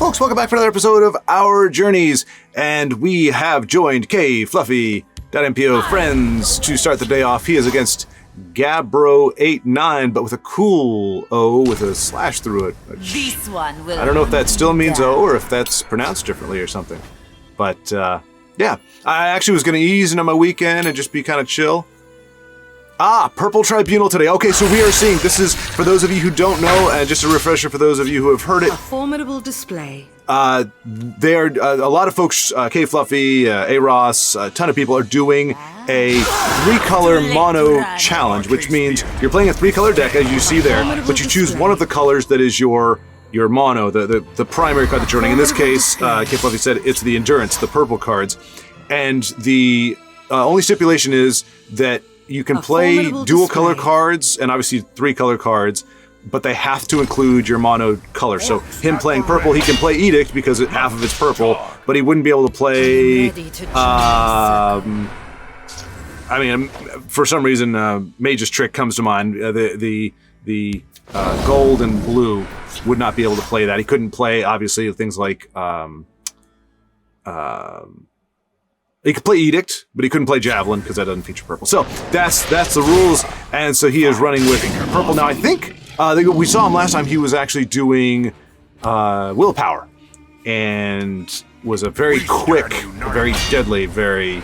folks, welcome back for another episode of Our Journeys, and we have joined Kfluffy.npo-Friends to start the day off. He is against Gabro89, but with a cool O with a slash through it. This one will. I don't know if that still means O or if that's pronounced differently or something. But, yeah. I actually was going to ease into my weekend and just be kind of chill. Purple Tribunal today. Okay, so we are seeing, this is, for those of you who don't know, and just a refresher for those of you who have heard it. A formidable display. They are, a lot of folks, Kfluffy, Aros, a ton of people are doing a 3-color mono challenge, which means you're playing a 3-color deck, as you see there, but you choose one of the colors that is your mono, the primary card that you're running. In this case, Kfluffy said it's the Endurance, the purple cards. And the only stipulation is that you can play dual-color cards, and obviously 3-color cards, but they have to include your mono color. So him playing purple, he can play Edict because half of it's purple, but he wouldn't be able to play, I mean, for some reason, Mage's Trick comes to mind. The gold and blue would not be able to play that. He couldn't play, obviously, things like, he could play Edict, but he couldn't play Javelin because that doesn't feature purple. So that's the rules, and so he is running with purple. Now I think we saw him last time. He was actually doing Willpower, and was a very quick, very deadly, very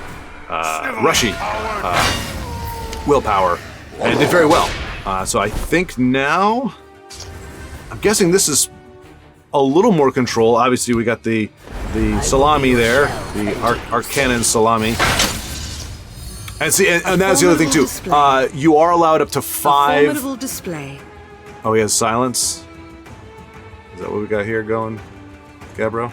rushy Willpower, and did very well. So I think now, I'm guessing this is a little more control. Obviously, we got the salami there, the Arcanon salami. And see, and that's the other thing too. You are allowed up to 5. Formidable display. Oh, he has silence. Is that what we got here going, Gabro?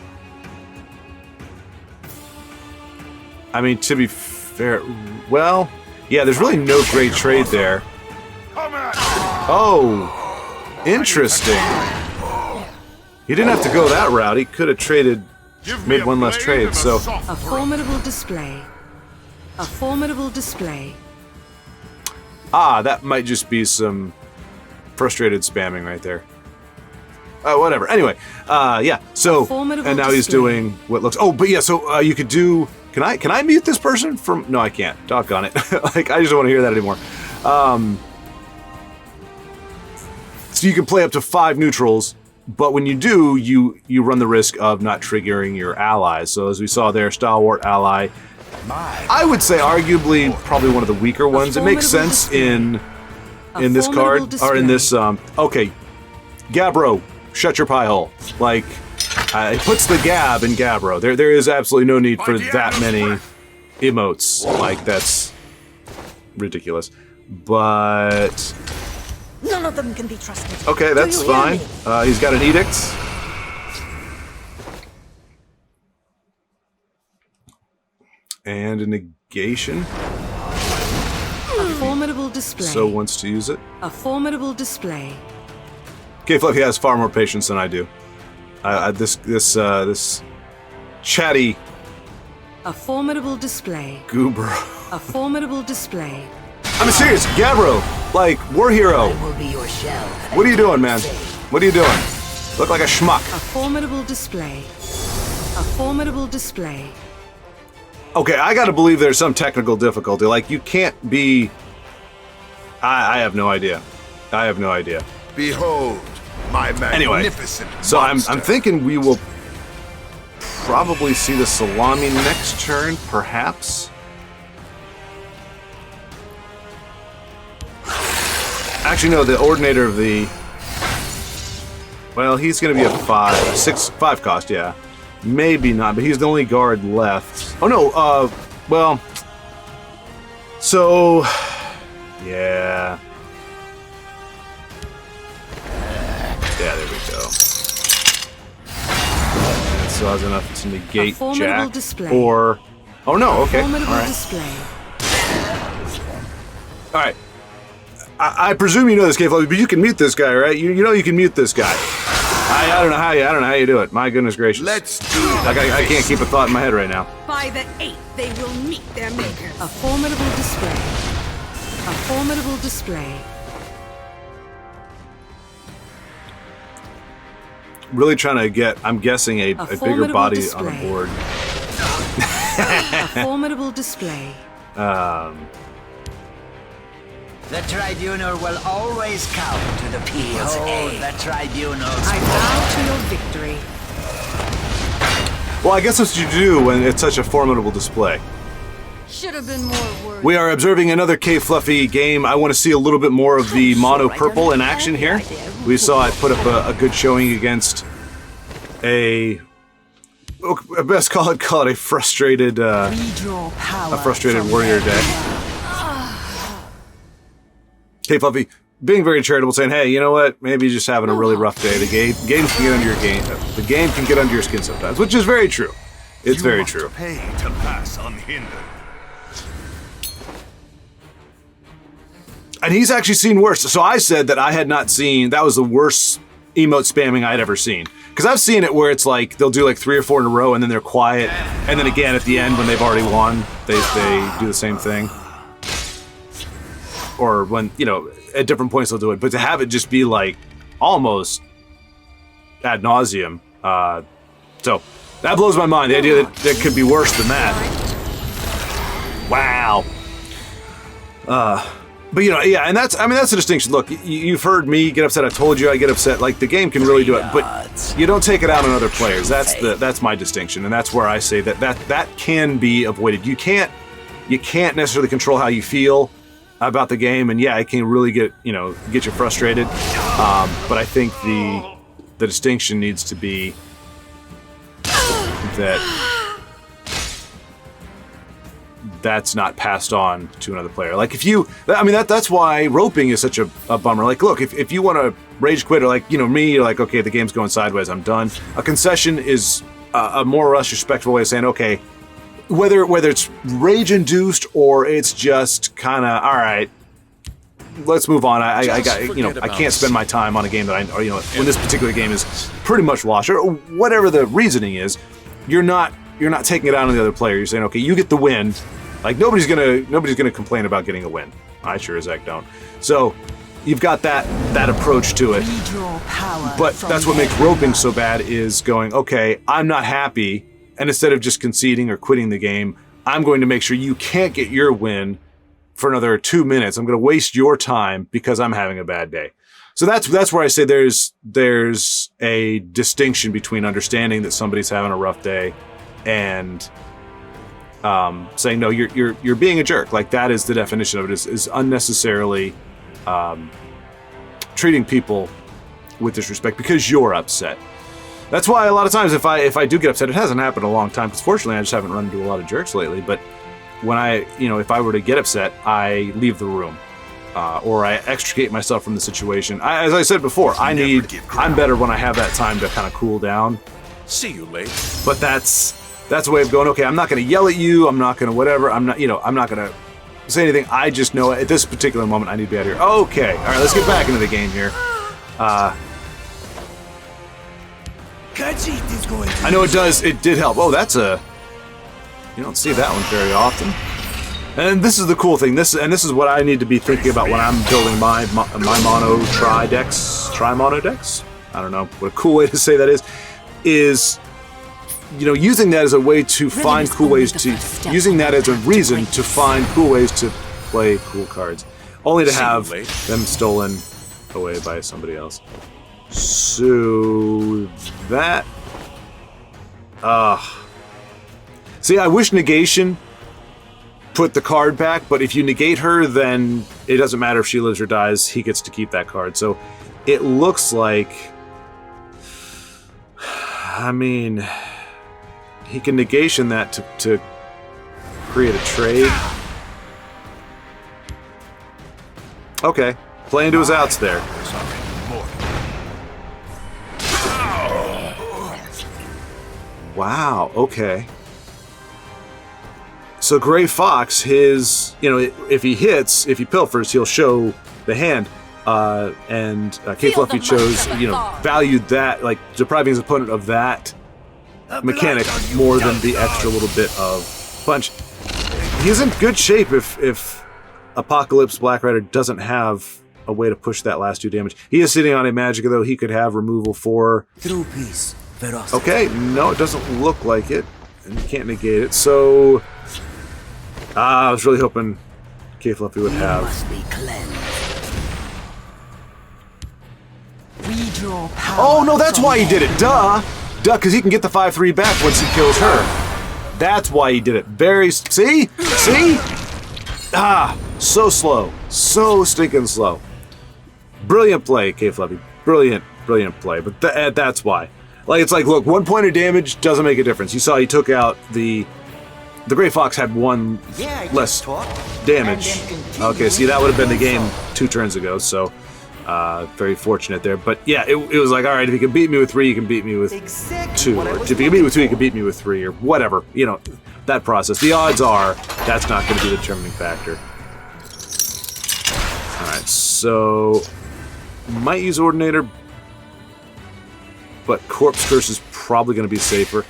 I mean, to be fair, well, yeah, there's really no great trade there. Oh, interesting. He didn't have to go that route. He could have made one less trade, so. A formidable display. A formidable display. That might just be some frustrated spamming right there. Whatever. Anyway, yeah, so, and now he's doing what looks, but yeah, so you could do, can I mute this person from, no, I can't. Doggone it. Like, I just don't want to hear that anymore. So you can play up to 5 neutrals, but when you do, you run the risk of not triggering your allies. So as we saw there, Stalwart ally, I would say arguably probably one of the weaker ones. It makes sense in this card, or in this, okay, Gabro, shut your pie hole. Like, it puts the Gab in Gabro. There is absolutely no need for that many emotes. Like, that's ridiculous. But None of them can be trusted. okay, that's fine. He's got an Edict. And a negation. A formidable display. So wants to use it. A formidable display. Kfluffy has far more patience than I do. This chatty A formidable display. goober. A formidable display. I'm serious, Gabro, like, war hero. Will be your shell. What are you doing, man? What are you doing? Look like a schmuck. A formidable display. A formidable display. Okay, I gotta believe there's some technical difficulty. Like, you can't be... I have no idea. I have no idea. Behold, my magnificent So I'm monster. thinking we will probably see the salami next turn, perhaps. Actually, no, the Ordinator of the... Well, he's going to be a 5 cost, yeah. Maybe not, but he's the only guard left. Oh, no, well... So... Yeah... Yeah, there we go. It still has enough to negate Jack. Display. Or... Oh, no, okay. Formidable All right. display. All right. I presume you know this, Kfluffy, but you can mute this guy, right? You know you can mute this guy. I don't know how you do it. My goodness gracious. Let's do Like I can't keep a thought in my head right now. By the 8th, they will meet their maker. A formidable display. A formidable display. really trying to get, I'm guessing, a bigger body display. on the board. A formidable display. The tribunal will always count to the people's aid. The tribunal's I bow to your victory. Well, I guess that's what you do when it's such a formidable display. Should have been more words. We are observing another Kfluffy game. I want to see a little bit more of the mono purple in action here. We saw it put up a good showing against a, best call it a frustrated warrior deck. Kfluffy being very charitable, saying, "Hey, you know what? Maybe you're just having a really rough day. The game can get under your the game can get under your skin sometimes," which is very true. It's very true. Pay to pass unhindered. And he's actually seen worse. So I said that I had not seen, that was the worst emote spamming I'd ever seen. Because I've seen it where it's like, they'll do like 3 or 4 in a row and then they're quiet. And then again at the end when they've already won, they do the same thing. Or when, you know, at different points they'll do it. But to have it just be like, almost ad nauseum. So, that blows my mind. The idea that it could be worse than that. Wow. But you know, yeah, and that's the distinction. Look, you've heard me get upset. I told you I get upset. Like the game can really do it, but you don't take it out on other players. That's my distinction, and that's where I say that can be avoided. You can't necessarily control how you feel about the game, and yeah, it can really get you frustrated. But I think the distinction needs to be that that's not passed on to another player. Like if you, I mean, that's why roping is such a bummer. Like, look, if you want to rage quit, or like, me, you're like, okay, the game's going sideways, I'm done. A concession is a more or less respectful way of saying, okay, whether it's rage-induced or it's just kind of, all right, let's move on. I got, I can't spend my time on a game that when this particular game is pretty much lost, or whatever the reasoning is, you're not taking it out on the other player. You're saying, okay, you get the win. Like nobody's gonna complain about getting a win. I sure as heck don't. So you've got that approach to it. But that's what makes roping so bad is going, okay, I'm not happy, and instead of just conceding or quitting the game, I'm going to make sure you can't get your win for another 2 minutes. I'm going to waste your time because I'm having a bad day. So that's where I say there's a distinction between understanding that somebody's having a rough day and saying, no, you're being a jerk. Like that is the definition of it, is unnecessarily treating people with disrespect because you're upset. That's why a lot of times if I do get upset, it hasn't happened in a long time because fortunately I just haven't run into a lot of jerks lately, but when if I were to get upset, I leave the room. Or I extricate myself from the situation. As I said before, I'm better when I have that time to kind of cool down. See you later. But that's a way of going, okay, I'm not going to yell at you, I'm not going to whatever, I'm not going to say anything. I just know at this particular moment I need to be out of here. Okay, all right, let's get back into the game here. I know it did help. Oh, you don't see that one very often. And this is the cool thing. This is what I need to be thinking about when I'm building my mono tri-mono decks. I don't know what a cool way to say that is using that as a way to find cool ways using that as a reason to find cool ways to play cool cards, only to have them stolen away by somebody else. So that, see, I wish negation put the card back, but if you negate her, then it doesn't matter if she lives or dies, he gets to keep that card. So it looks like, I mean, he can negation that to create a trade. Okay, play into his outs there. Wow, okay. So Gray Fox, if he pilfers, he'll show the hand. And Kfluffy chose, valued that, like depriving his opponent of that mechanic more than the extra little bit of punch. He's in good shape if Apocalypse Black Rider doesn't have a way to push that last 2 damage. He is sitting on a Magicka, though. He could have removal for... True peace, ferocity. Okay, no, it doesn't look like it. And you can't negate it, so... I was really hoping Kfluffy would have... Must be cleansed. We draw power. Oh, no, that's why he did it. Duh! Duh, because he can get the 5-3 back once he kills her. That's why he did it. Very... See? See? Ah, so slow. So stinking slow. Brilliant play, Kfluffy. Brilliant, brilliant play. But that's why. Like, it's like, look, 1 point of damage doesn't make a difference. You saw he took out the Grey Fox had 1 less damage. Okay, see, that would have been the game 2 turns ago, so very fortunate there. But yeah, it was like, all right, if you can beat me with 3, you can beat me with 2. Or if you can beat me with 2, you can beat me with 3, or whatever. You know, that process. The odds are that's not going to be the determining factor. All right, so might use Ordinator, but Corpse Curse is probably going to be safer.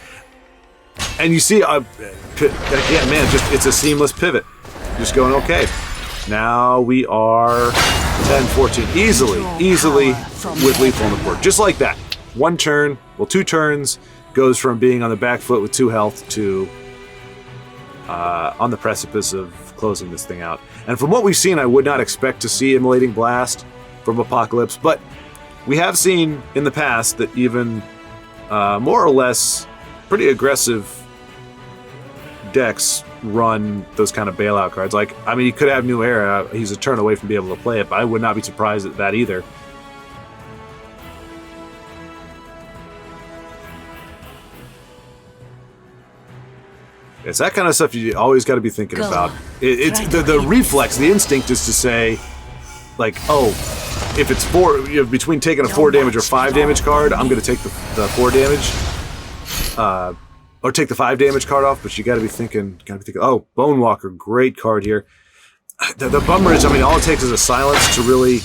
And you see, again, man, just it's a seamless pivot. Just going, okay. Now we are 10-14. Easily with lethal on the board. Just like that. 1 turn, well, 2 turns, goes from being on the back foot with 2 health to on the precipice of closing this thing out. And from what we've seen, I would not expect to see Immolating Blast from Apocalypse, but we have seen in the past that even more or less pretty aggressive decks run those kind of bailout cards. Like, I mean, he could have New Era. He's a turn away from being able to play it, but I would not be surprised at that either. It's that kind of stuff you always got to be thinking about. It's the reflex, the instinct is to say, like, oh, if it's 4, you know, between taking a 4 damage or 5 damage card, I'm going to take the 4 damage. Or take the 5 damage card off, but you gotta be thinking, oh, Bone Walker, great card here. The bummer is, I mean, all it takes is a silence to really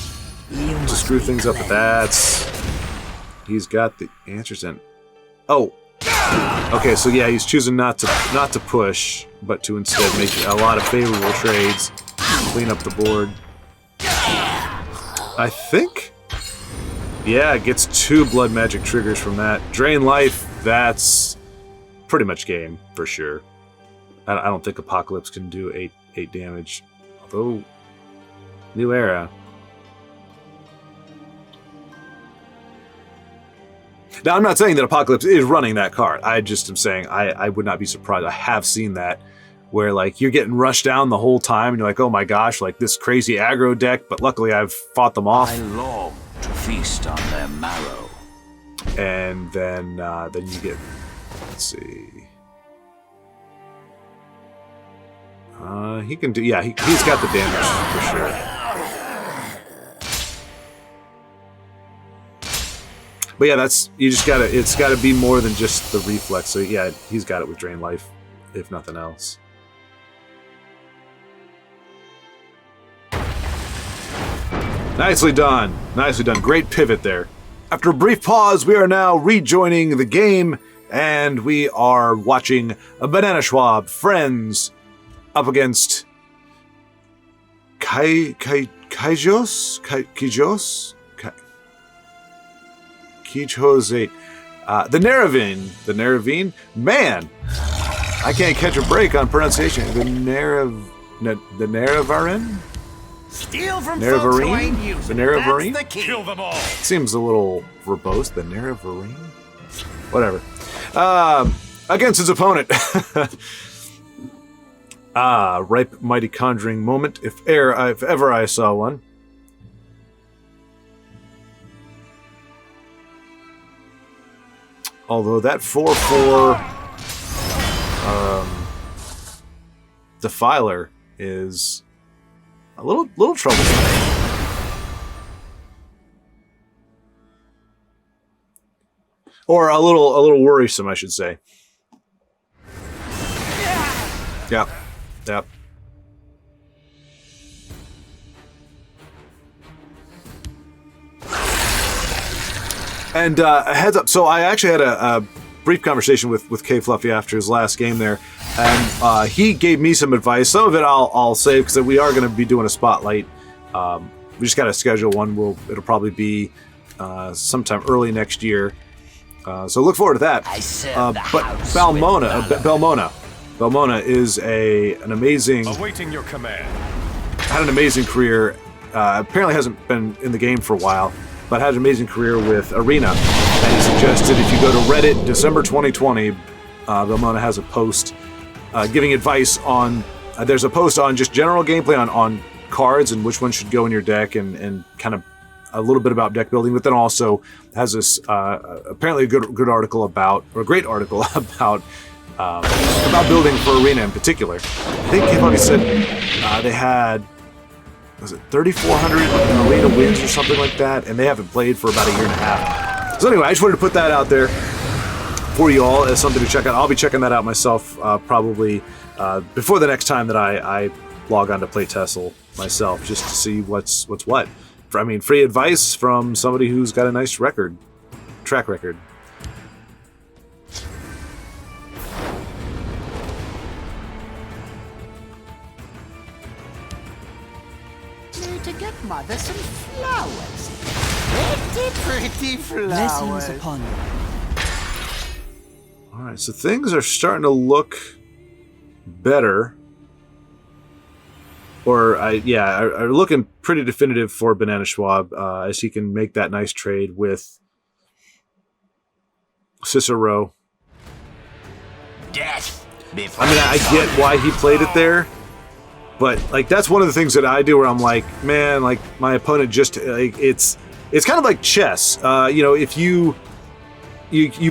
to screw things up, but he's got the answers in. Oh, okay, so yeah, he's choosing not to push, but to instead make a lot of favorable trades, clean up the board. I think, yeah, it gets 2 blood magic triggers from that. Drain life, that's pretty much game for sure. I don't think Apocalypse can do 8 damage, although New Era. Now I'm not saying that Apocalypse is running that card. I just am saying I would not be surprised. I have seen that where like you're getting rushed down the whole time and you're like, oh my gosh, like this crazy aggro deck, but luckily I've fought them off. I long to feast on their marrow. And then you get, let's see. He can do, yeah, he's got the damage for sure. But yeah, it's gotta be more than just the reflex. So yeah, he's got it with Drain Life, if nothing else. Nicely done. Nicely done. Great pivot there. After a brief pause, we are now rejoining the game, and we are watching a Bananaschwob-Friends up against Kijos 8. The Neravine. Man, I can't catch a break on pronunciation. The Nerevarine? Steal from folks who ain't using. The Nerevarine? That's the key. Kill them all. Seems a little verbose. The Nerevarine? Whatever. Against his opponent. Ripe mighty conjuring moment, if ever I saw one. Although that 4/4 Defiler is a little troublesome. Or a little worrisome, I should say. Yeah. Yep. And a heads up, so I actually had a brief conversation with Kfluffy after his last game there, and he gave me some advice. Some of it I'll save because we are going to be doing a spotlight we just got to schedule one. It'll probably be sometime early next year. So look forward to that. But Belmona is an amazing. Awaiting your command. Had an amazing career. Apparently hasn't been in the game for a while, but had an amazing career with Arena. And he suggested if you go to Reddit, December 2020, Belmona has a post giving advice on. There's a post on just general gameplay on cards and which one should go in your deck, and kind of a little bit about deck building, but then also has this apparently a good article about, or a great article about building for Arena in particular. I think Kfluffy said they had, was it 3,400 Arena wins or something like that, and they haven't played for about a year and a half. So anyway, I just wanted to put that out there for you all as something to check out. I'll be checking that out myself probably before the next time that I log on to play TESL myself, just to see what's what. I mean, free advice from somebody who's got a nice track record. Need to get Mother some flowers. Pretty flowers. Blessings upon you. All right, so things are starting to look better. Or, are looking pretty definitive for Bananaschwob, as he can make that nice trade with Cicero. Death. I mean, I get why he played it there, but like that's one of the things that I do where I'm like, man, like my opponent just like it's kind of like chess. You know, if you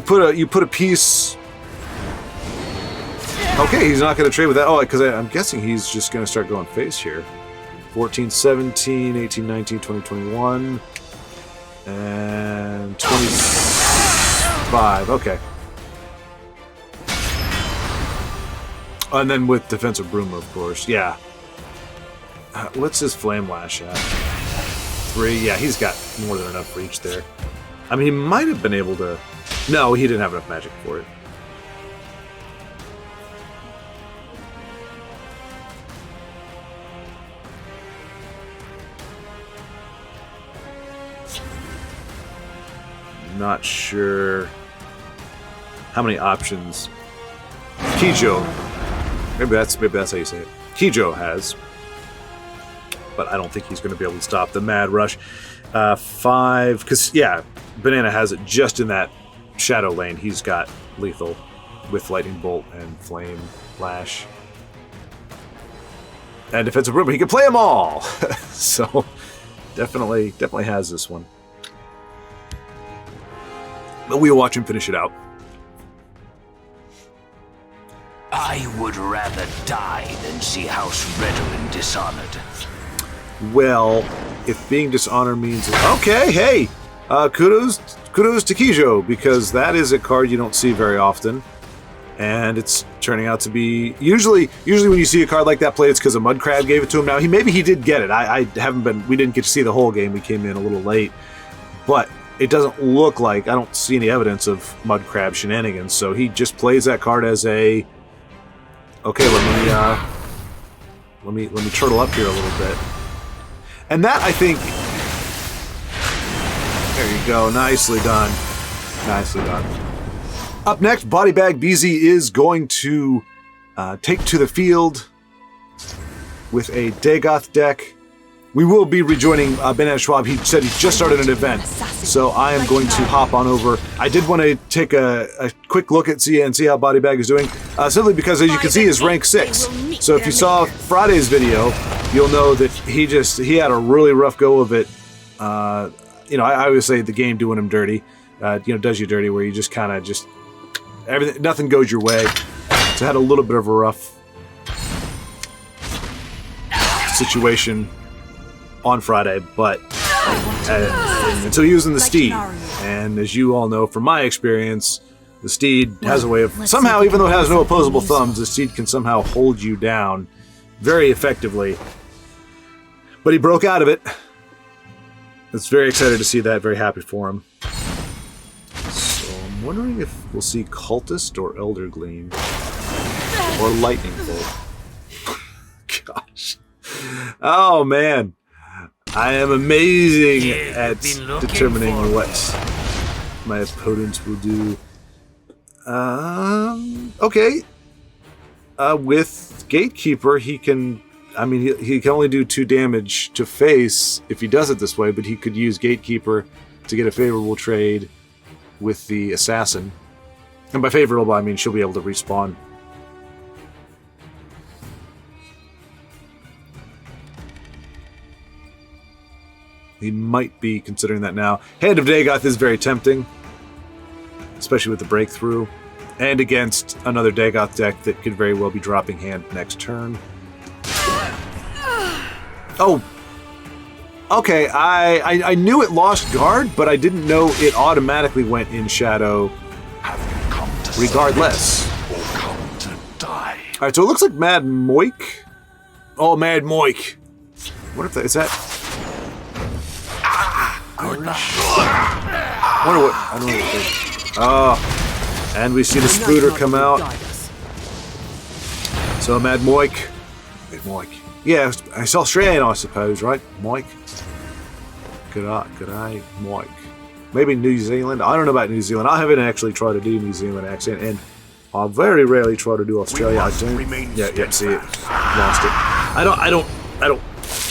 put a piece. Okay, he's not going to trade with that. Oh, because I'm guessing he's just going to start going face here. 14, 17, 18, 19, 20, 21, and 25. Okay. And then with Defensive Broomer, of course. Yeah. What's his Flame Lash at? 3. Yeah, he's got more than enough reach there. I mean, he might have been able to... No, he didn't have enough magic for it. Not sure how many options Kijo, maybe that's how you say it, Kijo has, but I don't think he's going to be able to stop the Mad Rush. 5, because yeah, Banana has it just in that shadow lane. He's got lethal with Lightning Bolt and Flame Lash and Defensive Room. He can play them all, so definitely has this one. But we'll watch him finish it out. I would rather die than see House Redolin dishonored. Well, if being dishonored means... Okay, hey! Kudos to Kijo, because that is a card you don't see very often. And it's turning out to be... Usually when you see a card like that played, it's because a Mudcrab gave it to him. Now, maybe he did get it. We didn't get to see the whole game. We came in a little late. But... it doesn't look like, I don't see any evidence of Mudcrab shenanigans, so he just plays that card as a, okay, let me turtle up here a little bit. And that, I think, there you go, nicely done. Nicely done. Up next, BodyBagBeezy is going to take to the field with a Dagoth deck. We will be rejoining Bananaschwob. He said he just started an event, so I am going to hop on over. I did want to take a quick look and see how BodyBag is doing, simply because, as you can see, is rank 6. So if you saw Friday's video, you'll know that he had a really rough go of it. You know, I always say the game doing him dirty, does you dirty, where you just kind of everything, nothing goes your way. So I had a little bit of a rough situation on Friday, but and so he was in the Steed, and as you all know from my experience, the Steed has a way of somehow, even though it has no opposable thumbs, the Steed can somehow hold you down very effectively. But he broke out of it. It's very excited to see that, very happy for him. So I'm wondering if we'll see Cultist or Elder Gleam or Lightning Bolt. Gosh. Oh man. I am amazing You've at been looking determining for what my opponents will do. Okay. With Gatekeeper, he can... I mean, he can only do 2 damage to face if he does it this way, but he could use Gatekeeper to get a favorable trade with the Assassin. And by favorable, I mean she'll be able to respawn. He might be considering that now. Hand of Dagoth is very tempting, especially with the breakthrough, and against another Dagoth deck that could very well be dropping hand next turn. Oh, okay. I knew it lost guard, but I didn't know it automatically went in shadow. Regardless. Or come to die. All right, so it looks like Mad Moik. Oh, Mad Moik. What if that is that? I wonder what. I don't know what it is. Oh, and we see the Spooter come out. So Mad Moik. Mad Moik. Yeah, it's Australian, I suppose, right? Moik. Good eye, Moik. Maybe New Zealand. I don't know about New Zealand. I haven't actually tried to do New Zealand accent, and I very rarely try to do Australia. I don't. Yeah. See it. Lost it. I don't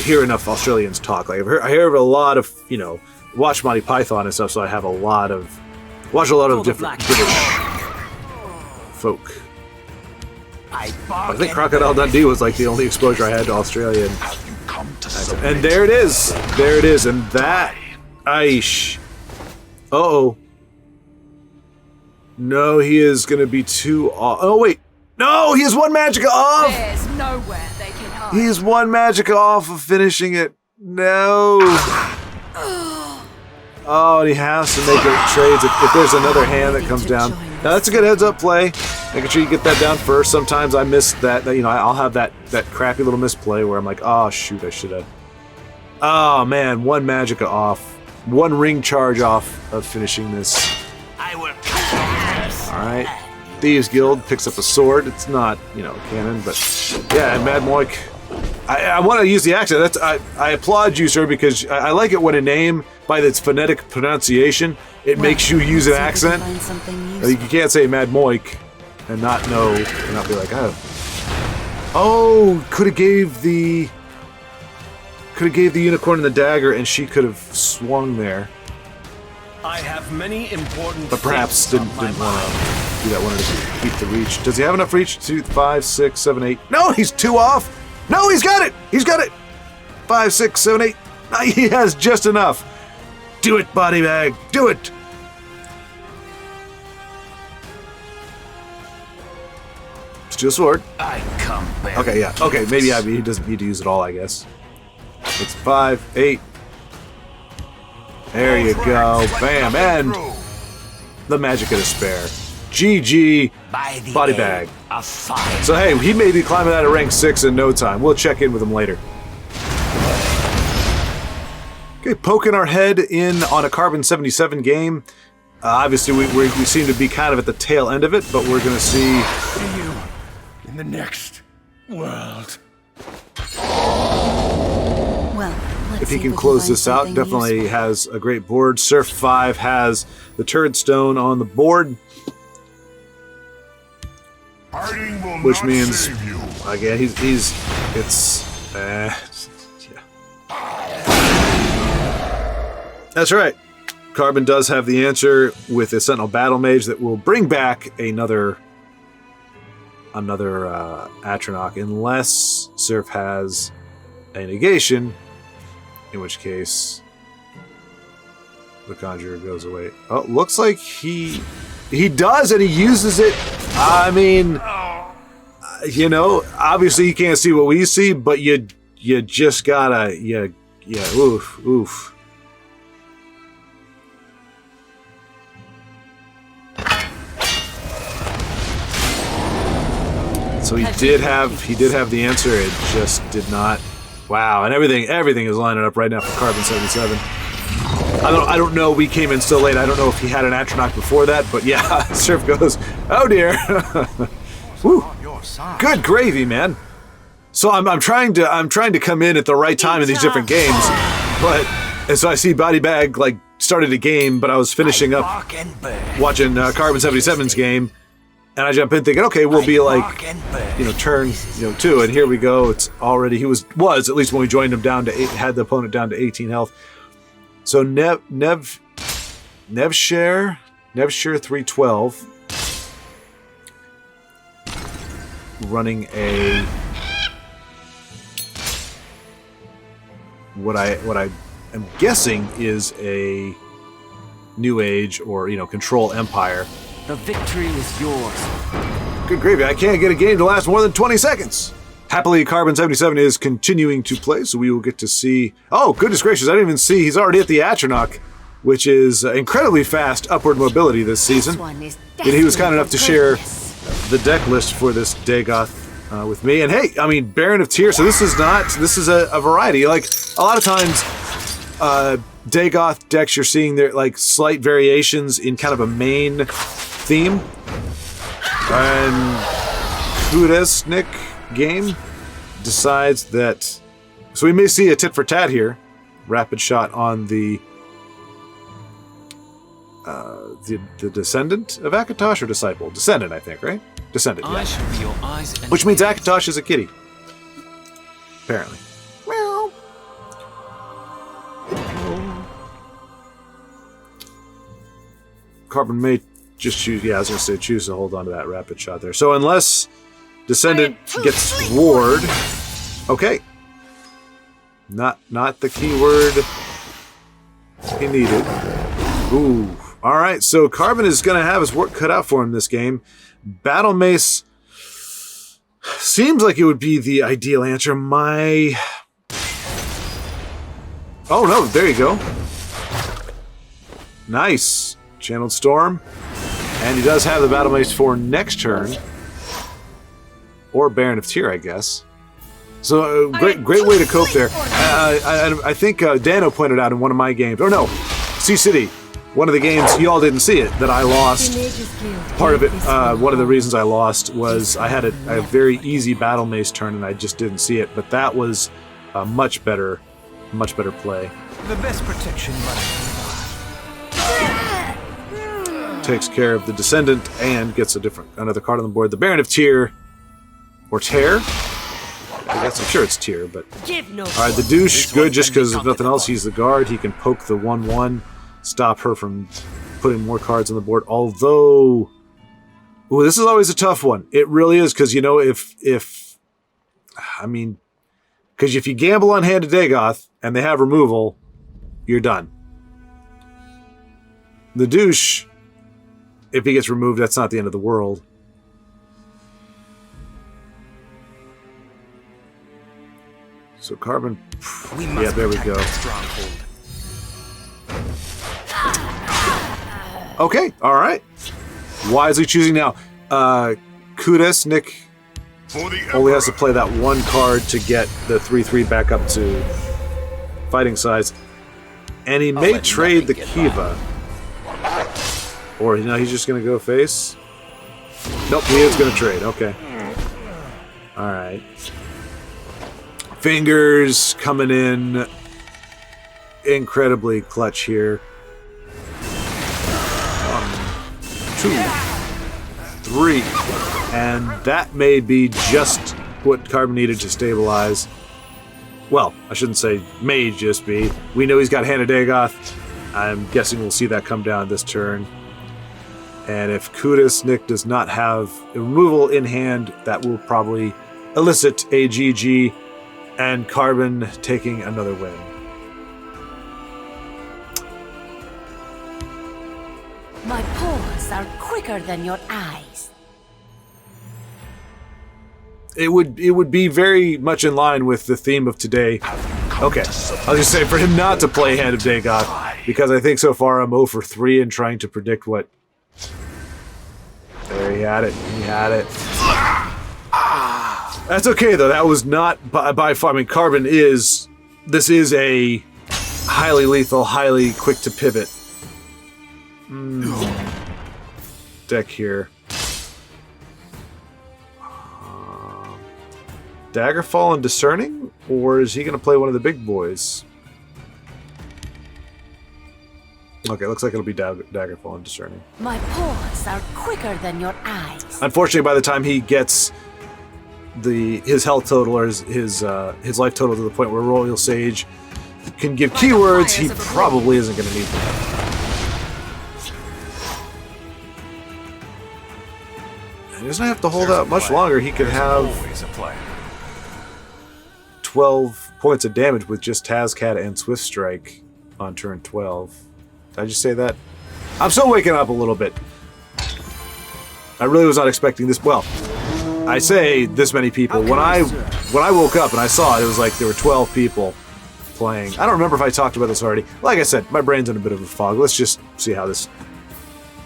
hear enough Australians talk. Like I hear of a lot of watch Monty Python and stuff. So I have watch a lot of different British folk. I think Crocodile Dundee was like the only exposure I had to Australian. And there it is. There it is. And that... Aish. Uh-oh. No, he is going to be too off. Oh, wait. No, he has 1 Magicka off. There's nowhere they can hide. He has 1 Magicka off of finishing it. No. Oh, and he has to make it trades if there's another hand that comes down. Now, that's a good heads-up play. Making sure you get that down first. Sometimes I miss that. I'll have that crappy little misplay where I'm like, oh, shoot, I should have. Oh, man, 1 Magicka off. 1 ring charge off of finishing this. I will. All right. Thieves Guild picks up a sword. It's not, canon, but yeah, and Mad Moik. I want to use the accent. I applaud you, sir, because I like it when a name, by its phonetic pronunciation, it makes you use an accent. You can't say Mad Moik and not know, and not be like, oh. Oh, could have gave the unicorn and the dagger, and she could have swung there. I have many important. But perhaps didn't want to do that. Wanted to keep the reach. Does he have enough reach? 2, 5, 6, 7, 8. No, he's 2 off. No, he's got it. He's got it. 5, 6, 7, 8. He has just enough. Do it, body bag. Do it. Steel sword. I come back. Okay, yeah. Okay, maybe he doesn't need to use it all, I guess. It's 5, 8. There you go. Bam. And the Magic of Despair. GG. Body bag. So hey, he may be climbing out of rank 6 in no time. We'll check in with him later. Okay, poking our head in on a Carbon 77 game. Obviously, we seem to be kind of at the tail end of it, but we're going to see you in the next world. Well, if he can close this out. Definitely has a great board. Surf 5 has the Turd Stone on the board, which means again yeah. That's right. Carbon does have the answer with a Sentinel Battle Mage that will bring back another Atronach, unless Surf has a negation, in which case the Conjurer goes away. Oh, looks like he does, and he uses it. I mean, obviously you can't see what we see, but you just gotta, oof. So he did have the answer. It just did not. Wow, and everything is lining up right now for Carbon 77. I don't know. We came in so late. I don't know if he had an Atronach before that, but yeah, Surf goes, oh dear. Woo. Good gravy, man. So I'm trying to come in at the right time in these different games. But, and so I see Body Bag, like, started a game, but I was finishing up watching Carbon 77's game, and I jump in thinking, okay, we'll be like, you know, turn, you know, 2, and here we go. It's already, he was at least when we joined him down to 8, had the opponent down to 18 health. So Nevshare 312 running a what I am guessing is a New Age or, you know, Control Empire. The victory is yours. Good gravy, I can't get a game to last more than 20 seconds. Happily, Carbon 77 is continuing to play, so we will get to see... Oh, goodness gracious, I didn't even see he's already at the Atronach, which is incredibly fast upward mobility this season. And he was kind enough to share the deck list for this Dagoth with me. And hey, I mean, Baron of Tyr, so this is a variety. Like, a lot of times, Dagoth decks, you're seeing there, like, slight variations in kind of a main theme. And Kudesnik game decides that... So we may see a tit for tat here. Rapid shot on the descendant of Akatosh or disciple? Descendant, I think, right? Descendant, yeah. I shall be your eyes and Which means Akatosh is a kitty. Apparently. Meow. Carbon may just choose, yeah, I was going to say choose to hold on to that rapid shot there. So unless Descendant gets ward, okay. Not the keyword he needed. Ooh. Alright, so Carbon is going to have his work cut out for him this game. Battle Mace seems like it would be the ideal answer. Oh no, there you go. Nice. Channeled Storm. And he does have the Battle Mace for next turn. Or Baron of Tyr, I guess. So, great way to cope there. I think Dano pointed out in one of my games, or no, C-City, one of the games, you all didn't see it, that I lost. Part of it, one of the reasons I lost was I had a very easy Battle Mace turn and I just didn't see it, but that was a much better play. The best protection money. Takes care of the Descendant and gets another card on the board. The Baron of Tyr, or Tear. I guess I'm sure it's Tyr, but... Alright, the douche, good just because if nothing else, he's the guard. He can poke the 1/1, stop her from putting more cards on the board. Although... Ooh, this is always a tough one. It really is, because, you know, if you gamble on Hand of Dagoth, and they have removal, you're done. The douche, if he gets removed, that's not the end of the world. So Carbon, yeah, there we go. Okay, all right. Wisely choosing now. Kudesnik only has to play that one card to get the 3/3 back up to fighting size, and he may trade the Kiva, or you know he's just gonna go face. Nope, he is gonna trade. Okay. All right. Fingers coming in incredibly clutch here. 1, 2, 3. And that may be just what Carbon needed to stabilize. Well, I shouldn't say may just be. We know he's got Hand of Dagoth. I'm guessing we'll see that come down this turn. And if Kudesnik does not have a removal in hand, that will probably elicit a GG. And Carbon taking another win. My paws are quicker than your eyes. It would be very much in line with the theme of today. Okay, I'll just say for him not to play Hand of Dagoth, because I think so far I'm 0 for 3 in trying to predict what... There, he had it. He had it. That's okay, though. That was not by far. I mean, Carbon is... This is a highly lethal, highly quick to pivot deck here. Daggerfall and Discerning? Or is he going to play one of the big boys? Okay, looks like it'll be Daggerfall and Discerning. My paws are quicker than your eyes. Unfortunately, by the time he gets his health total or his life total to the point where Royal Sage can give keywords, he probably isn't going to need them. He doesn't have to hold out much longer. He could have Always a plan. 12 points of damage with just Tazcat and Swift Strike on turn 12. Did I just say that? I'm still waking up a little bit. I really was not expecting this. Well, I say this many people. When I woke up and I saw it, it was like there were 12 people playing. I don't remember if I talked about this already. Like I said, my brain's in a bit of a fog. Let's just see how this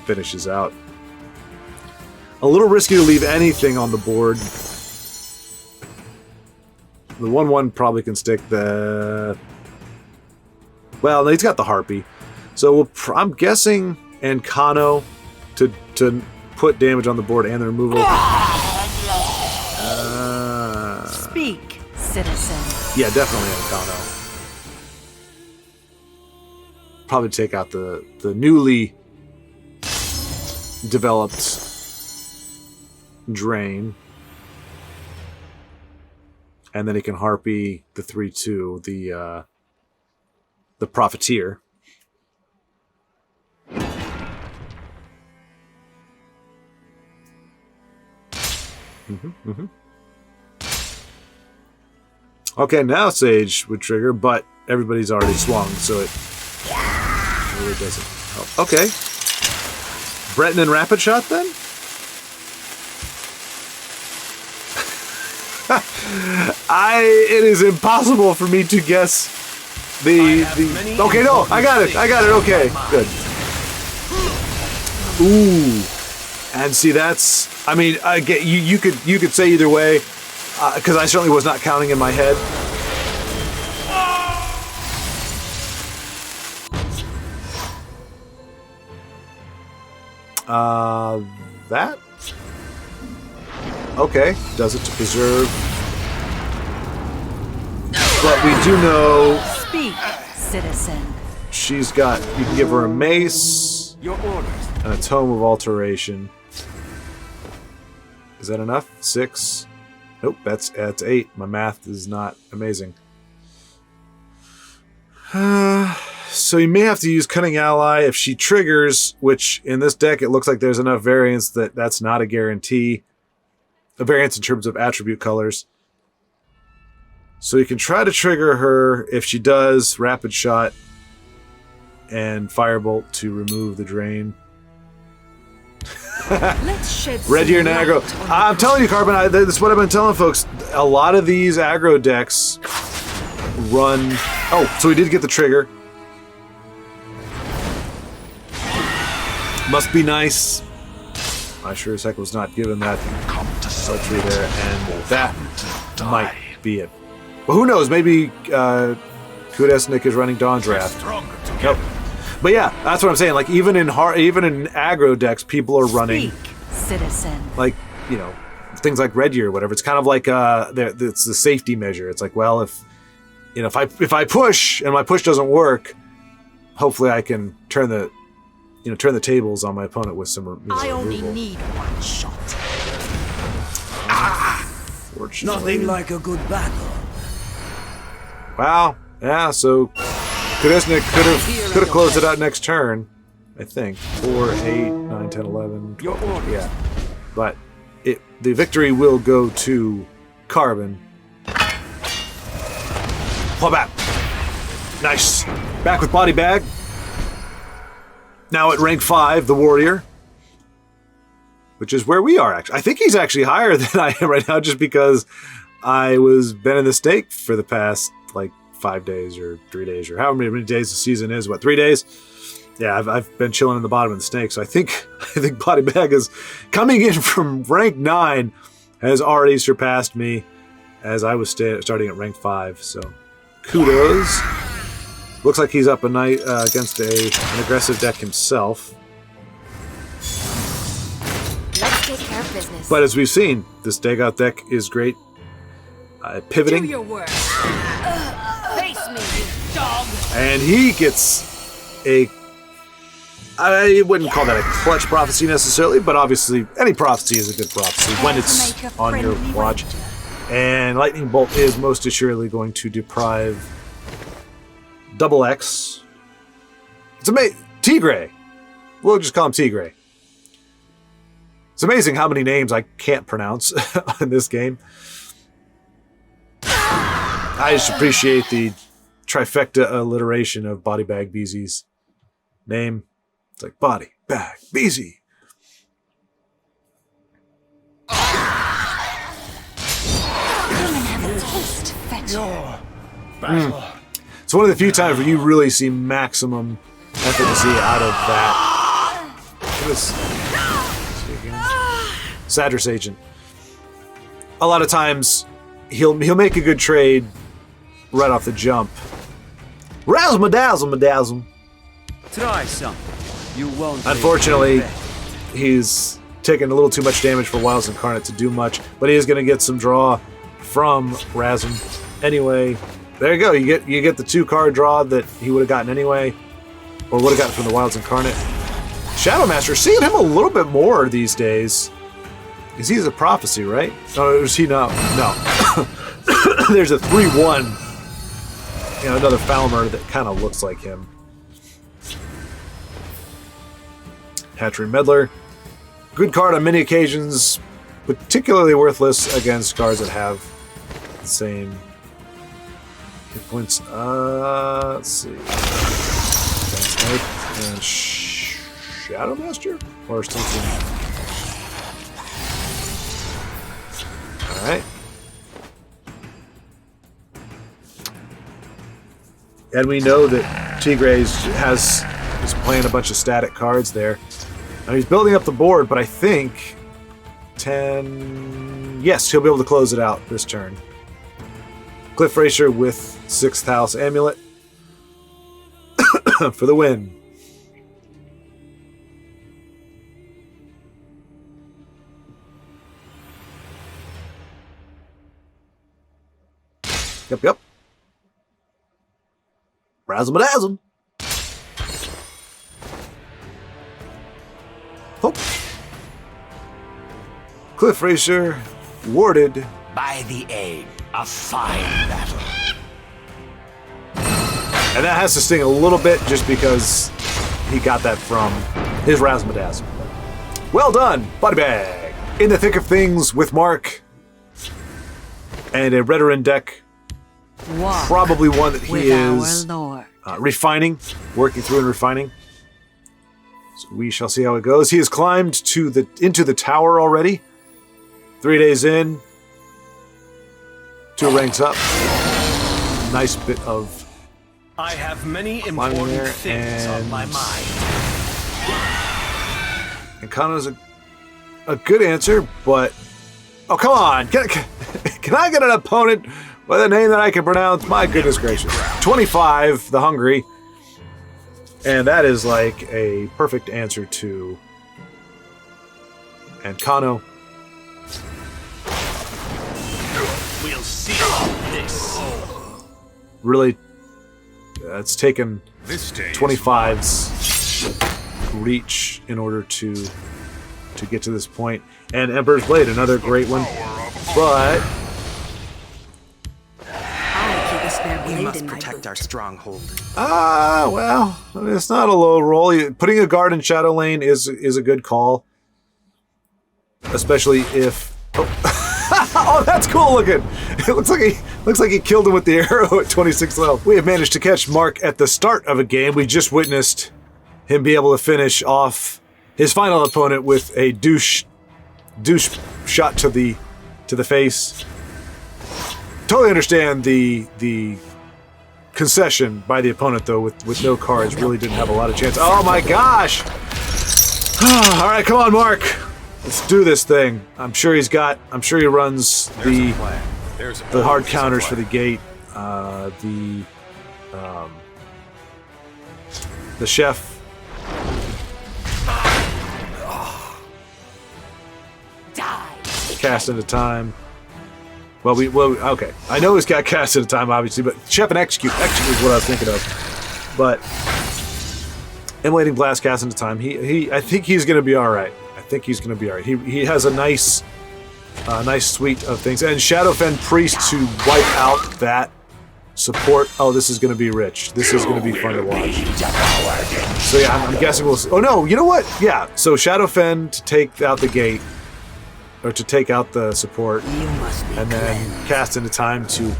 finishes out. A little risky to leave anything on the board. The 1/1 probably can stick. The well, he's got the Harpy, so I'm guessing Ancano to put damage on the board and the removal. Speak, citizen. Yeah, definitely Ancano. Probably take out the newly developed Drain. And then he can Harpy the 3/2, the Profiteer. Okay, now Sage would trigger, but everybody's already swung, so it really doesn't help. Okay. Breton and Rapid Shot then? It is impossible for me to guess the okay, no, I got it, okay, good. Ooh, and see, that's, I mean, I get you could say either way, because I certainly was not counting in my head. That? Okay, does it to preserve. But we do know Speak, citizen. she's got, you can give her a mace Your orders. and a Tome of Alteration. Is that enough? 6? Nope, that's 8. My math is not amazing. So you may have to use Cunning Ally if she triggers, which in this deck it looks like there's enough variance that that's not a guarantee. A variance in terms of attribute colors. So you can try to trigger her. If she does, Rapid Shot and Firebolt to remove the drain. Let's shed Red Deer and some aggro. light on I'm telling you, Carbon, this is what I've been telling folks. A lot of these aggro decks run... Oh, so we did get the trigger. Must be nice. I sure as heck was not given that sultry there, and that might be it. Well, who knows? Maybe Kudesnik is running Dawn Draft. Nope. But yeah, that's what I'm saying. Like even in aggro decks, people are running. Speak, citizen. Like, you know, things like Red Deer or whatever. It's kind of like it's the safety measure. It's like, well, if I push and my push doesn't work, hopefully I can turn the tables on my opponent with some I only removal. need one shot. Fortunately. Nothing like a good battle. Wow. Yeah, so Kudesnik could have closed it out next turn, I think. 4, 8, 9, 10, 11, 12. Your orders. Yeah. But the victory will go to Carbon. Pull back. Nice. Back with Body Bag. Now at rank 5, the Warrior. Which is where we are, actually. I think he's actually higher than I am right now, just because I was been in the stake for the past, 5 days or 3 days, or however many days the season is. What, 3 days? Yeah, I've been chilling in the bottom of the snake, so I think Body Bag is coming in from rank 9, has already surpassed me as I was starting at rank 5. So kudos. Looks like he's up a night against an aggressive deck himself. Let's take care of business. But as we've seen, this Dagoth deck is great at pivoting. Do your work. Face me, you dog. And he gets a I wouldn't call that a clutch prophecy necessarily, but obviously any prophecy is a good prophecy when it's on your watch. And Lightning Bolt is most assuredly going to deprive Double X. It's amazing. Tigray. We'll just call him Tigray. It's amazing how many names I can't pronounce in this game. I just appreciate the trifecta alliteration of BodyBagBeezy's name. It's like BodyBagBeezy. It's one of the few times where you really see maximum efficacy out of that. Look at this. Sadris Agent. A lot of times, he'll make a good trade right off the jump. Razzle ma dazzle ma dazzle. Try something. You won't. Unfortunately, he's taking a little too much damage for Wilds Incarnate to do much, but he is going to get some draw from Razum. Anyway, there you go. You get the 2-card draw that he would have gotten anyway, or would have gotten from the Wilds Incarnate. Shadow Master, seeing him a little bit more these days. Because he's a prophecy, right? Oh, is he not? No. There's a 3-1. You know, another Falmer that kind of looks like him. Hatchery Meddler. Good card on many occasions, particularly worthless against cards that have the same hit points. Let's see. Snake and Shadow Master? Or something. Alright. And we know that Tigray is playing a bunch of static cards there. Now he's building up the board, but I think 10... Yes, he'll be able to close it out this turn. Cliff Racer with 6th House Amulet for the win. Yep. Razzle-ma-dazzle. Oh. Cliff Racer warded by the aid of fine battle. And that has to sting a little bit just because he got that from his Razzle-ma-dazzle. Well done, BodyBag. In the thick of things with Mark and a Redoran deck. Walk probably one that he is refining, working through and refining. So we shall see how it goes. He has climbed into the tower already. 3 days in. 2 ranks up. Nice bit of I have many important things on my mind. And Kano's a good answer, but oh come on! Can I get an opponent with a name that I can pronounce? My goodness gracious. 25, the Hungry. And that is like a perfect answer to... And Kano. We'll see this. Really, it's taken 25's reach in order to get to this point. And Emperor's Blade, another great one. But... We must protect our stronghold. Well, it's not a low roll. Putting a guard in Shadow Lane is a good call. Especially if... Oh, oh that's cool looking! It looks like he killed him with the arrow at 26 level. We have managed to catch Mark at the start of a game. We just witnessed him be able to finish off his final opponent with a douche shot to the face. Totally understand the concession by the opponent though, with no cards, really didn't have a lot of chance. Oh my gosh! All right, come on, Mark. Let's do this thing. I'm sure he runs the hard counters for the gate, the chef. Cast into time. Well, okay. I know he's got cast into time, obviously, but chef and execute is what I was thinking of. But Immolating Blast cast into time. I think he's going to be all right. I think he's going to be all right. He has a nice suite of things. And Shadowfen Priest to wipe out that support. Oh, this is going to be rich. This is going to be fun to watch. So yeah, I'm guessing we'll... Oh no, you know what? Yeah, so Shadowfen to take out the gate, or to take out the support, and then cast into time to...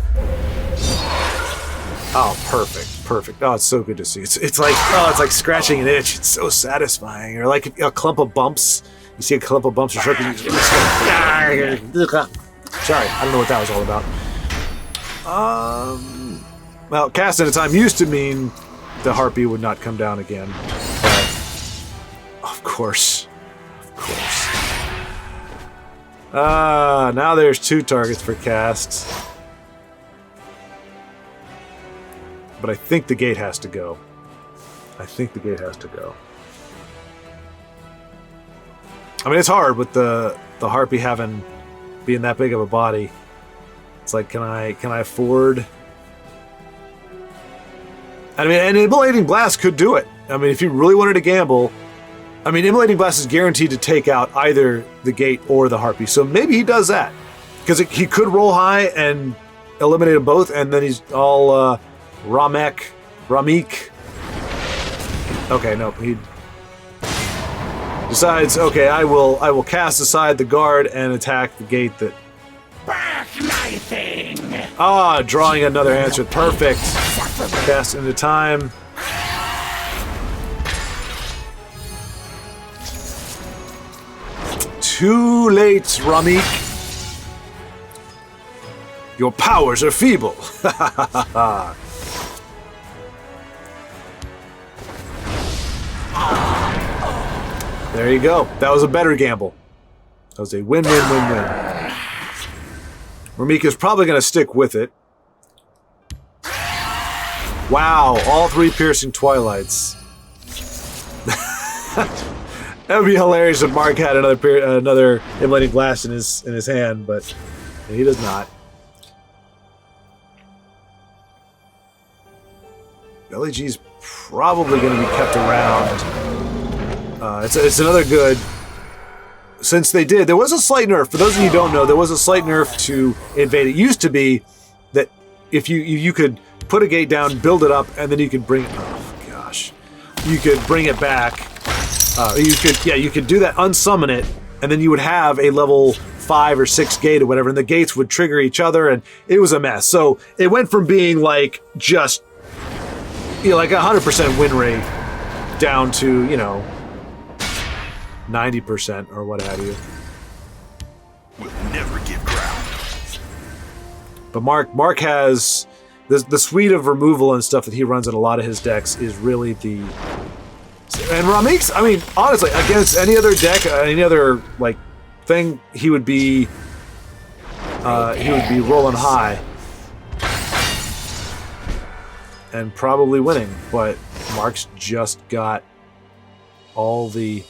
Oh, perfect, perfect. Oh, it's so good to see. It's like scratching an itch. It's so satisfying. Or like a clump of bumps. You see a clump of bumps or something. Sorry, I don't know what that was all about. Well, cast into time used to mean the harpy would not come down again. But of course. Now there's 2 targets for casts. But I think the gate has to go. I mean, it's hard with the harpy being that big of a body. It's like, can I afford? I mean, and Immolating Blast could do it. I mean, if you really wanted to gamble, I mean, Immolating Blast is guaranteed to take out either the gate or the harpy. So maybe he does that, because he could roll high and eliminate them both, and then he's all Ramik. Okay, no, he decides. Okay, I will cast aside the guard and attack the gate that. Back my thing. Drawing another answer. Perfect. Cast into time. Too late, Ramik. Your powers are feeble. There you go. That was a better gamble. That was a win-win-win-win. Ramik is probably going to stick with it. Wow, all 3 piercing twilights. That would be hilarious if Mark had another Immolating Blast in his hand, but he does not. LEG's probably going to be kept around. It's another good. Since there was a slight nerf. For those of you who don't know, there was a slight nerf to invade. It used to be that if you could put a gate down, build it up, and then you could bring. Oh gosh, you could bring it back. You could do that, unsummon it, and then you would have a level 5 or 6 gate or whatever, and the gates would trigger each other, and it was a mess. So it went from being like just like 100% win rate down to 90% or what have you. We'll never give ground. But Mark has the suite of removal and stuff that he runs in a lot of his decks is really the. And Ramik's, I mean, honestly, against any other deck, any other like thing, he would be rolling high and probably winning. But Mark's just got all the.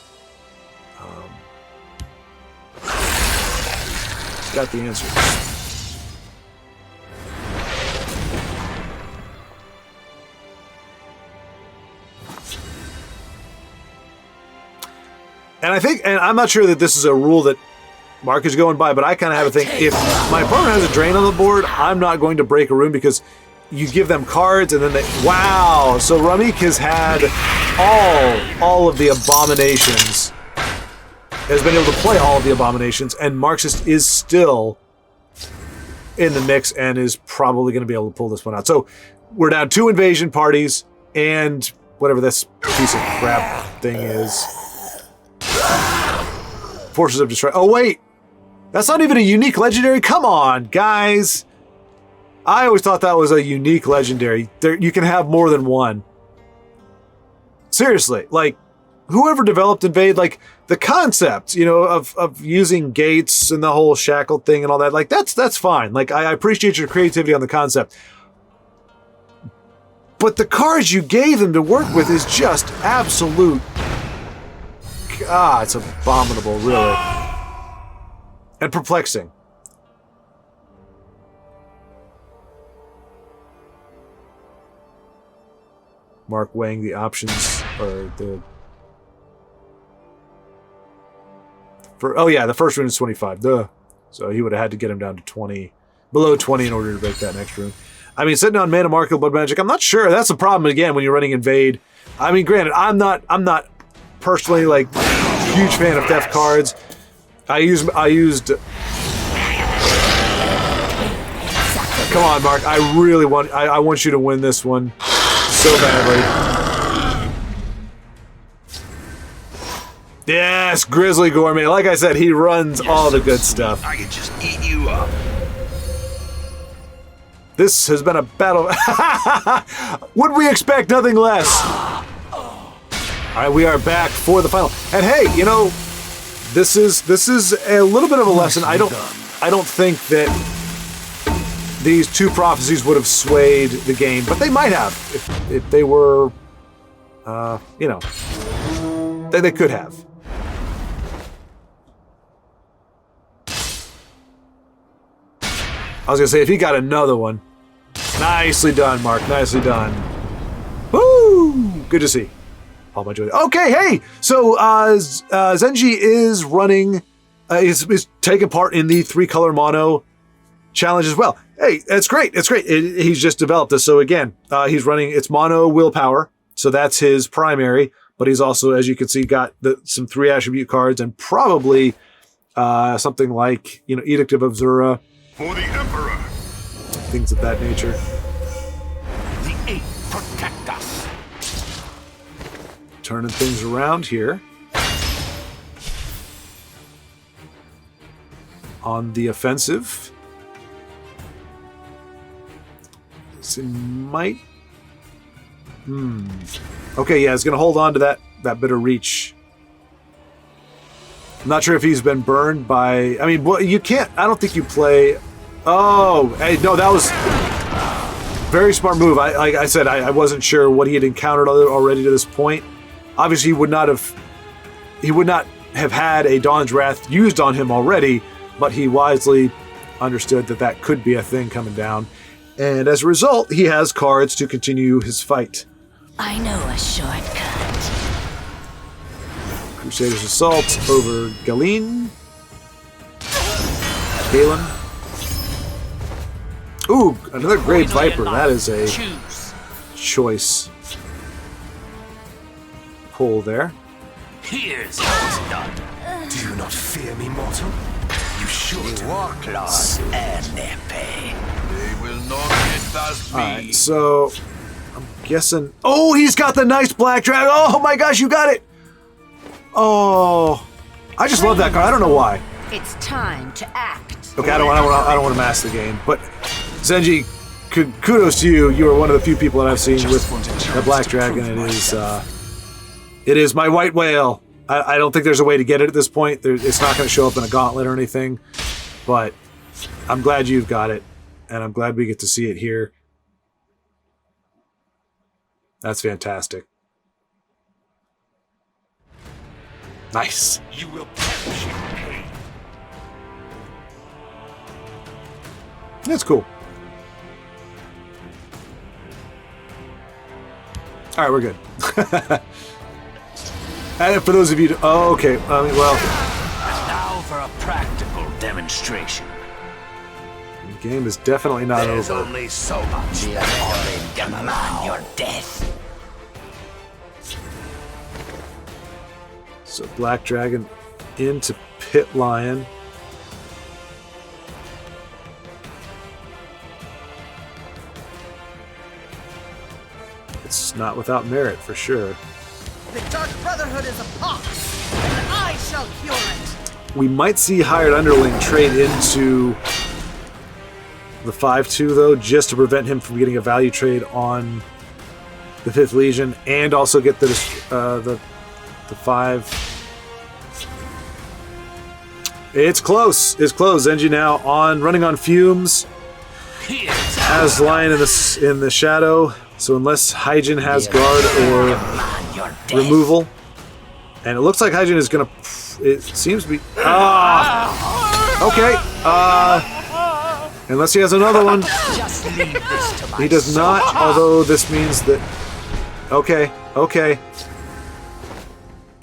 Got the answers. And I think, and I'm not sure that this is a rule that Mark is going by, but I kind of have a thing. If my opponent has a drain on the board, I'm not going to break a room because you give them cards and then they. Wow! So Ramik has had all of the abominations. Has been able to play all of the abominations, and Marxist is still in the mix and is probably going to be able to pull this one out. So we're down 2 invasion parties and whatever this piece of crap thing is. Forces of Destruction. Oh wait, that's not even a unique legendary. Come on, guys. I always thought that was a unique legendary. You can have more than one. Seriously, like. Whoever developed Invade, like the concept, of using gates and the whole shackled thing and all that, like that's fine. Like I appreciate your creativity on the concept. But the cards you gave them to work with is just absolute. It's abominable, really. And perplexing. Mark weighing the options, or the... oh yeah, the first rune is 25. Duh. So he would have had to get him down to 20, below 20 in order to break that next rune. I mean, sitting on mana, Markle, Blood Magic, I'm not sure. That's the problem again when you're running Invade. I mean, granted, I'm not personally like huge fan of Theft cards. I used. Come on, Mark. I really want. I want you to win this one so badly. Yes, Grizzly Gourmet. Like I said, he runs all the good stuff. I could just eat you up. This has been a battle. Would we expect nothing less? All right, we are back for the final. And hey, you know, this is a little bit of a lesson. I don't think that these two prophecies would have swayed the game, but they might have if they were, you know, they could have. I was gonna say, if he got another one. Nicely done, Mark. Nicely done. Woo! Good to see. All my joy. Okay, hey! So, Xengy is running, is taking part in the 3-color mono challenge as well. Hey, that's great. It's great. He's just developed this. So again, he's running, it's mono willpower. So that's his primary. But he's also, as you can see, got some 3 attribute cards and probably something like, you know, Edict of Obsura. For the Emperor. Things of that nature. The 8 protect us. Turning things around here. On the offensive. So it might... Okay, yeah, it's going to hold on to that bit of reach. I'm not sure if he's been burned by... I mean, you can't... I don't think you play... Oh, hey, no, that was... Very smart move. Like I said, I wasn't sure what he had encountered already to this point. Obviously, he would not have had a Dawn's Wrath used on him already, but he wisely understood that could be a thing coming down. And as a result, he has cards to continue his fight. I know a shortcut. Crusader's Assault over Galen. Ooh, another Great Viper. That is a choice pull there. Here's how it's done. Do you not fear me, mortal? You should. Schwaaard.NP. They will not get past me. Alright, so I'm guessing. Oh, he's got the nice black dragon. Oh my gosh, you got it! Oh, I just love that card. I don't know why. It's time to act. Okay, I don't want to mask the game, but Xengy, kudos to you. You are one of the few people that I've seen with the black dragon. It is my white whale. I don't think there's a way to get it at this point. It's not going to show up in a gauntlet or anything, but I'm glad you've got it, and I'm glad we get to see it here. That's fantastic. Nice. You will perish in pain. That's cool. All right, we're good. And for those of you, oh, okay. I mean, well, And now for a practical demonstration. the game is definitely not There's over. only so much that can demand your death. So Black Dragon into Pit Lion. It's not without merit, for sure. The Dark Brotherhood is a pox, and I shall cure it. We might see Hired Underling trade into the 5/2, though, just to prevent him from getting a value trade on the 5th Legion, and also get the 5. It's close. It's close. Xengy now running on fumes. Has Lion in the shadow. So unless Hyjin has guard or removal, and it looks like Hyjin is gonna. It seems to be. Okay. Unless he has another one. Just leave this to my He does not. Although this means that. Okay, okay.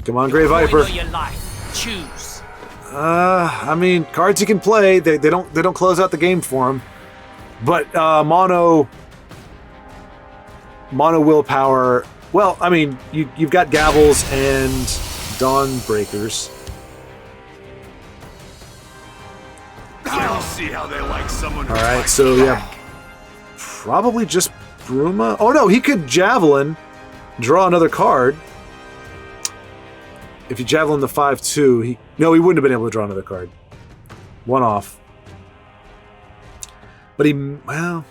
Come on, Grey Viper. Your life. Choose. I mean, cards he can play. They don't close out the game for him. But mono willpower. Well, I mean, you've got Gavels and Dawnbreakers. I'll see how they like someone. All right, so yeah, probably just Bruma. Oh no, he could Javelin, draw another card. If you Javelin the 5/2, he wouldn't have been able to draw another card. One off. But well.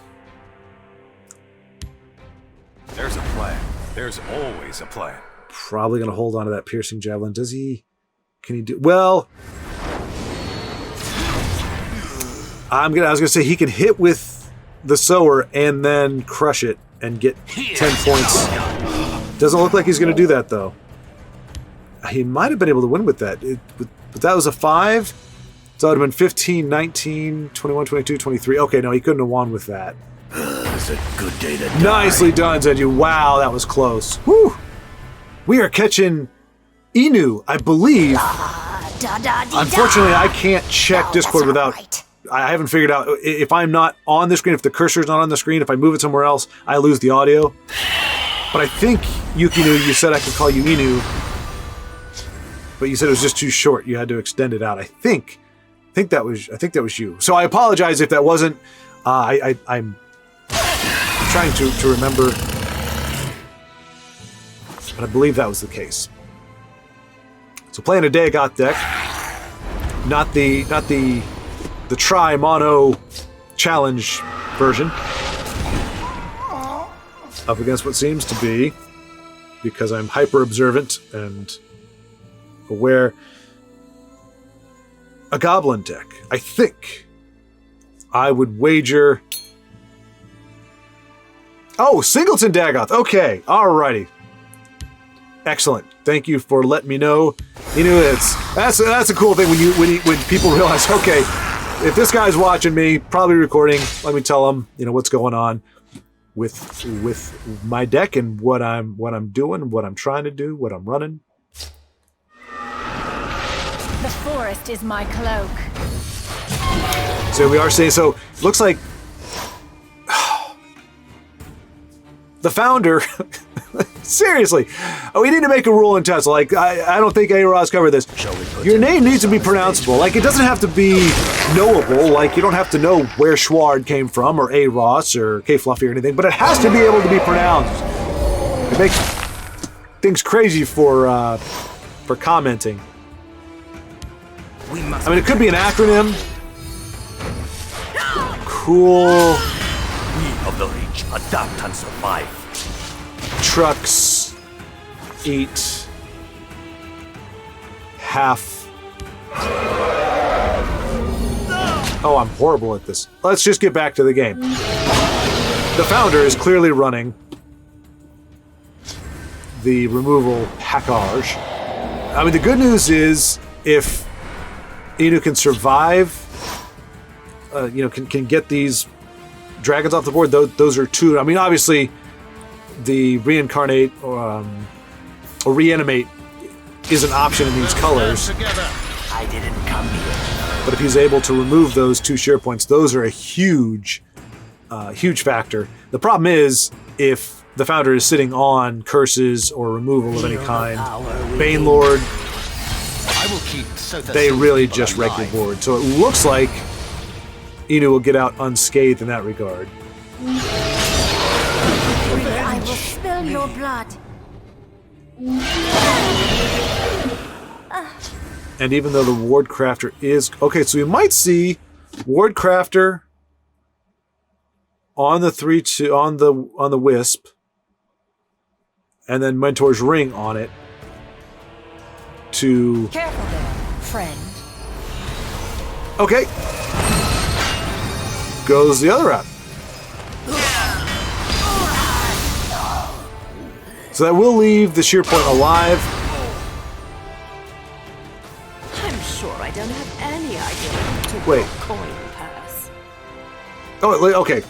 There's a plan. There's always a plan. Probably going to hold on to that Piercing Javelin. Does he? Can he do? Well, I was going to say he can hit with the Sower and then crush it and get 10 points. Doesn't look like he's going to do that, though. He might have been able to win with that. But that was a 5. So it would have been 15, 19, 21, 22, 23. Okay, no, he couldn't have won with that. It's a good day to die. Nicely done, Zenyu. Wow, that was close. Whew. We are catching Inu, I believe. Unfortunately, I can't check Discord without... Right. I haven't figured out if I'm not on the screen, if the cursor's not on the screen, if I move it somewhere else, I lose the audio. But I think, Yukinu, you said I could call you Inu. But you said it was just too short. You had to extend it out. I think that was you. So I apologize if that wasn't. I'm trying to remember, but I believe that was the case. So playing a Dagot deck, not the tri-mono challenge version, up against what seems to be, because I'm hyper observant and aware, a Goblin deck. I think I would wager. Oh, Singleton Dagoth. Okay, alrighty. Excellent. Thank you for letting me know. You know, that's a cool thing when people realize, okay, if this guy's watching me, probably recording, let me tell him, what's going on with my deck and what I'm doing, what I'm trying to do, what I'm running. The forest is my cloak. So we are saying, so looks like the founder, seriously, we need to make a rule in TESL. Like, I don't think A-Roz covered this. Your name needs to be pronounceable. Like, it doesn't have to be knowable. Like, you don't have to know where Schwaaard came from or A-Ross or Kfluffy or anything, but it has to be able to be pronounced. It makes things crazy for commenting. I mean, it could be an acronym. Cool. We of the Reach adapt and survive. Trucks eat half. Oh, I'm horrible at this. Let's just get back to the game. The founder is clearly running the removal package. I mean, the good news is if Inu can survive, can get these dragons off the board, those are two. I mean, obviously, the reincarnate or reanimate is an option in these colors. I didn't come here. But if he's able to remove those 2 share points, those are a huge factor. The problem is if the founder is sitting on curses or removal of any kind, Banelord, they really just wreck your board. So it looks like Inu will get out unscathed in that regard. I will spill your blood. And even though the Wardcrafter is... Okay, so we might see Wardcrafter on the 3/2 on the Wisp, and then Mentor's Ring on it to... Careful there, friend. Okay. Goes the other route. So that will leave the sheer point alive. I'm sure I don't have any idea to Wait. coin purse. Oh, okay.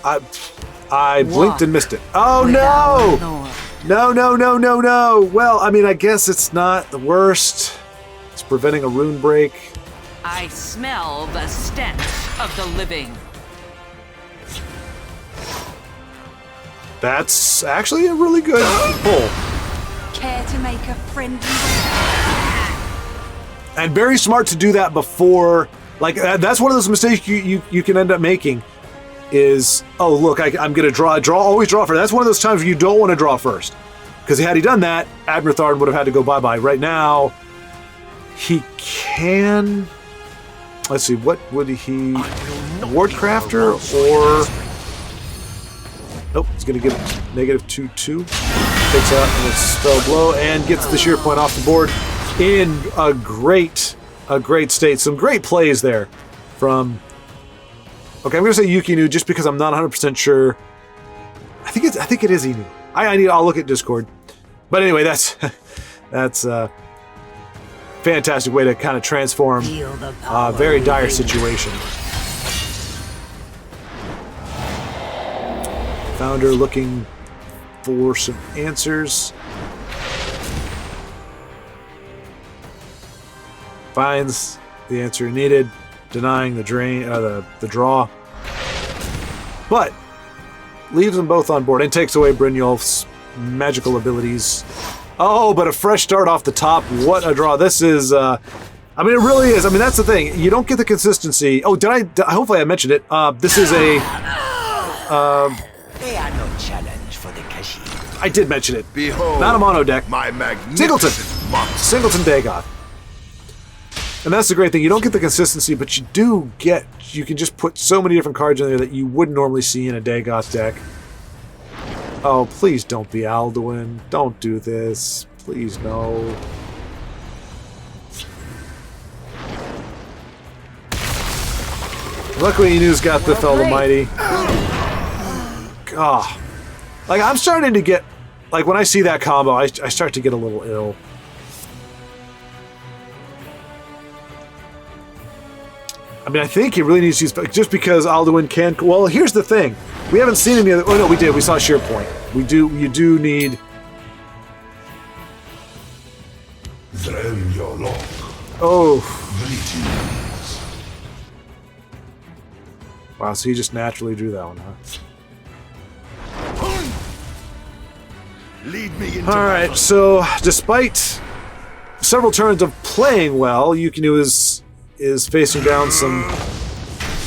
I blinked and missed it. Oh no! No, no, no, no, no. Well, I mean, I guess it's not the worst. It's preventing a rune break. I smell the stench of the living. That's actually a really good pull. Care to make a friendly? And very smart to do that before. Like, that's one of those mistakes you can end up making is, oh, look, I'm going to always draw first. That's one of those times where you don't want to draw first. Because had he done that, Admiral Thard would have had to go bye-bye. Right now, he can... Let's see, what would he... Wardcrafter or... Nope, he's going to get -2/2. Takes out a spell blow and gets the shear point off the board in a great state. Some great plays there from... Okay, I'm going to say Yukinu just because I'm not 100% sure. I think it is Inu. I'll look at Discord. But anyway, that's a fantastic way to kind of transform a very dire situation. Founder looking for some answers. Finds the answer needed, denying the drain, the draw, but leaves them both on board and takes away Brynjolf's magical abilities. Oh, but a fresh start off the top. What a draw! This is. I mean, it really is. I mean, that's the thing. You don't get the consistency. Oh, hopefully I mentioned it. This is a. They are no challenge for the Kashi. I did mention it. Behold, not a mono deck. my magnificent Singleton Dagoth. And that's the great thing. You don't get the consistency, but you do get... You can just put so many different cards in there that you wouldn't normally see in a Dagoth deck. Oh, please don't be Alduin. Don't do this. Please, no. Luckily, Inu's got the Fell the Mighty. Ah. Like, I'm starting to get... Like, when I see that combo, I start to get a little ill. I mean, I think he really needs to use... Just because Alduin can... Well, here's the thing. We haven't seen any other... Oh, no, we did. We saw Sheer Point. You do need... Oh. Wow, so he just naturally drew that one, huh? Alright, so despite several turns of playing well, Yukinu is facing down some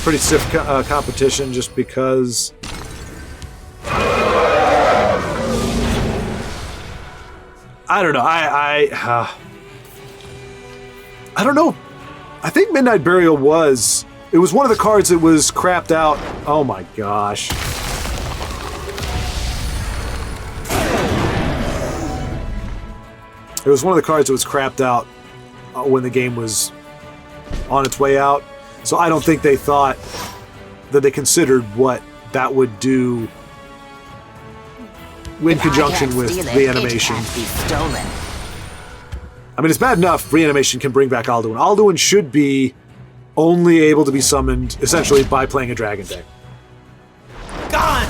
pretty stiff competition just because... I don't know, I don't know. I think Midnight Burial was... It was one of the cards that was crapped out. Oh my gosh. It was one of the cards that was crapped out when the game was on its way out. So I don't think they thought that they considered what that would do in conjunction with reanimation. I mean, it's bad enough reanimation can bring back Alduin. Alduin should be only able to be summoned essentially by playing a dragon deck. Gone!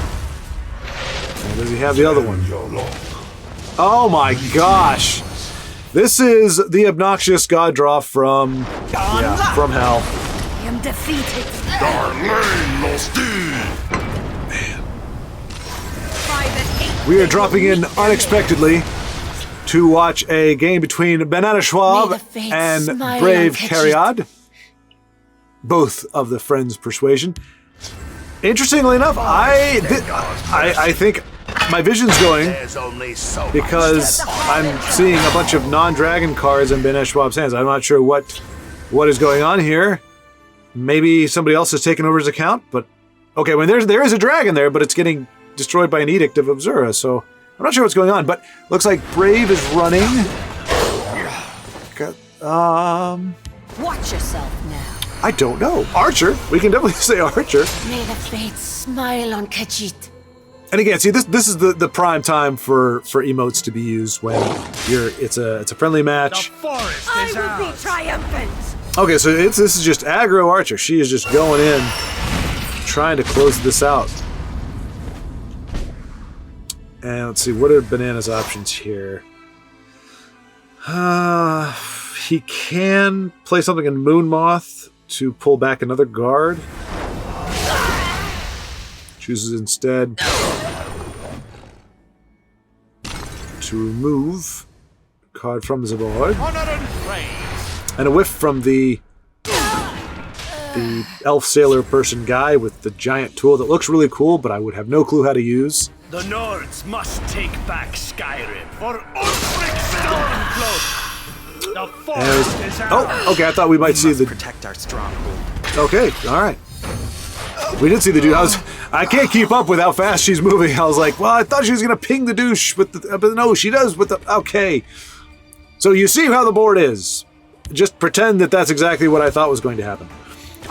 And does he have the other one? Oh my gosh! This is the obnoxious god draw from from hell. I am defeated. Man. We are dropping in unexpectedly to watch a game between Bananaschwob and Brave Cariad, both of the Friends Persuasion. Interestingly enough, I think my vision's going because I'm seeing a bunch of non-dragon cards in Bananaschwob's hands. I'm not sure what is going on here. Maybe somebody else has taken over his account, but okay, when there is a dragon there, but it's getting destroyed by an Edict of Obsura, so I'm not sure what's going on, but looks like Brave is running. Watch yourself now. I don't know. Archer. We can definitely say Archer. May the fates smile on Khajiit. And again, see, this is the prime time for emotes to be used when it's a friendly match. The forest is I will be triumphant. Okay, so this is just aggro Archer. She is just going in, trying to close this out. And let's see, what are Banana's options here? He can play something in Moon Moth to pull back another guard. Chooses instead to remove a card from his board. And a whiff from the elf sailor person guy with the giant tool that looks really cool, but I would have no clue how to use. The Nords must take back Skyrim for Ulfric Stormcloak. The forest is ours. Oh, okay, I thought we might see the... protect our stronghold. Okay, alright. We did see the dude. I can't keep up with how fast she's moving. I was like, well, I thought she was going to ping the douche with the... but no, she does with the... Okay. So you see how the board is. Just pretend that that's exactly what I thought was going to happen.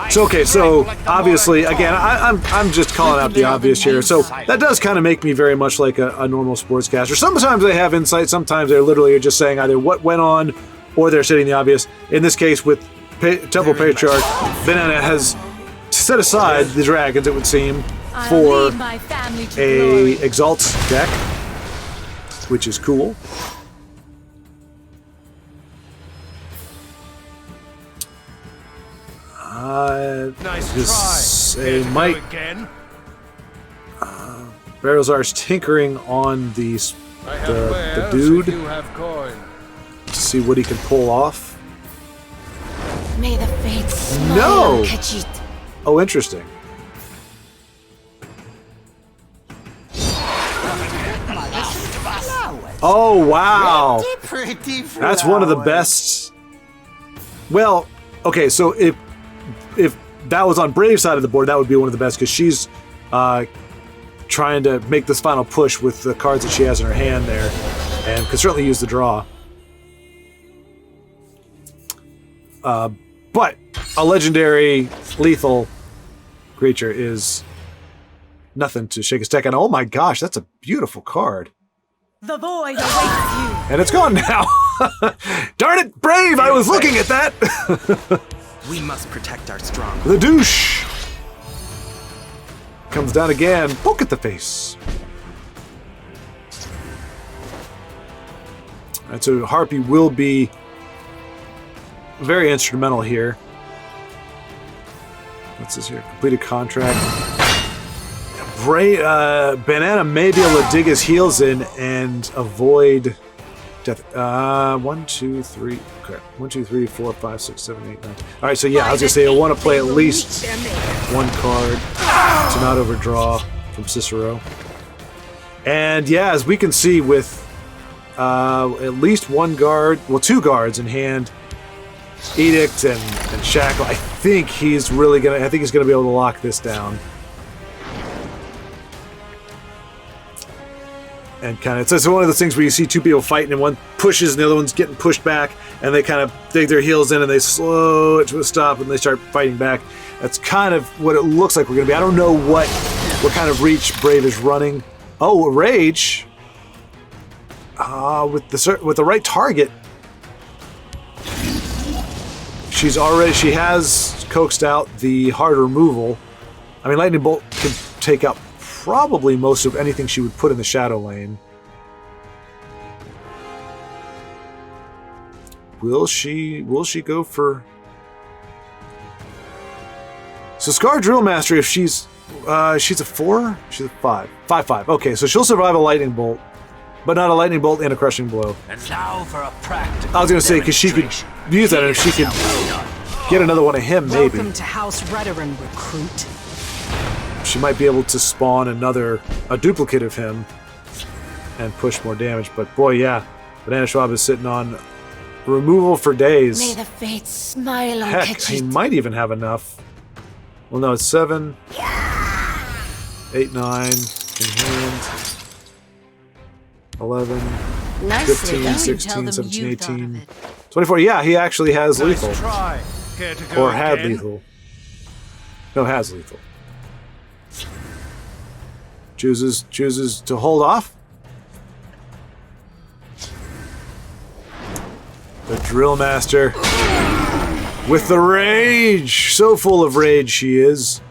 So, okay, so obviously, again, I'm just calling out the obvious here. So that does kind of make me very much like a normal sportscaster. Sometimes they have insight. Sometimes they're literally just saying either what went on or they're stating the obvious. In this case, with Temple Patriarch, Banana has set aside the dragons, it would seem, for a Exalt deck, which is cool. Nice try. It might. Barrelzar's tinkering on the dude to see what he can pull off. May the fates smile No! on Khajiit. Oh, interesting. Oh, wow. Pretty That's one of the best. Well, okay, so if that was on Brave's side of the board, that would be one of the best because she's trying to make this final push with the cards that she has in her hand there, and could certainly use the draw. But a legendary lethal creature is nothing to shake a stick. And oh my gosh, that's a beautiful card. The void awaits you. And it's gone now. Darn it, Brave! I was looking at that. We must protect our stronghold. The douche comes down again. Poke at the face. Alright, so Harpy will be very instrumental here. What's this here? Completed contract. Banana may be able to dig his heels in and avoid death. 1, 2, 3. Okay. 1, 2, 3, 4, 5, 6, 7, 8, 9. Alright, so yeah, I was gonna say I want to play at least one card to not overdraw from Cicero. And yeah, as we can see with at least one guard, well, two guards in hand, Edict and Shackle, I think he's gonna be able to lock this down. And kind of, it's one of those things where you see two people fighting and one pushes and the other one's getting pushed back, and they kind of dig their heels in and they slow it to a stop and they start fighting back. That's kind of what it looks like we're going to be. I don't know what kind of reach Brave is running. Oh, Rage. With the right target, she has coaxed out the hard removal. I mean, Lightning Bolt can take out probably most of anything she would put in the shadow lane. Will she go for... So Scar Drill Master, if she's a 4? She's a 5. 5/5. Okay, so she'll survive a Lightning Bolt, but not a Lightning Bolt and a Crushing Blow. And now for a practical I was going to say, because she could use that, and if she could get another one of him, maybe. Welcome to House Redoran, recruit. She might be able to spawn a duplicate of him and push more damage. But boy, yeah, Bananaschwob is sitting on removal for days. May the fates smile on Heck, Khajiit. he might even have enough. Well, no, it's 7, 8, 9 in hand, 11, Nicely 15, done. 16, 17, 18, 24. Yeah, he actually has lethal. Try. Care to go Or had again? lethal. No, has lethal. Chooses to hold off. The Drill Master with the rage. So full of rage she is.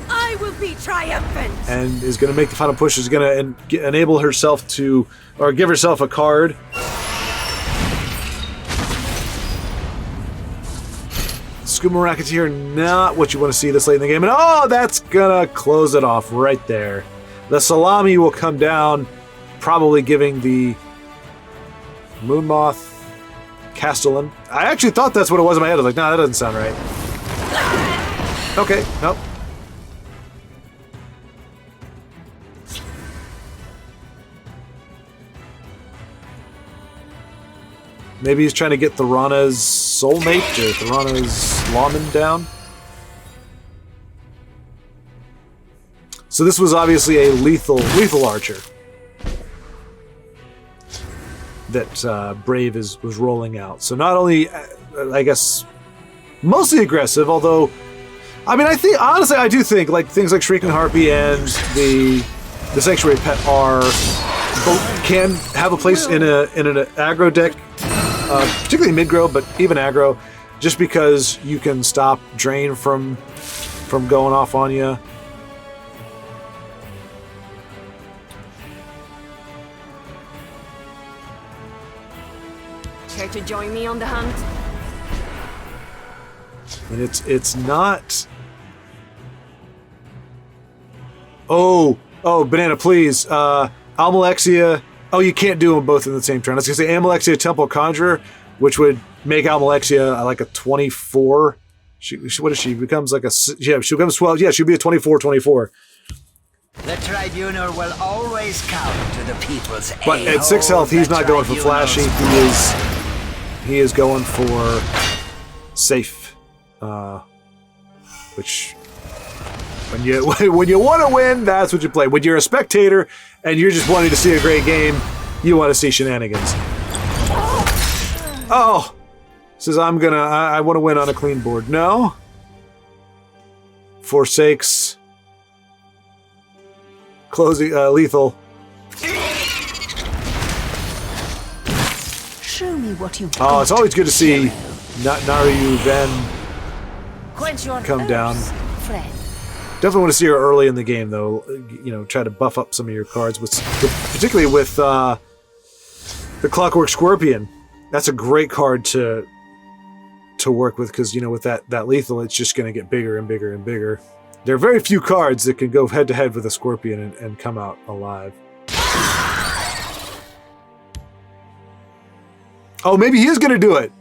I will beat triumphant. and is going to make the final push. Is going to enable herself to, or give herself a card. Scuba Racketeer, not what you want to see this late in the game. And oh, that's going to close it off right there. The Salami will come down, probably giving the Moonmoth Castellan. I actually thought that's what it was in my head. I was like, nah, that doesn't sound right. Okay, nope. Maybe he's trying to get Thorana's soulmate or Thorana's lawman down. So this was obviously a lethal archer that Brave was rolling out. So not only, I guess, mostly aggressive, although, I mean, honestly, I do think like things like Shrieking Harpy and the Sanctuary Pet can have a place in an aggro deck, particularly mid-grow, but even aggro, just because you can stop Drain from going off on you. Care to join me on the hunt? And it's not. Oh, Banana, please. Almalexia. Oh, you can't do them both in the same turn. I was gonna say Almalexia Temple Conjurer, which would make Almalexia like a 24. What is she? Becomes like a, yeah, she becomes 12. Yeah, she'll be a 24/24. The Tribunal will always count to the people's aid. But at 6 health, he's not going for flashy. He is going for safe. Which when you want to win, that's what you play. When you're a spectator and you're just wanting to see a great game, you want to see shenanigans. Oh, says I want to win on a clean board. No. Forsakes. Closing lethal. Show me what you. Oh, it's always good to see Naryu Ven Quench your come down. friend. Definitely want to see her early in the game, though. You know, try to buff up some of your cards, particularly with the Clockwork Scorpion. That's a great card to work with because, you know, with that lethal, it's just going to get bigger and bigger and bigger. There are very few cards that can go head-to-head with a Scorpion and come out alive. Oh, maybe he is going to do it!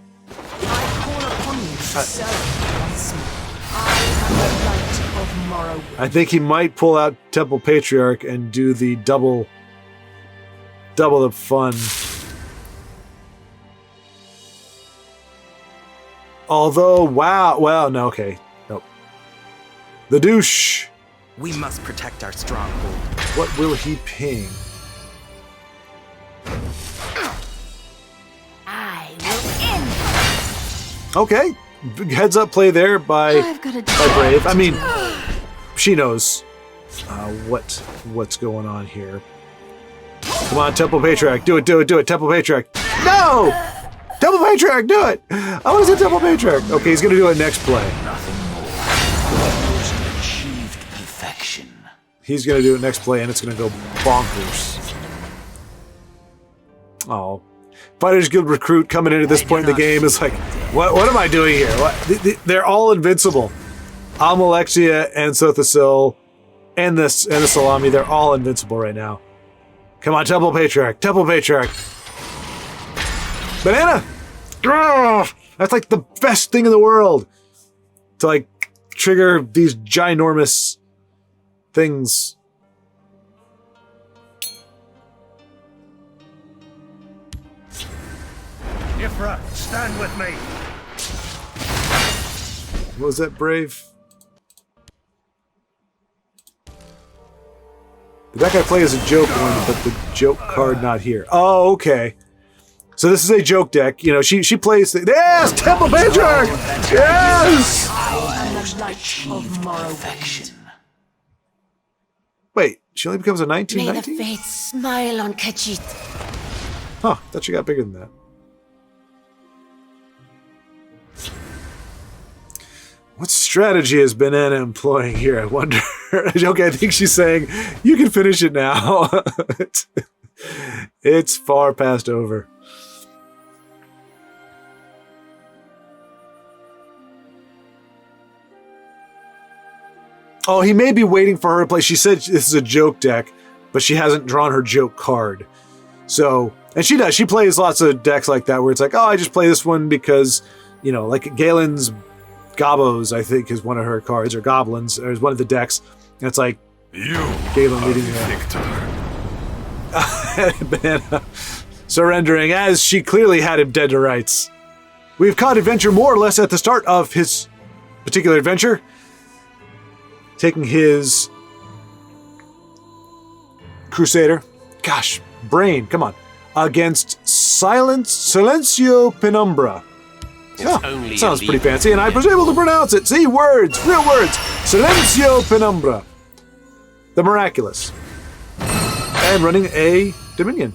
I think he might pull out Temple Patriarch and do the double the fun. Although, wow, no, okay. Nope. The douche. We must protect our stronghold. What will he ping? I will end. Okay. Heads up play there by Brave. I mean, she knows what's going on here. Come on, Temple Patriarch. Do it. Temple Patriarch. No! Temple Patriarch, do it! I want to see Temple Patriarch. Okay, he's going to do it next play. Nothing more. Most achieved perfection. He's going to do it next play, and it's going to go bonkers. Oh. Fighters Guild recruit coming into this point in the game is like, what am I doing here? They're all invincible. Almalexia and Sothasil and the Salami, they're all invincible right now. Come on, Temple Patriarch. Temple Patriarch. Banana! Ugh! That's like the best thing in the world. To like trigger these ginormous things. Ifra, stand with me. What was that, Brave? Did that guy play as a joke one, but the joke card not here? Oh, okay. So this is a joke deck. You know, she plays the, yes, Temple Patriarch! Yes! Wait, she only becomes a 19? May the fates smile on Khajiit. Huh, thought she got bigger than that. What strategy has Banana employing here, I wonder? Okay, I think she's saying, you can finish it now. It's far past over. Oh, he may be waiting for her to play. She said this is a joke deck, but she hasn't drawn her joke card. So, and she does. She plays lots of decks like that where it's like, oh, I just play this one because, you know, like Galen's Gobos, I think, is one of her cards, or Goblins, or is one of the decks. And it's like, Galen leading the Banana surrendering, as she clearly had him dead to rights. We've caught Adventure more or less at the start of his particular adventure, taking his Crusader, gosh, brain, come on, against Silencio Penumbra. Oh, sounds pretty fancy, and I was able to pronounce it. See, words, real words. Silencio Penumbra. The Miraculous. And running a Dominion.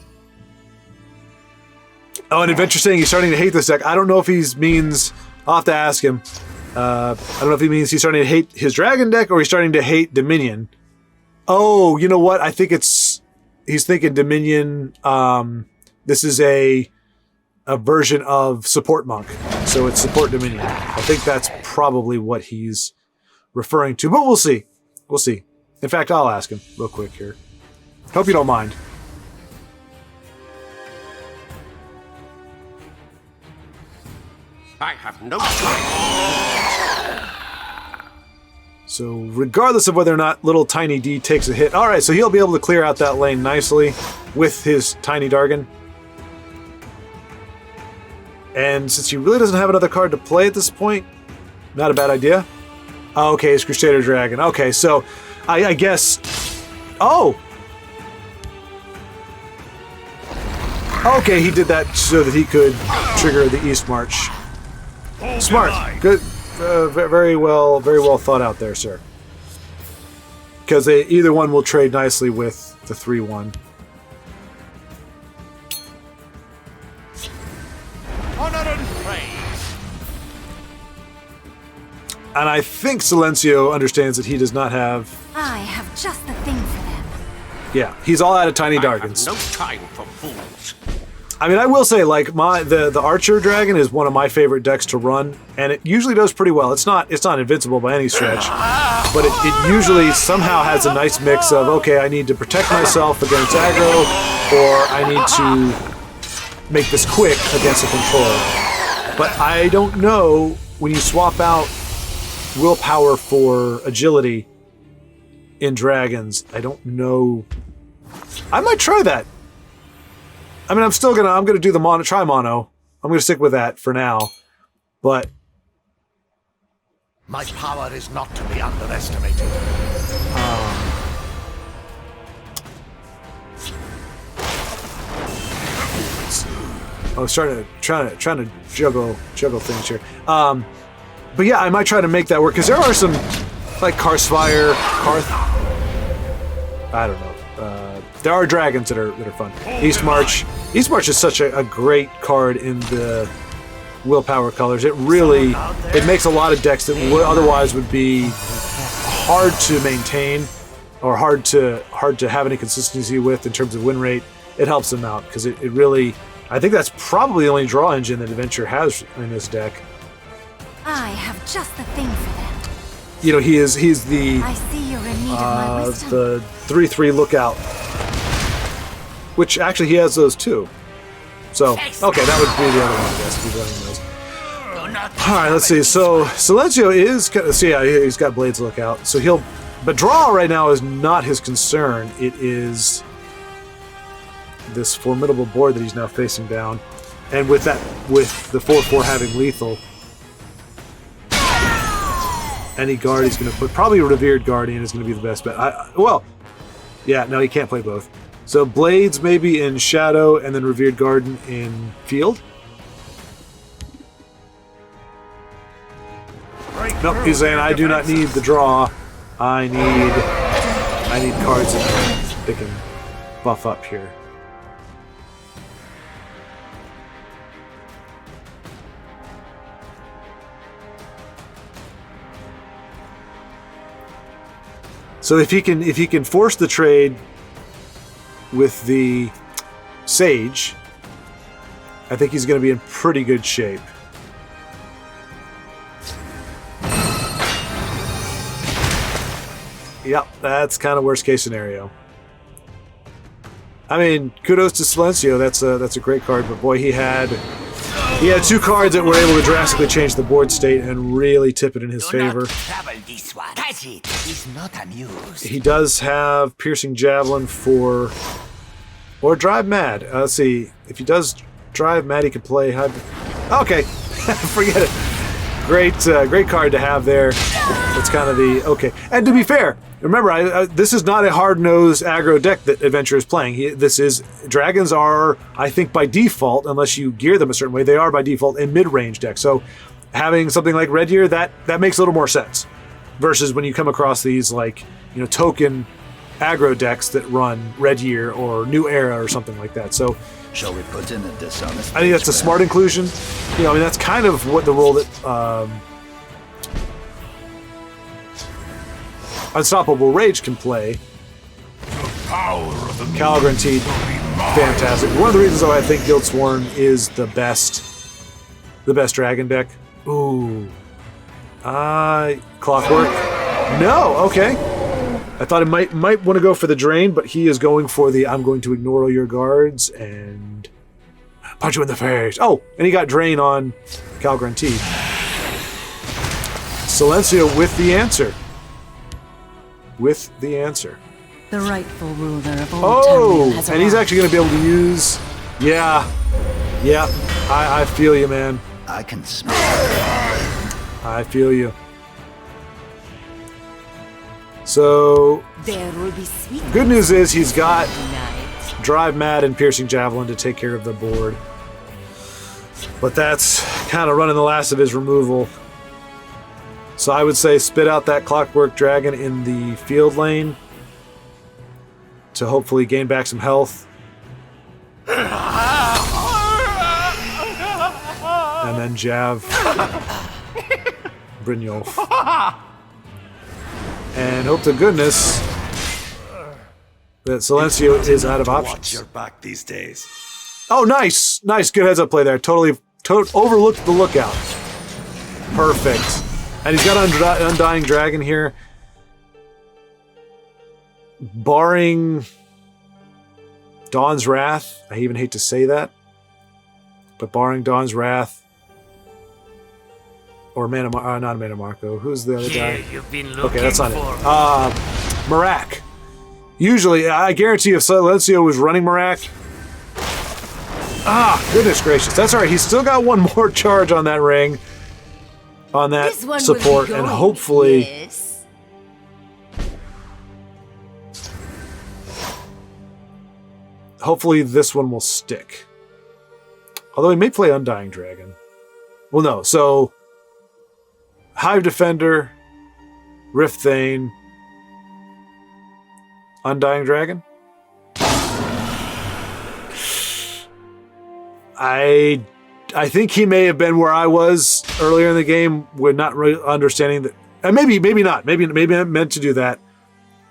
Oh, and Adventure saying he's starting to hate this deck. I don't know if he means, I'll have to ask him. I don't know if he means he's starting to hate his Dragon deck or he's starting to hate Dominion. Oh, you know what? I think he's thinking Dominion. This is a version of Support Monk. So it's Support Dominion. I think that's probably what he's referring to, but we'll see. We'll see. In fact, I'll ask him real quick here. Hope you don't mind. I have no time. So regardless of whether or not little Tiny D takes a hit, all right, so he'll be able to clear out that lane nicely with his Tiny Dargon. And since he really doesn't have another card to play at this point, not a bad idea. Oh, okay, it's Crusader Dragon. Okay, so I guess... Oh! Okay, he did that so that he could trigger the East March. Smart. Good. Very well thought out there, sir. Because either one will trade nicely with the 3-1. Honor and praise. And I think Silencio understands that he does not have... I have just the thing for them. Yeah, he's all out of Tiny Dargons. I have no time for fools. I mean, I will say, like, the Archer Dragon is one of my favorite decks to run, and it usually does pretty well. It's not invincible by any stretch, but it usually somehow has a nice mix of, okay, I need to protect myself against aggro, or I need to make this quick against a control. But I don't know, when you swap out willpower for agility in dragons, I don't know. I might try that. I mean, I'm gonna do the mono, try mono. I'm gonna stick with that for now, but My power is not to be underestimated. I was trying to juggle things here. But yeah, I might try to make that work because there are some like Karth. I don't know. There are dragons that are fun. East March is such a great card in the willpower colors. It makes a lot of decks that otherwise would be hard to maintain or hard to have any consistency with in terms of win rate. It helps them out because it really. I think that's probably the only draw engine that Adventure has in this deck. I have just the thing for them. You know, he's the I see you're in need of my wisdom. the 3/3 lookout, which actually he has those too. So okay, that would be the other one, I guess. He's running those. All right, let's see. So Silencio is he's got Blades Lookout. So but draw right now is not his concern. It is this formidable board that he's now facing down, and with the 4/4 having lethal. Any guard he's going to put, probably Revered Guardian is going to be the best bet. No, he can't play both. So Blades maybe in Shadow, and then Revered Guardian in Field. Nope, he's saying I do not need the draw. I need cards that they can buff up here. So if he can force the trade with the Sage, I think he's going to be in pretty good shape. Yep, that's kind of worst case scenario. I mean, kudos to Silencio. That's a great card, but boy, he had 2 cards that were able to drastically change the board state and really tip it in his favor. He's not amused. He does have Piercing Javelin or Drive Mad. Let's see. If he does Drive Mad, he can play high. Okay, forget it. Great card to have there. It's kind of the okay. And to be fair, remember, this is not a hard-nosed aggro deck that Adventure is playing. Dragons are, I think, by default, unless you gear them a certain way, they are by default a mid-range deck. So having something like Red Year, that makes a little more sense. Versus when you come across these token aggro decks that run Red Year or New Era or something like that. So shall we put in a dishonest? I think that's a smart inclusion. That's kind of what the role that Unstoppable Rage can play. Calgranteed, fantastic. One of the reasons why I think Guildsworn is the best dragon deck. Ooh. Clockwork. No, okay. I thought it might want to go for the drain, but he is going for the I'm going to ignore all your guards and punch you in the face. Oh, and he got drain on Calgranteed. Silencio with the answer. The rightful ruler of all Tamriel has and he's actually going to be able to use... Yeah, I feel you, man. I can smell it. I feel you. So, There will be sweet good news is he's got night. Drive Mad and Piercing Javelin to take care of the board. But that's kind of running the last of his removal. So I would say spit out that Clockwork Dragon in the field lane to hopefully gain back some health. And then Jav Brynjolf. And hope to goodness that Silencio is out of options. Watch your back these days. Oh, nice! Nice, good heads up play there. Totally overlooked the lookout. Perfect. And he's got Undying Dragon here. Barring Dawn's Wrath, I even hate to say that, but barring Dawn's Wrath, or not Mana Marco, who's the other guy? You've been Okay, that's not it. Marak. Usually, I guarantee if Silencio was running Marak... goodness gracious. That's alright, he's still got one more charge on that ring. On that support, and hopefully... Yes. Hopefully this one will stick. Although he may play Undying Dragon. Well, no, so... Hive Defender, Rift Thane, Undying Dragon. I think he may have been where I was earlier in the game, with not really understanding that, and maybe not. Maybe I meant to do that.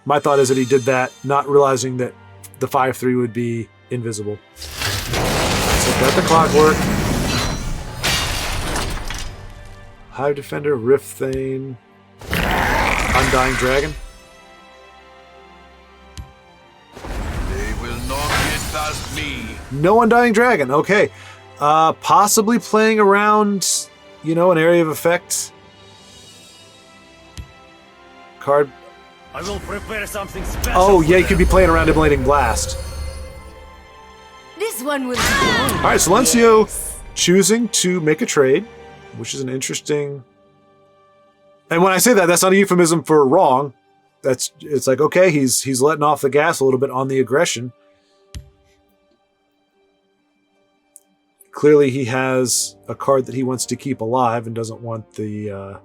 My thought is that he did that, not realizing that the 5/3 would be invisible. So got the Clockwork. Hive Defender, Rift Thane, Undying Dragon. They will not get past me. No Undying Dragon, okay. Possibly playing around, an area of effect. Card. I will prepare something special. Oh, yeah, you could be playing around Immolating Blast. This one will be Alright, Silencio choosing to make a trade, which is an interesting... And when I say that, that's not a euphemism for wrong. It's like, okay, he's letting off the gas a little bit on the aggression. Clearly he has a card that he wants to keep alive and doesn't want the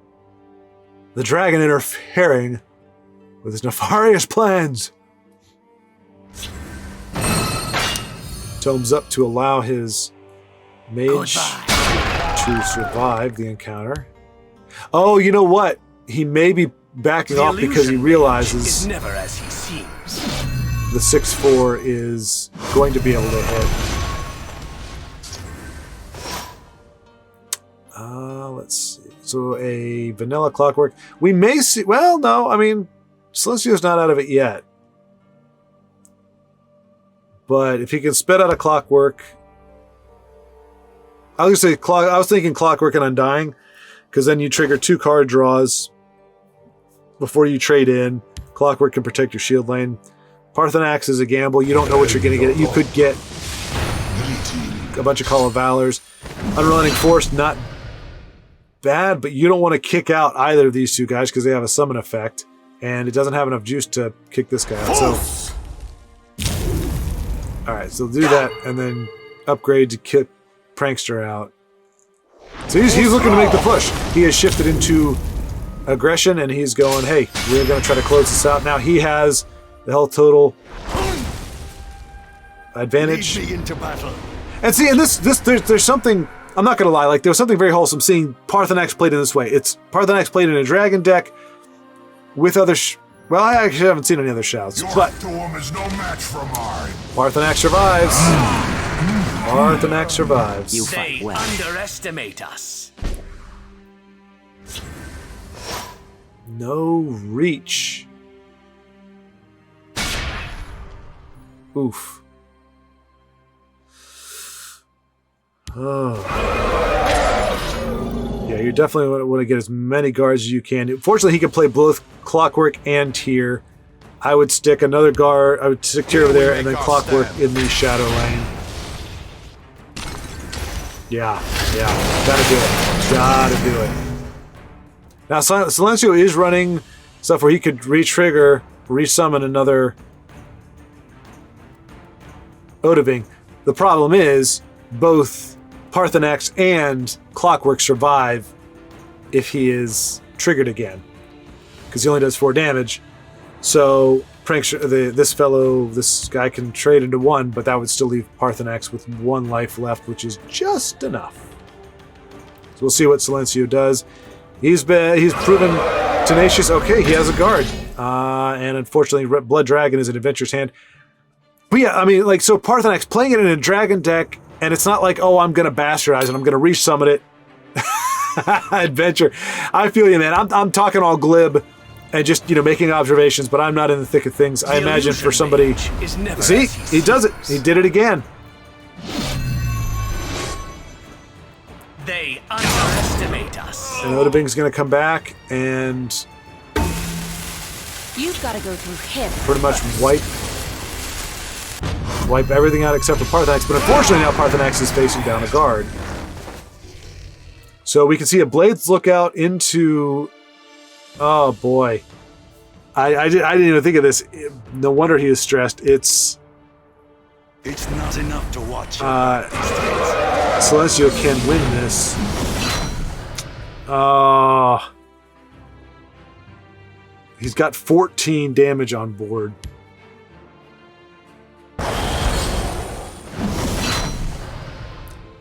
dragon interfering with his nefarious plans. Tomes up to allow his mage to survive the encounter. Oh, you know what? He may be backing off because he realizes is never as he seems. the 6-4 is going to be able to hit. Let's see. So a vanilla clockwork. We may see... Well, no. I mean, Silencio's not out of it yet. But if he can spit out a clockwork... I was thinking clockwork and undying, because then you trigger 2 card draws before you trade in. Clockwork can protect your shield lane. Parthenax is a gamble. You don't know what you're going to get. You could get a bunch of Call of Valors. Unrelenting Force, not bad, but you don't want to kick out either of these two guys because they have a summon effect, and it doesn't have enough juice to kick this guy out. So, all right, so do that, and then upgrade to kick Prankster out. So he's looking to make the push. He has shifted into aggression, and he's going, hey, we're going to try to close this out. Now he has the health total advantage. Lead me into battle. And see, and there's something, I'm not going to lie, like there was something very wholesome seeing Parthenax played in this way. It's Parthenax played in a dragon deck with other, well, I actually haven't seen any other shouts, but storm is no match for mine. Parthenax survives. Parthenax survives. You fight They well. underestimate us. No reach. Oof. Oh. Yeah, you definitely want to get as many guards as you can. Fortunately, he can play both Clockwork and Tier. I would stick another guard. I would stick Tier over there and then Clockwork in the Shadow lane. Yeah, gotta do it. Gotta do it. Now, Silencio is running stuff where he could re-trigger, re-summon another Odabing. The problem is, both Parthenax and Clockwork survive if he is triggered again, because he only does 4 damage. So this guy can trade into 1, but that would still leave Parthenax with 1 life left, which is just enough. So we'll see what Silencio does. He's proven tenacious. Okay, he has a guard, and unfortunately, Blood Dragon is an Adventurer's Hand. But yeah, I mean, like, so Parthenax playing it in a dragon deck, and it's not like, oh, I'm going to bastardize it, I'm going to re-summon it. Adventure. I feel you, man. I'm talking all glib and just, making observations, but I'm not in the thick of things. I imagine for somebody... See? He does it. He did it again. They underestimate us. And Odabing's going to come back and You've got to go through him. pretty much wipe everything out except for Parthenax, but unfortunately now Parthenax is facing down a guard. So we can see a Blades Lookout into... Oh boy. I didn't even think of this. No wonder he is stressed. It's not enough to watch. Silencio can win this. He's got 14 damage on board.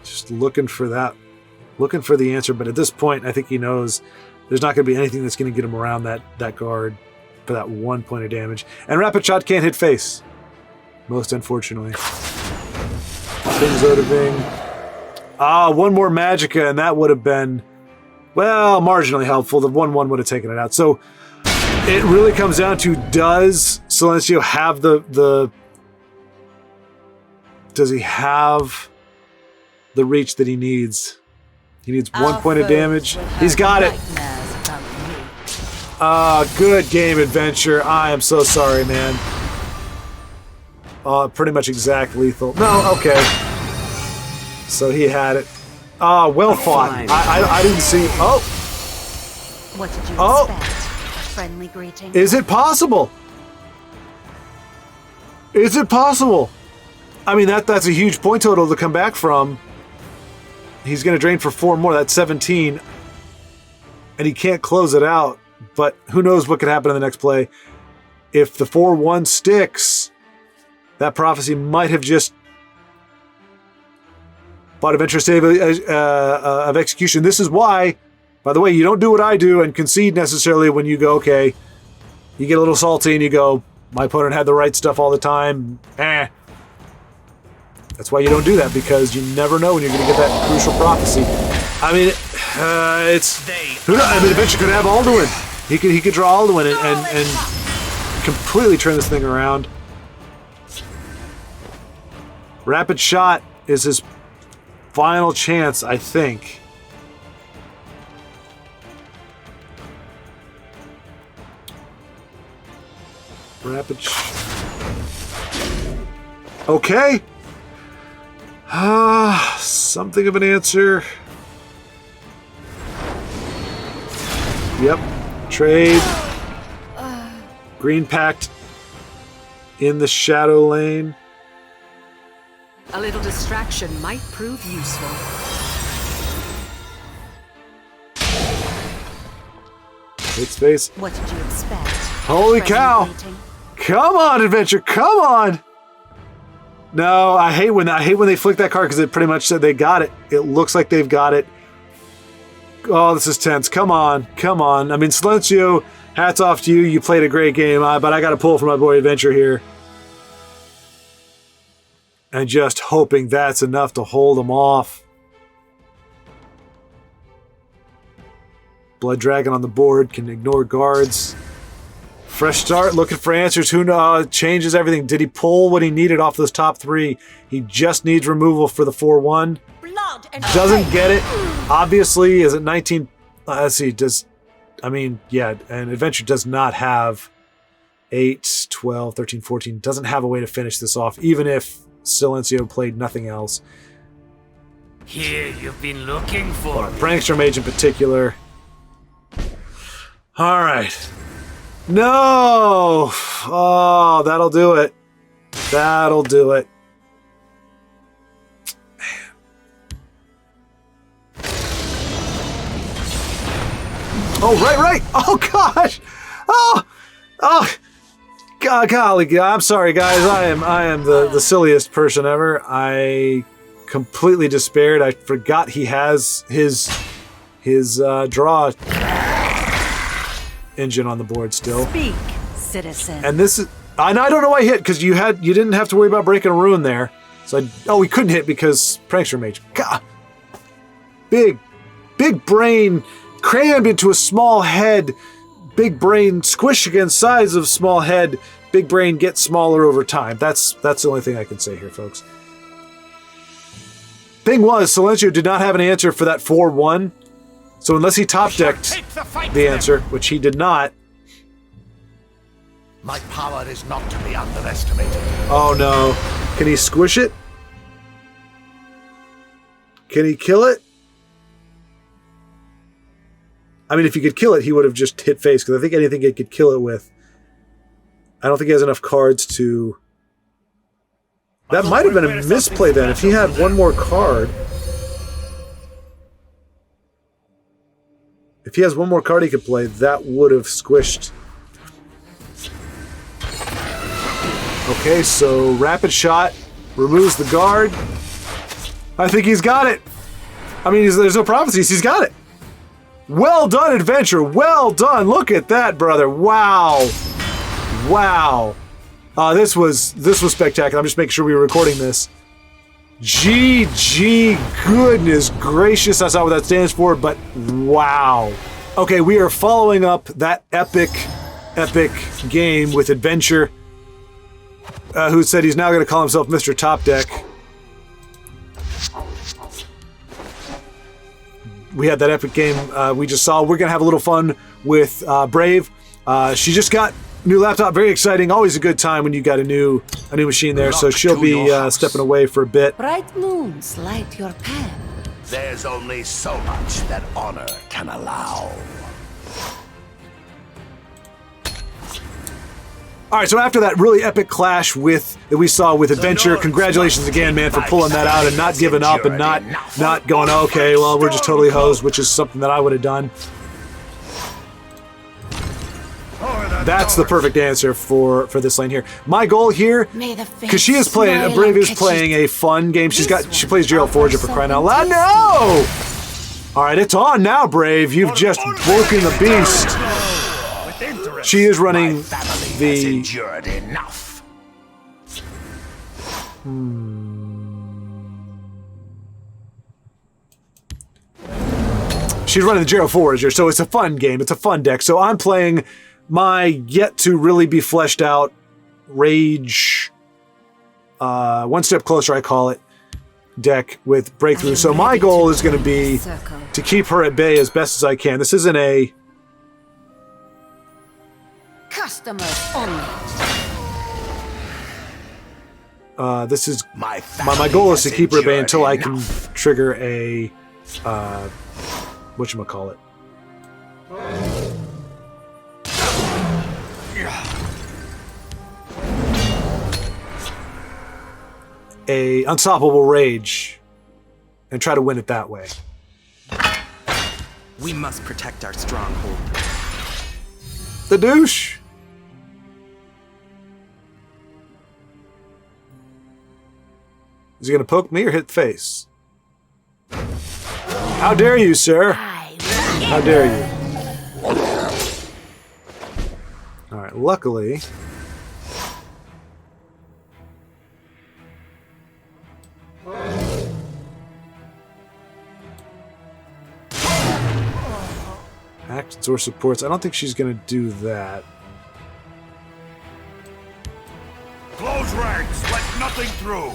Just looking for that. Looking for the answer, but at this point, I think he knows there's not going to be anything that's going to get him around that guard for that 1 point of damage. And Rapid Shot can't hit face, most unfortunately. Things Odabing. One more Magicka, and that would have been, well, marginally helpful. The 1/1 would have taken it out. So it really comes down to, does Silencio have does he have the reach that he needs? He needs 1 point of damage. He's got it. Good game, Adventure. I am so sorry, man. Pretty much exact lethal. No, okay. So he had it. Well fought. I didn't see... Oh! What did you expect? A friendly greeting? Is it possible? Is it possible? I mean, that's a huge point total to come back from. He's going to drain for 4 more. That's 17. And he can't close it out. But who knows what could happen in the next play. If the 4/1 sticks, that prophecy might have just bought Adventure Save of Execution. This is why, By the way, you don't do what I do and concede necessarily when you go, okay, you get a little salty and you go, my opponent had the right stuff all the time. That's why you don't do that, because you never know when you're going to get that crucial prophecy. I mean, who knows? I mean, eventually could have Alduin. He could draw Alduin and completely turn this thing around. Rapid Shot is his final chance, I think. Rapid Shot. Okay. Something of an answer. Yep. Trade. Green Pact in the shadow lane. A little distraction might prove useful. Hit space. What did you expect? Holy cow! Come on, Adventure, come on! No, I hate when they flick that card because it pretty much said they got it. It looks like they've got it. Oh, this is tense. Come on, come on. I mean, Silencio, hats off to you. You played a great game, but I got to pull for my boy Adventure here. And just hoping that's enough to hold him off. Blood Dragon on the board, can ignore guards. Fresh start, looking for answers. Who knows? Changes everything. Did he pull what he needed off those top three? He just needs removal for the 4-1. Doesn't get it. Obviously, is it 19? Let's see. And Adventure does not have 8, 12, 13, 14. Doesn't have a way to finish this off, even if Silencio played nothing else. Here you've been looking for. Prankster Mage in particular. All right. No! Oh, that'll do it. That'll do it. Man. Oh, right. Oh, gosh. Oh. Golly, I'm sorry, guys. I am the silliest person ever. I completely despaired. I forgot he has his draw engine on the board still. Speak, citizen. And this is, and I don't know why I hit, because you didn't have to worry about breaking a rune there. So we couldn't hit because Prankster Mage. God, big brain crammed into a small head. Big brain squish against size of small head. Big brain gets smaller over time. That's the only thing I can say here, folks. Thing was, Silencio did not have an answer for that 4-1. So unless he top-decked the answer, which he did not. My power is not to be underestimated. Oh no. Can he squish it? Can he kill it? I mean, if he could kill it, he would have just hit face, because I think anything he could kill it with. I don't think he has enough cards to... That might have been a misplay then. If he had one more card... If he has one more card he could play, that would have squished. Okay, so Rapid Shot removes the guard. I think he's got it. I mean, there's no prophecies. He's got it. Well done, Adventure. Well done. Look at that, brother. Wow. Wow. This was spectacular. I'm just making sure we were recording this. GG, goodness gracious. That's not what that stands for, but wow. Okay, we are following up that epic game with Adventure, who said he's now going to call himself Mr. Top Deck. We had that epic game we just saw. We're going to have a little fun with Brave. She just got new laptop, very exciting. Always a good time when you got a new machine there. So she'll be stepping away for a bit. Bright moons light your path. There's only so much that honor can allow. All right, so after that really epic clash that we saw with Adventure, congratulations again, man, for pulling that out and not giving up and not going, okay, well, we're just totally hosed, which is something that I would have done. That's the perfect answer for this lane here. My goal here, because she is playing, Brave is playing a fun game. She plays Gerald Forger, for crying out loud. No! All right, it's on now, Brave. You've just broken the beast. She is running the... endured enough. She's running the Gerald Forager, so it's a fun game. It's a fun deck. So I'm playing my yet to really be fleshed out Rage, one step closer, I call it, deck with Breakthrough. So my goal is going to be to keep her at bay as best as I can. This isn't a... Customers only. This is... My goal is to keep her at bay until I can trigger a... whatchamacallit. A unstoppable rage and try to win it that way. We must protect our stronghold. The douche. Is he gonna poke me or hit the face? How dare you, sir? How dare you? Alright, luckily... Actions or supports. I don't think she's going to do that. Close ranks, let nothing through.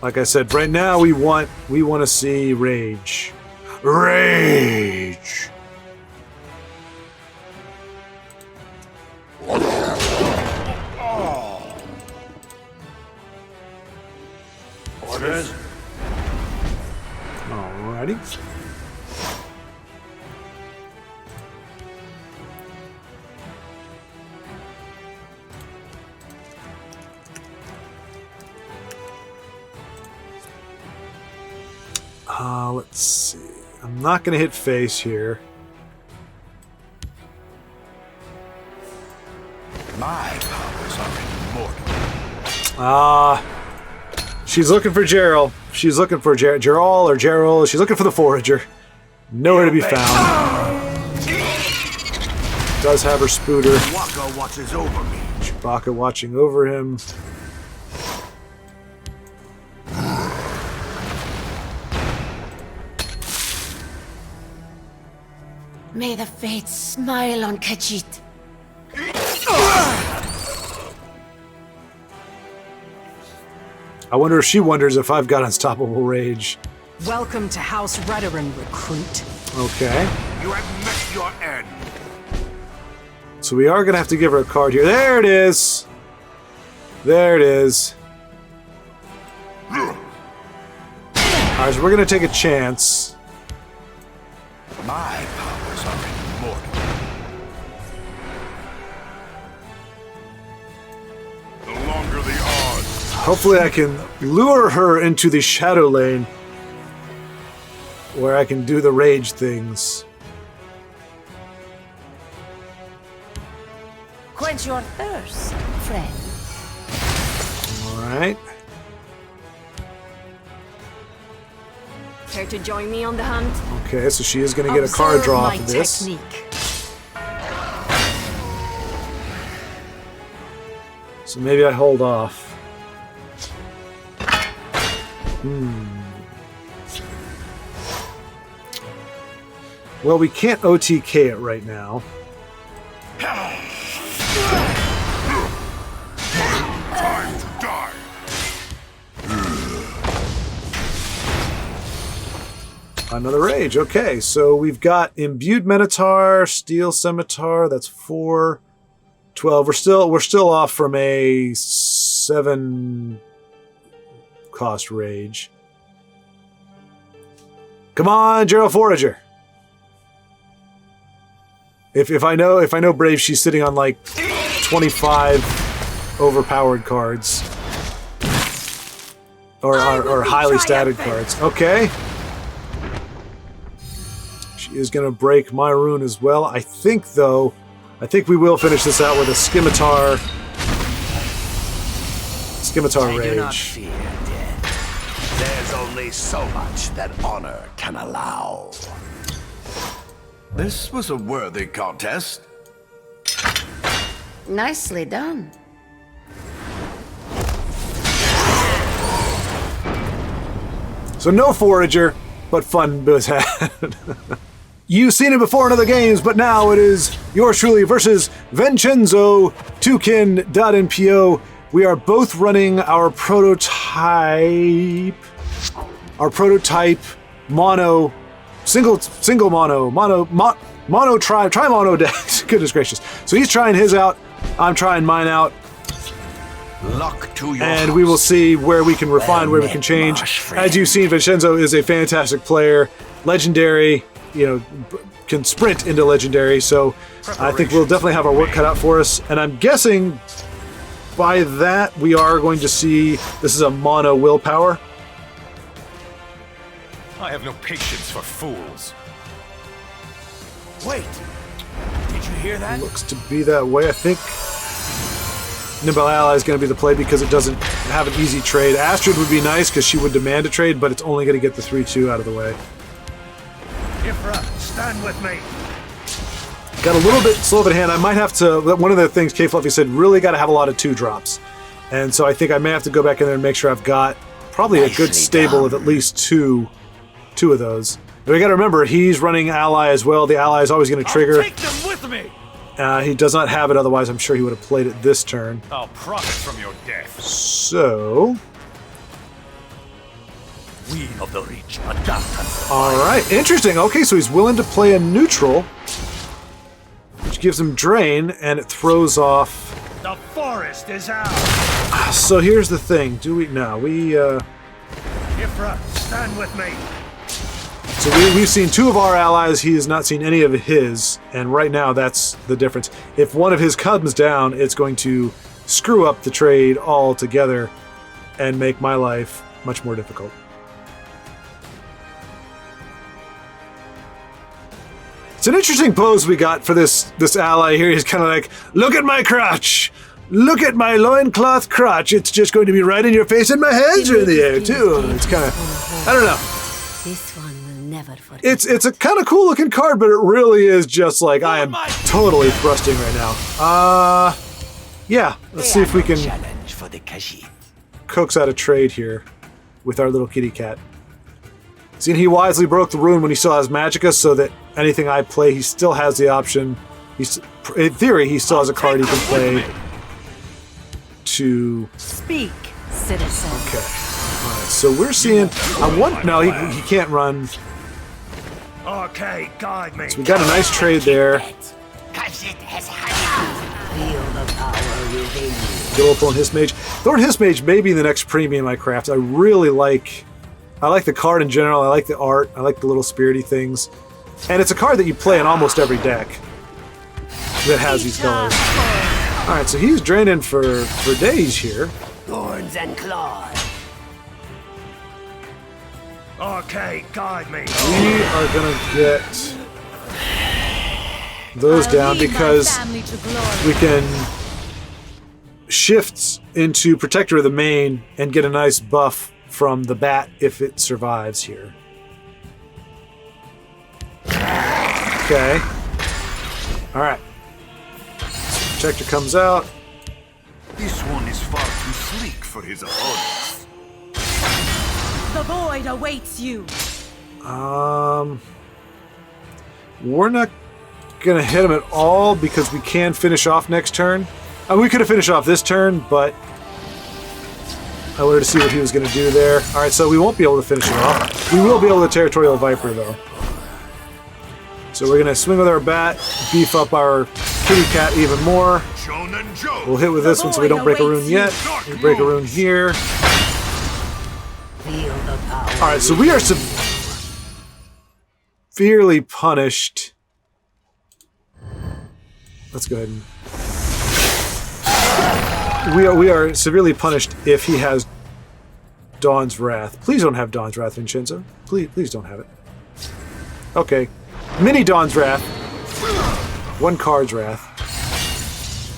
Like I said, right now we want to see rage. Rage. Orders. Alrighty. Let's see. I'm not going to hit face here. My powers are immortal. She's looking for Gerald. She's looking for Gerald or Gerald. She's looking for the Forager. Nowhere to be found. Does have her Spooter. Chewbacca watches over me. Chewbacca watching over him. May the fates smile on Khajiit. I wonder if she wonders if I've got unstoppable rage. Welcome to House Redoran, recruit. Okay. You have met your end. So we are going to have to give her a card here. There it is. There it is. Alright, so we're going to take a chance. My powers are immortal. The longer the odds. Hopefully I can lure her into the shadow lane where I can do the rage things. Quench your thirst, friend. Alright. Care to join me on the hunt? Okay, so she is going to get a card draw off of this. Technique. So maybe I hold off. Well, we can't OTK it right now. Time to die. Another rage. Okay, so we've got Imbued Minotaur, Steel Scimitar. That's 4, 12. We're still off from a 7 cost rage. Come on, Gerald Forager. If I know Brave, she's sitting on like 25 overpowered cards or highly statted cards. Okay. She is going to break my rune as well. I think we will finish this out with a Scimitar I do not rage. fear death. There's only so much that honor can allow. This was a worthy contest. Nicely done. So no Forager, but fun was had. You've seen it before in other games, but now it is yours truly versus Vincenzo, Yukinu.npo. We are both running our prototype mono, single mono tri-mono deck. Goodness gracious. So he's trying his out, I'm trying mine out. Luck to your and we will see where we can refine, where we can change. As you've seen, Vincenzo is a fantastic player, legendary, can sprint into legendary, so I think we'll definitely have our work cut out for us. And I'm guessing by that we are going to see this is a mono willpower. I have no patience for fools. Wait, did you hear that? Looks to be that way. I think Nimble Ally is going to be the play because it doesn't have an easy trade. Astrid would be nice because she would demand a trade, but it's only going to get the 3-2 out of the way. Ifra, stand with me. Got a little bit slow of a hand. I might have to, one of the things Kfluffy said, really got to have a lot of 2-drops. And so I think I may have to go back in there and make sure I've got probably a good stable of at least two of those. And we got to remember, he's running Ally as well. The Ally is always going to trigger. Take them with me. He does not have it, otherwise I'm sure he would have played it this turn. I'll profit from your death. So... We of the Reach adapt. Alright, interesting. Okay, so he's willing to play a neutral, which gives him Drain, and it throws off... The forest is out. So here's the thing. Do we... No, we... Ifra, stand with me. So we've seen 2 of our allies, he has not seen any of his, and right now that's the difference. If one of his comes down, it's going to screw up the trade altogether and make my life much more difficult. It's an interesting pose we got for this ally here. He's kind of like, look at my crotch! Look at my loincloth crotch! It's just going to be right in your face, and my hands are in the air too. It's kind of, I don't know. This one will never forget. It's a kind of cool looking card, but it really is just like I am totally thrusting right now. Yeah. Let's see if we can coax out a trade here with our little kitty cat. See, he wisely broke the rune when he still has Magicka, so that anything I play, he still has the option. In theory, he still has a card he can play to speak, citizen. Okay. All right. So we're seeing. No, he can't run. Okay, guide me. So we got a nice trade there. Go up on his mage. Thorn his mage may be the next premium I craft. I really like. I like the card in general. I like the art. I like the little spirity things, and it's a card that you play in almost every deck that has these colors. All right, so he's draining for days here. Thorns and claws. Okay, guide me. We are gonna get those down because we can shift into Protector of the Main and get a nice buff from the bat if it survives here. Okay. All right. Protector comes out. This one is far too sleek for his opponents. The void awaits you. We're not gonna hit him at all because we can finish off next turn. We could have finished off this turn, but I wanted to see what he was gonna do there. All right, so we won't be able to finish it off. We will be able to Territorial Viper though. So we're gonna swing with our bat, beef up our kitty cat even more. We'll hit with this one so we don't break a rune yet. We break a rune here. Alright, so we are severely punished. Let's go ahead and... We are severely punished if he has Dawn's Wrath. Please don't have Dawn's Wrath, Vincenzo. Please don't have it. Okay. Mini Dawn's Wrath. 1 card's Wrath.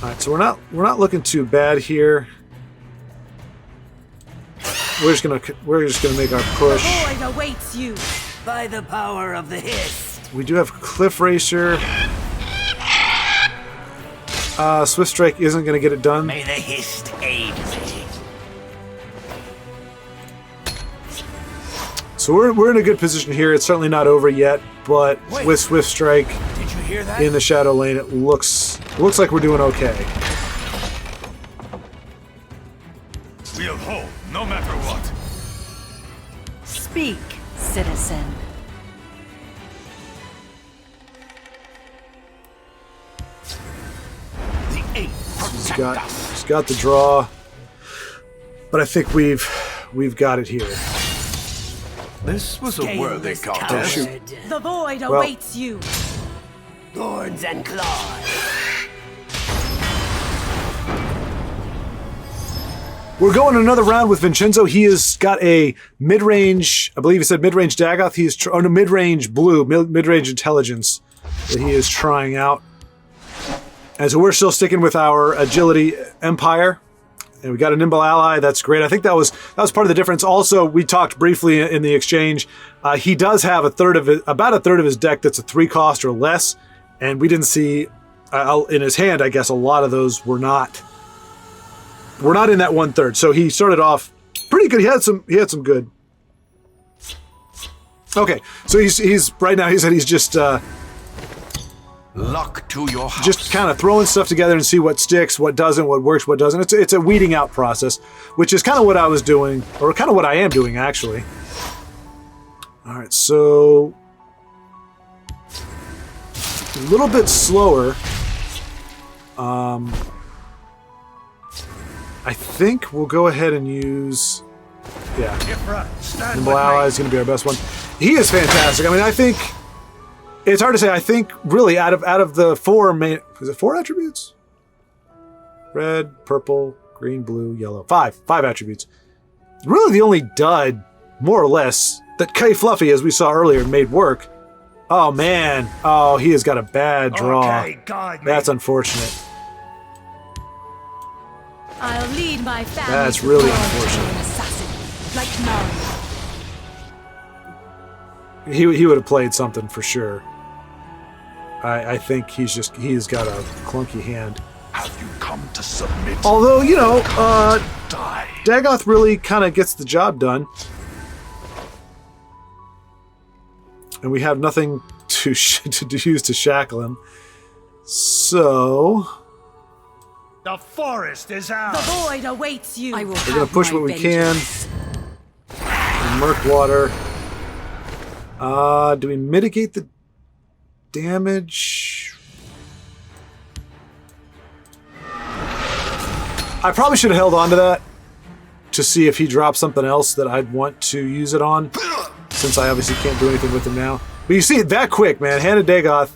Alright, so we're not looking too bad here. we're just gonna make our push. The void awaits you. By the power of the hist. We do have Cliff Racer. Swift Strike isn't gonna get it done. May the hist aid me. So we're in a good position here. It's certainly not over yet, but with Swift Strike Did you hear that? in the shadow lane, it looks like we're doing okay. We'll hold, no matter what. Speak, citizen. The eight protect us. He's got the draw, but I think we've got it here. This was a worthy contest. Shoot. The void awaits you. Thorns and claws. We're going another round with Vincenzo. He has got a mid-range, I believe he said mid-range Dagoth. He's mid-range blue, mid-range intelligence that he is trying out. And so we're still sticking with our agility empire. And we got a nimble ally. That's great. I think that was part of the difference. Also, we talked briefly in the exchange. He does have about a third of his deck that's a 3 cost or less, and we didn't see in his hand. I guess a lot of those were not in that 1/3. So he started off pretty good. He had some good. Okay, so he's right now. He said he's just. Luck to your house. Just kind of throwing stuff together and see what sticks, what doesn't, what works, what doesn't. It's a weeding out process, which is kind of what I was doing, or kind of what I am doing, actually. All right, so a little bit slower. I think we'll go ahead and use, Nimble Ally is going to be our best one. He is fantastic. I mean, I think. It's hard to say. I think really out of the 4 main, is it 4 attributes? Red, purple, green, blue, yellow. 5 attributes. Really the only dud, more or less, that Kfluffy, as we saw earlier, made work. Oh man. Oh, he has got a bad draw. Okay, guide me. That's unfortunate. I'll lead my family. That's to really glory. unfortunate. An assassin, like Mario. He would have played something for sure. I think he's got a clunky hand. Have you come to submit? Although, Die. Dagoth really kind of gets the job done. And we have nothing to use to shackle him. So The forest is The ours. void awaits you. I will we're going to push what we can. Murkwater. Do we mitigate the damage? I probably should have held on to that to see if he drops something else that I'd want to use it on, since I obviously can't do anything with him now. But you see it that quick, man. Hand of Dagoth.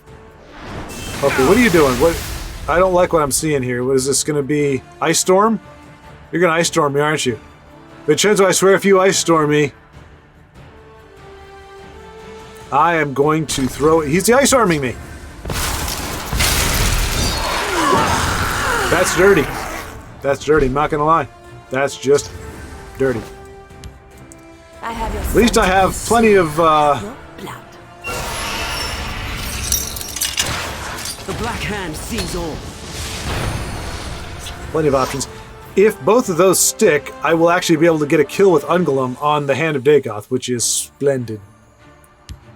Okay, what are you doing? What? I don't like what I'm seeing here. What is this going to be? Ice Storm? You're going to Ice Storm me, aren't you? Vincenzo, I swear if you Ice Storm me, I am going to throw it. He's the Ice Arming me. That's dirty. That's dirty, I'm not going to lie. That's just dirty. I have your At least I have plenty of... blood. The Black Hand sees all. Plenty of options. If both of those stick, I will actually be able to get a kill with Ungolum on the Hand of Dagoth, which is splendid.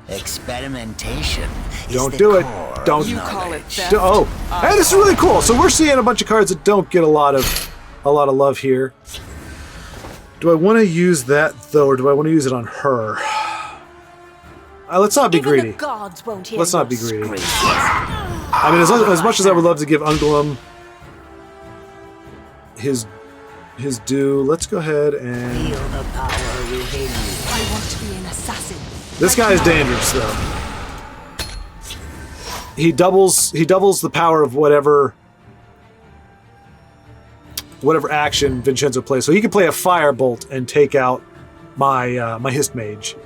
Experimentation. Don't do it. Don't. You call it theft. Oh, hey, this is really cool. So we're seeing a bunch of cards that don't get a lot of love here. Do I want to use that though, or do I want to use it on her? Let's not be Even greedy. the gods won't hear Let's not your be greedy. screams. I mean, as much as I would love to give Ungolum his due, let's go ahead and. Feel the power within you. I want to be an assassin. This guy is dangerous, though. He doubles the power of whatever action Vincenzo plays. So he can play a firebolt and take out my my Hist Mage,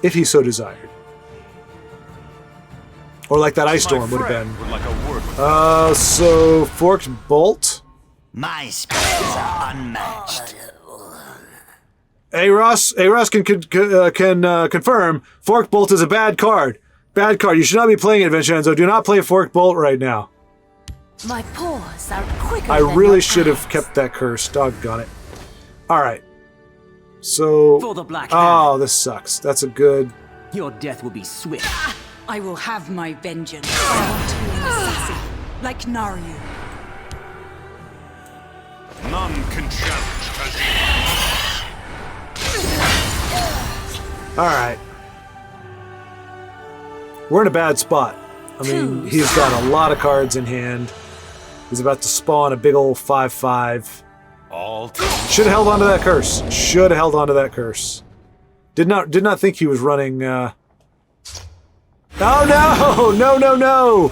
if he so desired. Or like that Ice Storm would have been. Would like a word with So Forked Bolt. My spells are unmatched. Ross can confirm Fork Bolt is a bad card. Bad card. You should not be playing it, Vincenzo. Do not play Fork Bolt right now. My paws are quicker I than really your should have eyes. kept that curse. Doggone it. All right. So. For the black Oh, hand. this sucks. That's a good. Your death will be swift. I will have my vengeance. I want to be an assassin, like Naryu. None can challenge us. All right. We're in a bad spot. I mean, he's got a lot of cards in hand. He's about to spawn a big old 5/5. All Should have held on to that curse. Should have held on to that curse. Did not think he was running. Oh no! No!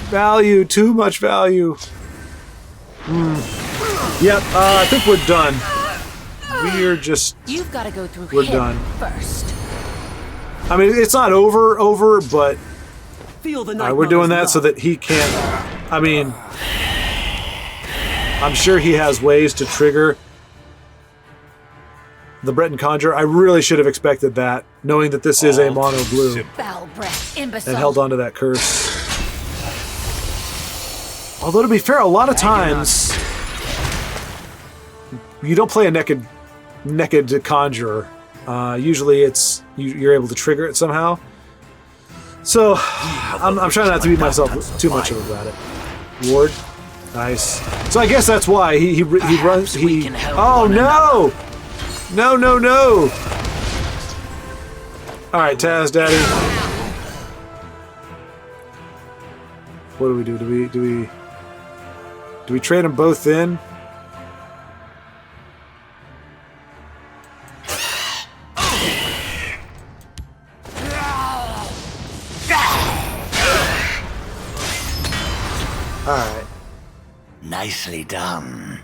Value, too much value. Yep. I think we're done. We're just. You've got to go through We're him done. first. I mean, it's not over, but Feel the we're doing that so that he can't. I mean, I'm sure he has ways to trigger the Breton Conjure. I really should have expected that, knowing that this is a mono blue, Foul breath, imbecile. and held onto that curse. Although, to be fair, a lot of times you don't play a naked conjurer. Usually, it's you're able to trigger it somehow. So I'm trying not to beat myself too much about it. Ward, nice. So I guess that's why he runs. Oh no! No! All right, Taz Daddy. What do we do? Do we trade them both in? Alright. Nicely done.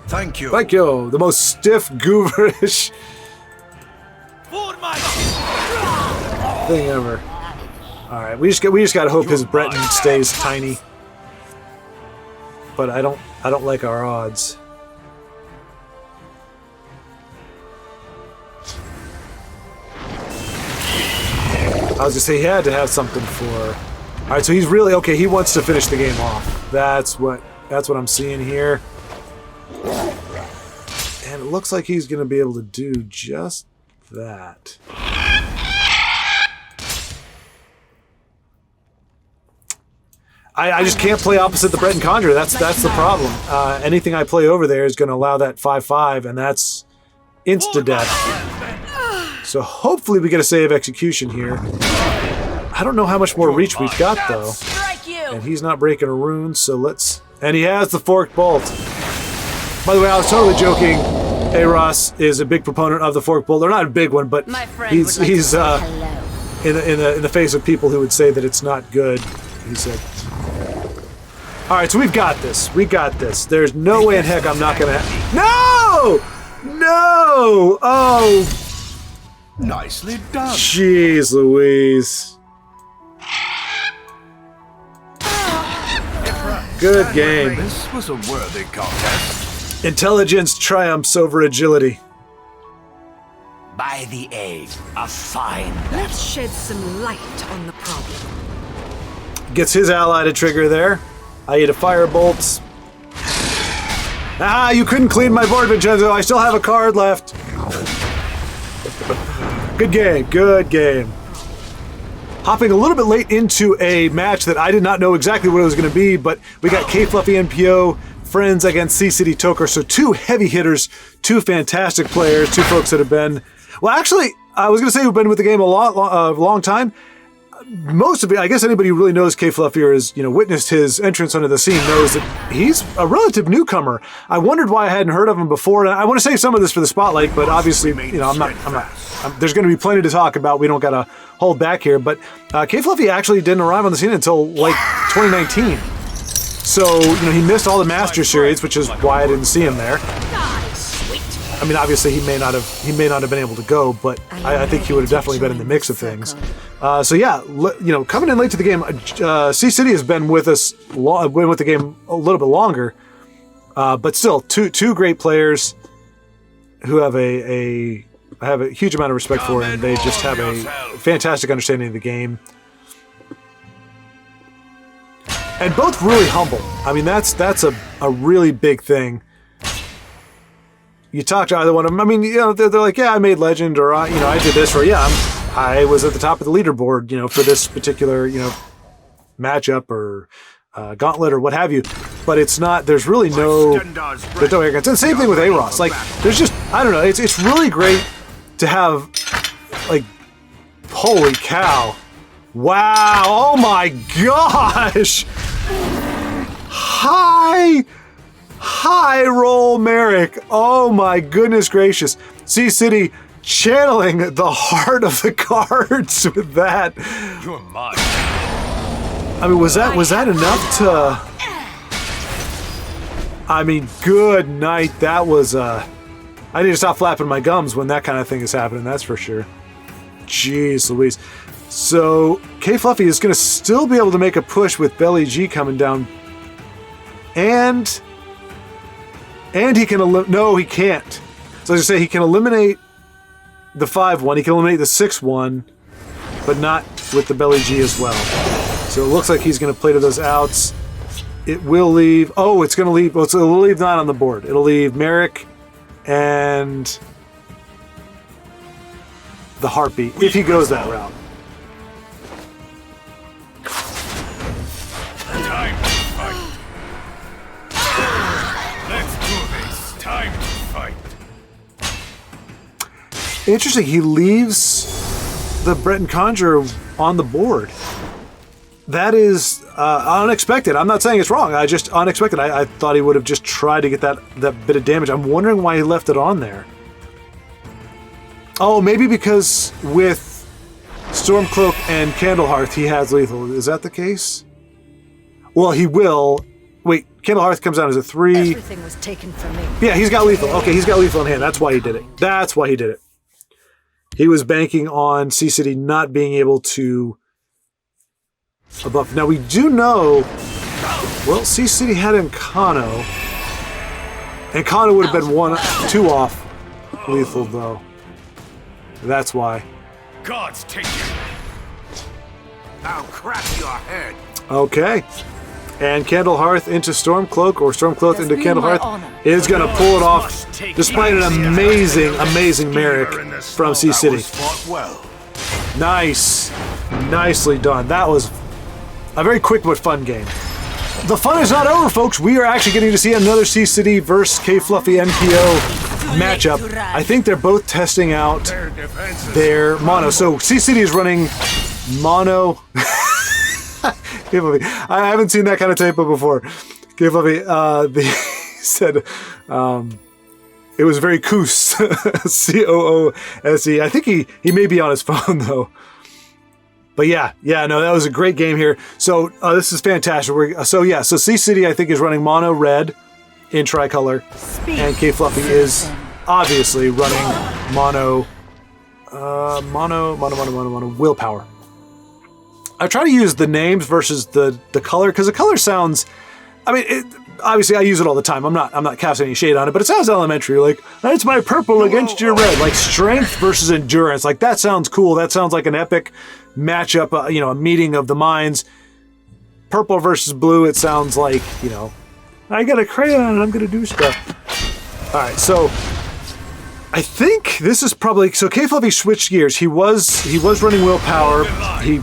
Thank you. Thank you. The most stiff, gooberish thing ever. Alright, we just gotta hope his Breton stays tiny. But I don't like our odds. I was gonna say he had to have something for. Alright, so he's really okay, he wants to finish the game off. That's what I'm seeing here. And it looks like he's gonna be able to do just that. I just can't play opposite the Breton Conjurer. That's the problem. Anything I play over there is going to allow that 5/5, and that's insta-death. So hopefully we get a save execution here. I don't know how much more reach we've got, though. And he's not breaking a rune, so let's... And he has the Forked Bolt. By the way, I was totally joking. Ross is a big proponent of the Forked Bolt. They're not a big one, but he's in the face of people who would say that it's not good. He said... Alright, so we've got this. We got this. There's no way in heck I'm not gonna... No! No! Oh! Nicely done. Jeez Louise. Good game. This was a worthy contest. Intelligence triumphs over agility. By the aid of fine. Let's shed some light on the problem. Gets his ally to trigger there. I eat a firebolt. Ah, you couldn't clean my board, Vincenzo. I still have a card left. Good game. Good game. Hopping a little bit late into a match that I did not know exactly what it was going to be, but we got Kfluffy.npo-Friends against Ccitytoker. So two heavy hitters, two fantastic players, two folks that have been... Well, actually, I was going to say who've been with the game a long time. Most of it, I guess anybody who really knows Kfluffy or has, witnessed his entrance onto the scene knows that he's a relative newcomer. I wondered why I hadn't heard of him before, and I want to save some of this for the spotlight, but obviously, I'm not. There's going to be plenty to talk about. We don't got to hold back here, but Kfluffy actually didn't arrive on the scene until like 2019. So, he missed all the Master Series, which is why I didn't see him there. I mean, obviously he may not have been able to go, but I think he would have definitely been in the mix of things. So yeah, coming in late to the game, C-City has been with us, been with the game a little bit longer, but still two great players. who have I have a huge amount of respect for, and they just have a fantastic understanding of the game. And both really humble. I mean, that's a really big thing. You talk to either one of them. I mean, you know, they're like, yeah, I made Legend, or you know, I did this, or yeah, I was at the top of the leaderboard, you know, for this particular, you know, matchup or gauntlet or what have you. But it's not. There's really no arrogance. And same thing with Aros. Like, there's just, I don't know. It's really great to have, like, holy cow, wow, oh my gosh, high roll Merrick. Oh my goodness gracious. C-City channeling the heart of the cards with that. You're mine. I mean, was that enough to... I mean, good night. That was, I need to stop flapping my gums when that kind of thing is happening, that's for sure. Jeez Louise. So, Kfluffy is going to still be able to make a push with Belly G coming down. And he can no, he can't. So I was going to say, he can eliminate the 5-1, he can eliminate the 6-1, but not with the Belly G as well. So it looks like he's going to play to those outs. It will leave... Oh, it's going to leave... Well, it'll leave 9 on the board. It'll leave Merrick and the Heartbeat, if he goes that route. Time to fight. Let's do this. Time to fight. Interesting, he leaves the Breton Conjurer on the board. That is unexpected. I'm not saying it's wrong. I just unexpected. I thought he would have just tried to get that bit of damage. I'm wondering why he left it on there. Oh, maybe because with Stormcloak and Candlehearth, he has lethal. Is that the case? Well, he will. Wait, Candlehearth comes out as a 3. Everything was taken from me. Yeah, he's got lethal. Okay, he's got lethal in hand. That's why he did it. That's why he did it. He was banking on C-City not being able to buff. Now we do know, well, C-City had Encano, and Encano would have been 2 off lethal though. That's why. Gods take you. I'll crack your head. Okay. And Candlehearth into Stormcloak, or Stormcloak into Candlehearth, is going to pull it off despite an amazing Merrick from C-City. Well. Nice. Nicely done. That was a very quick but fun game. The fun is not over, folks. We are actually getting to see another C-City versus Kfluffy.npo matchup. I think they're both testing out their mono. So C-City is running mono. Kfluffy. I haven't seen that kind of typo before. Kfluffy, he said it was very coos. C-O-O-S-E. I think he may be on his phone though. But yeah, no, that was a great game here. So this is fantastic. So C-City I think is running mono red in tricolor, and Kfluffy is obviously running mono willpower. I try to use the names versus the color, because the color sounds, I mean, obviously I use it all the time. I'm not casting any shade on it, but it sounds elementary. Like, that's my purple against your red. Like strength versus endurance. Like, that sounds cool. That sounds like an epic matchup, a meeting of the minds. Purple versus blue, it sounds like, I got a crayon and I'm gonna do stuff. All right, so I think this is probably, so Kfluffy switched gears. He was running willpower. He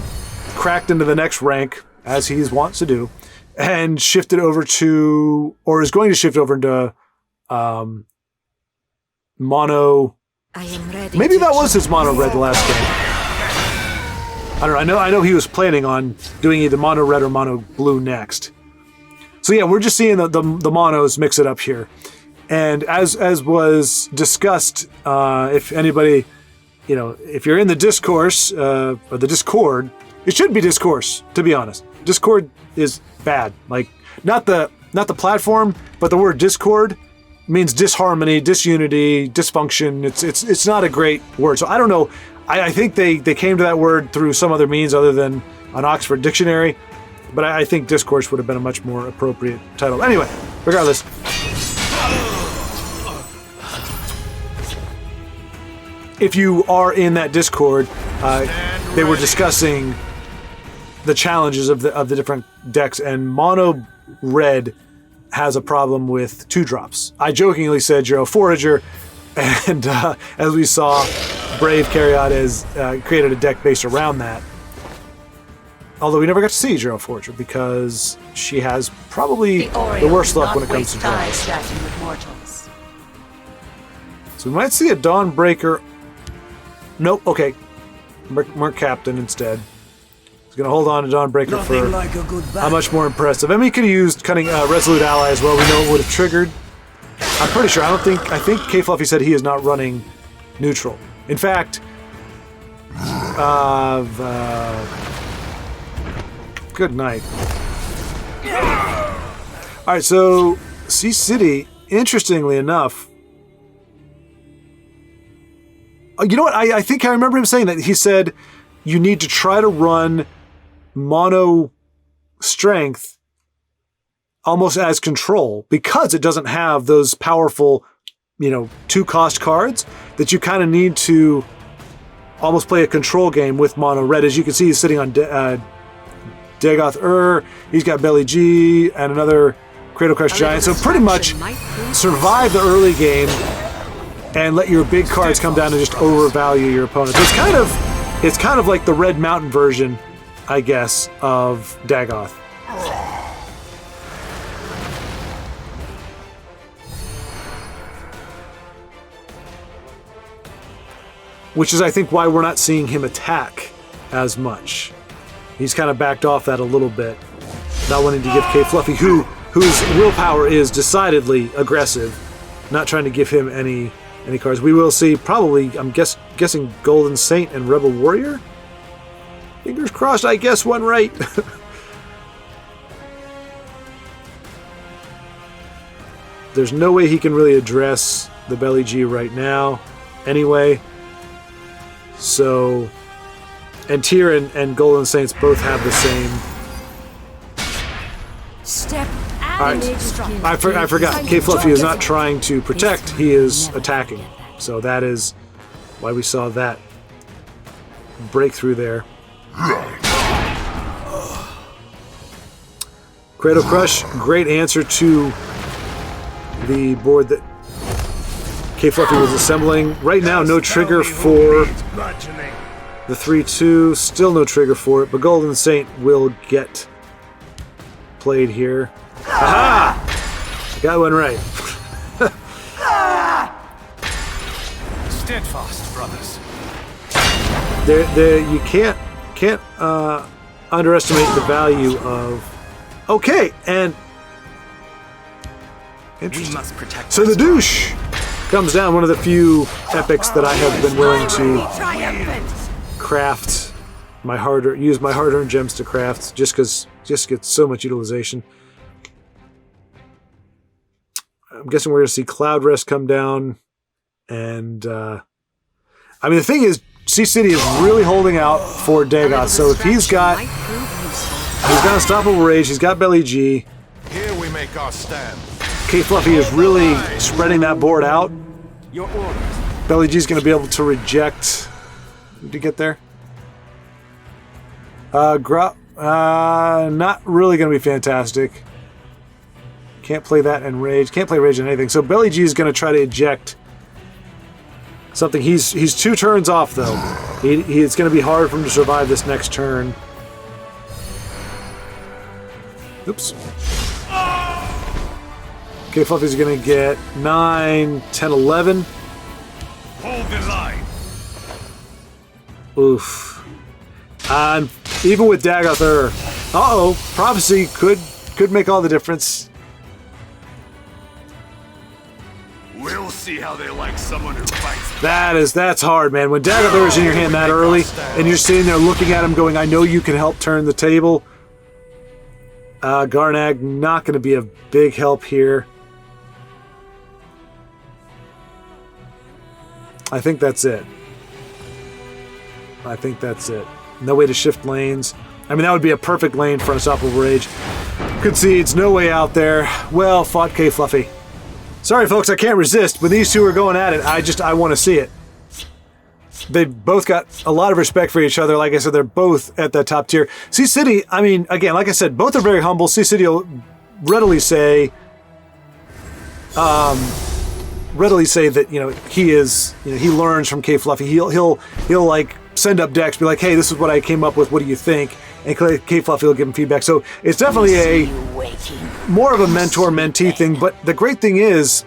cracked into the next rank, as he wants to do, and shifted over to, or is going to shift over into mono. Maybe that was his mono red the last game. I don't know. I know he was planning on doing either mono red or mono blue next. So yeah, we're just seeing the monos mix it up here. And as was discussed, if anybody, if you're in the discourse, or the Discord, it should be discourse, to be honest. Discord is bad. Like, not the platform, but the word Discord means disharmony, disunity, dysfunction. It's not a great word. So I don't know. I think they came to that word through some other means other than an Oxford dictionary, but I think discourse would have been a much more appropriate title. Anyway, regardless. if you are in that Discord, they were discussing the challenges of the different decks, and mono red has a problem with 2-drops. I jokingly said you're a forager, and as we saw, Brave Carriot has created a deck based around that. Although we never got to see Zero Forager because she has probably the worst luck when it comes to draws. So we might see a Dawnbreaker. Nope, okay. Mark Captain instead. He's going to hold on to Dawnbreaker for a much more impressive. I mean, he could have used Cunning Resolute Ally as well. We know it would have triggered. I'm pretty sure. I think Kfluffy said he is not running neutral. In fact, good night. All right, so C-City, interestingly enough, you know what? I think I remember him saying that. He said you need to try to run mono strength almost as control because it doesn't have those powerful, 2-cost cards that you kind of need to almost play a control game with mono red. As you can see, he's sitting on Dagoth he's got Belly G and another Cradle Crush Giant. So pretty much survive the early game and let your big cards come down and just overvalue your opponent. So it's kind of like the Red Mountain version, I guess, of Dagoth. Which is, I think, why we're not seeing him attack as much. He's kind of backed off that a little bit, not wanting to give Kfluffy, whose willpower is decidedly aggressive, not trying to give him any cards. We will see probably, I'm guessing Golden Saint and Rebel Warrior? Fingers crossed, I guess one right. There's no way he can really address the Belly G right now anyway. So, and Tyr and Golden Saints both have the same. Step all right, I forgot. Kfluffy is not trying to protect; he is attacking. So that is why we saw that breakthrough there. Cradle Crush, great answer to the board that Kfluffy was assembling. Right now, no trigger for the 3-2. Still no trigger for it, but Golden Saint will get played here. Aha! Got one right. Steadfast, brothers. You can't underestimate the value of. Okay, and interesting. We must protect so the douche comes down, one of the few epics that I have been willing to craft use my hard-earned gems to craft, just gets so much utilization. I'm guessing we're going to see Cloud Rest come down, and I mean the thing is, C-City is really holding out for Dagoth. So if he's got Unstoppable Rage, he's got Belly G. Here we make our stand. Kfluffy is really spreading that board out. Belly G's going to be able to reject. Did you get there? Not really going to be fantastic. Can't play that in Rage. Can't play Rage in anything. So Belly G is going to try to eject something. He's 2 turns off though. It's going to be hard for him to survive this next turn. Oops. Kfluffy's going to get 9, 10, 11. Hold the line. Oof. And even with Dagoth, Prophecy could make all the difference. We'll see how they like someone who fights. That's hard, man. When Dagoth is in your hand that early, and you're sitting there looking at him going, I know you can help turn the table. Garnag not going to be a big help here. I think that's it. No way to shift lanes. I mean, that would be a perfect lane for Unstoppable Rage. Concedes, no way out there. Well fought, Kfluffy. Sorry, folks, I can't resist. When these two are going at it, I want to see it. they've both got a lot of respect for each other. Like I said, they're both at that top tier. City, I mean, again, like I said, both are very humble. City will readily say that, you know, he is, you know, he learns from Kfluffy. He'll like send up decks, be like, hey, this is what I came up with. What do you think? And Kfluffy will give him feedback. So it's definitely more of a mentor-mentee thing. But the great thing is,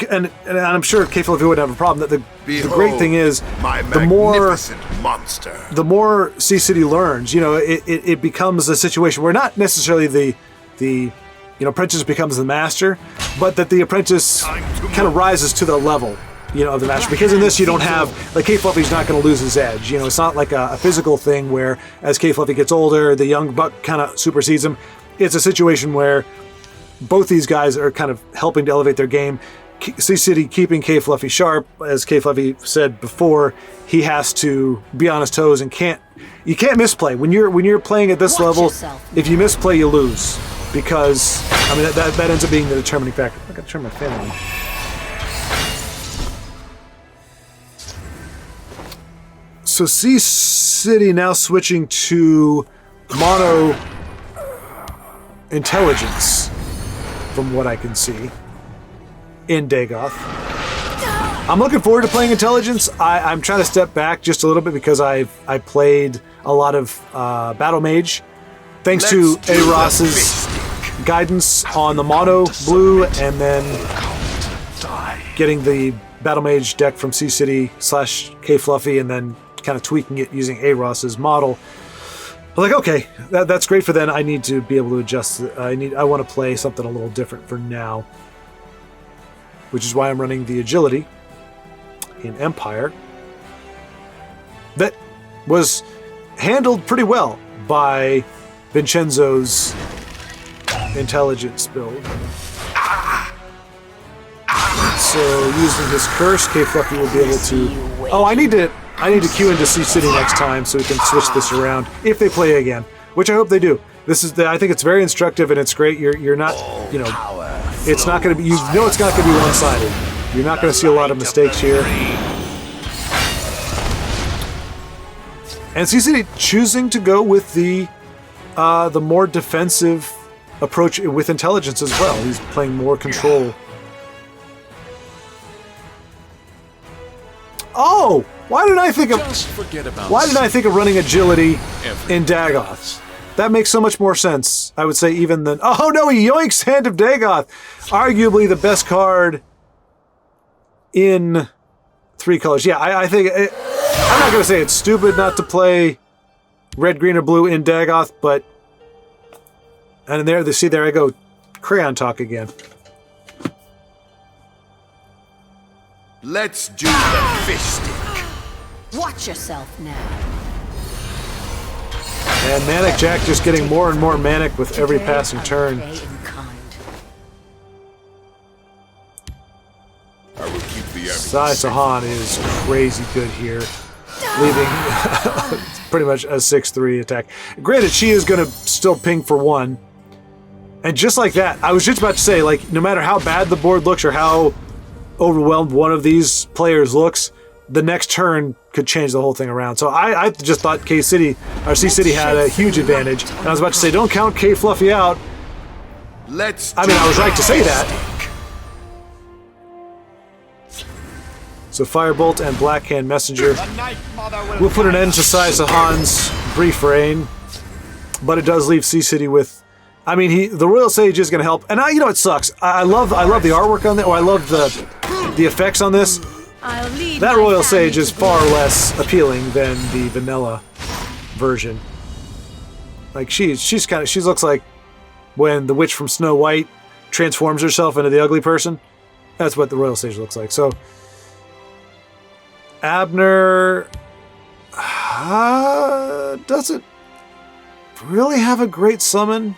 and I'm sure Kfluffy wouldn't have a problem. That the great thing is, the more City learns, you know, it becomes a situation where not necessarily the apprentice becomes the master, but that the apprentice kind of rises to the level, you know, of the master. Because in this, you don't have, like, Kfluffy's not going to lose his edge. You know, it's not like a physical thing where as Kfluffy gets older, the young buck kind of supersedes him. It's a situation where both these guys are kind of helping to elevate their game. City keeping Kfluffy sharp, as Kfluffy said before, he has to be on his toes and you can't misplay when you're playing at this level. If you misplay, you lose, because I mean that ends up being the determining factor. I gotta turn my fan on. So City now switching to mono intelligence, from what I can see, in Dagoth. I'm looking forward to playing intelligence. I'm trying to step back just a little bit because I played a lot of Battle Mage, thanks to Arachis' guidance on the mono blue, and then getting the Battle Mage deck from City/Kfluffy, and then kind of tweaking it using Arachis' model. I was like, okay, that's great for then. I need to be able to adjust. I want to play something a little different for now, which is why I'm running the agility in Empire. That was handled pretty well by Vincenzo's intelligence build. So using his curse, Kfluffy will be able to... Oh, I need to queue into City next time so we can switch this around if they play again, which I hope they do. I think it's very instructive and it's great. You're not, you know, it's not going to be, you know, it's not going to be one-sided. You're not going to see a lot of mistakes here. And City choosing to go with the more defensive approach with intelligence as well. He's playing more control. Oh, why didn't I think of running agility in Dagoth? That makes so much more sense, I would say, even than... Oh no, he yoinks Hand of Dagoth! Arguably the best card in 3 colors. Yeah, I think... I'm not going to say it's stupid not to play red, green, or blue in Dagoth, but... And there I go, crayon talk again. Let's do the fish stick. Watch yourself now. And Manic Jack just getting more and more manic with every passing turn. I will keep the Sahan is crazy good here, leaving pretty much a 6-3 attack. Granted, she is going to still ping for 1. And just like that, I was just about to say, like, no matter how bad the board looks or how overwhelmed one of these players looks, the next turn could change the whole thing around. So I just thought C-City had a huge advantage. And I was about to say, don't count Kfluffy out. I mean, I was right to say that. So Firebolt and Blackhand Messenger will put an end to Sahan's brief reign. But it does leave C-City with... I mean, the Royal Sage is going to help. And you know, it sucks. I love the artwork on that, or I love the effects on this. That Royal Sage is far less appealing than the vanilla version. Like she looks like when the witch from Snow White transforms herself into the ugly person. That's what the Royal Sage looks like. So Abner doesn't really have a great summon.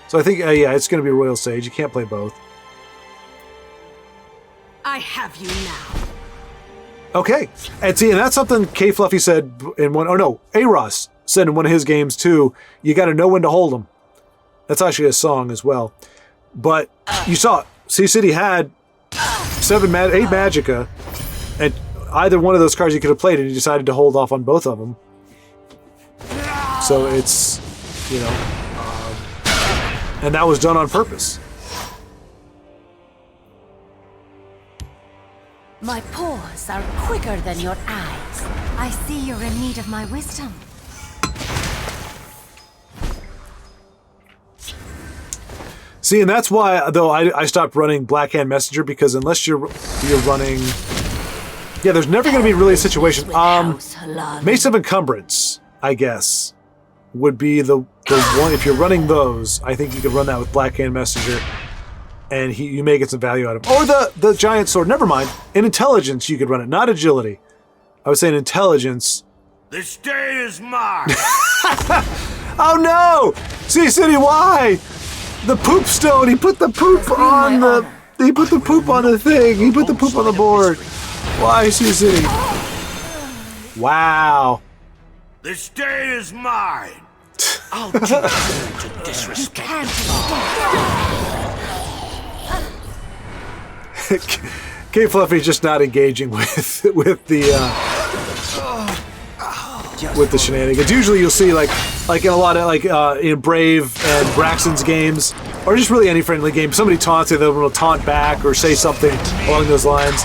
So I think, yeah, it's going to be Royal Sage. You can't play both. I have you now. Okay. And see, and that's something Kfluffy said in one... Oh, no. Aros said in one of his games, too. You got to know when to hold them. That's actually a song as well. But you saw, C-City had 8 Magicka. And either one of those cards you could have played, and he decided to hold off on both of them. So it's, you know, and that was done on purpose. My paws are quicker than your eyes. I see you're in need of my wisdom. See, and that's why, though, I stopped running Blackhand Messenger, because unless you're running... Yeah, there's never going to be really a situation. Mace of Encumbrance, I guess, would be the one. If you're running those, I think you could run that with Blackhand Messenger, and you may get some value out of it. Or the Giant Sword, never mind. In Intelligence, you could run it, not Agility. I was saying Intelligence. This day is mine! Oh no! See, City, why? The poop stone. He put the poop on the. He put the poop on the thing. He put the poop on the board. Why, City? Wow. This day is mine. I'll teach you to disrespect. Kfluffy's just not engaging with the shenanigans. Usually you'll see like in a lot of in Brave and Braxton's games, or just really any friendly game, somebody taunts you, they'll taunt back or say something along those lines.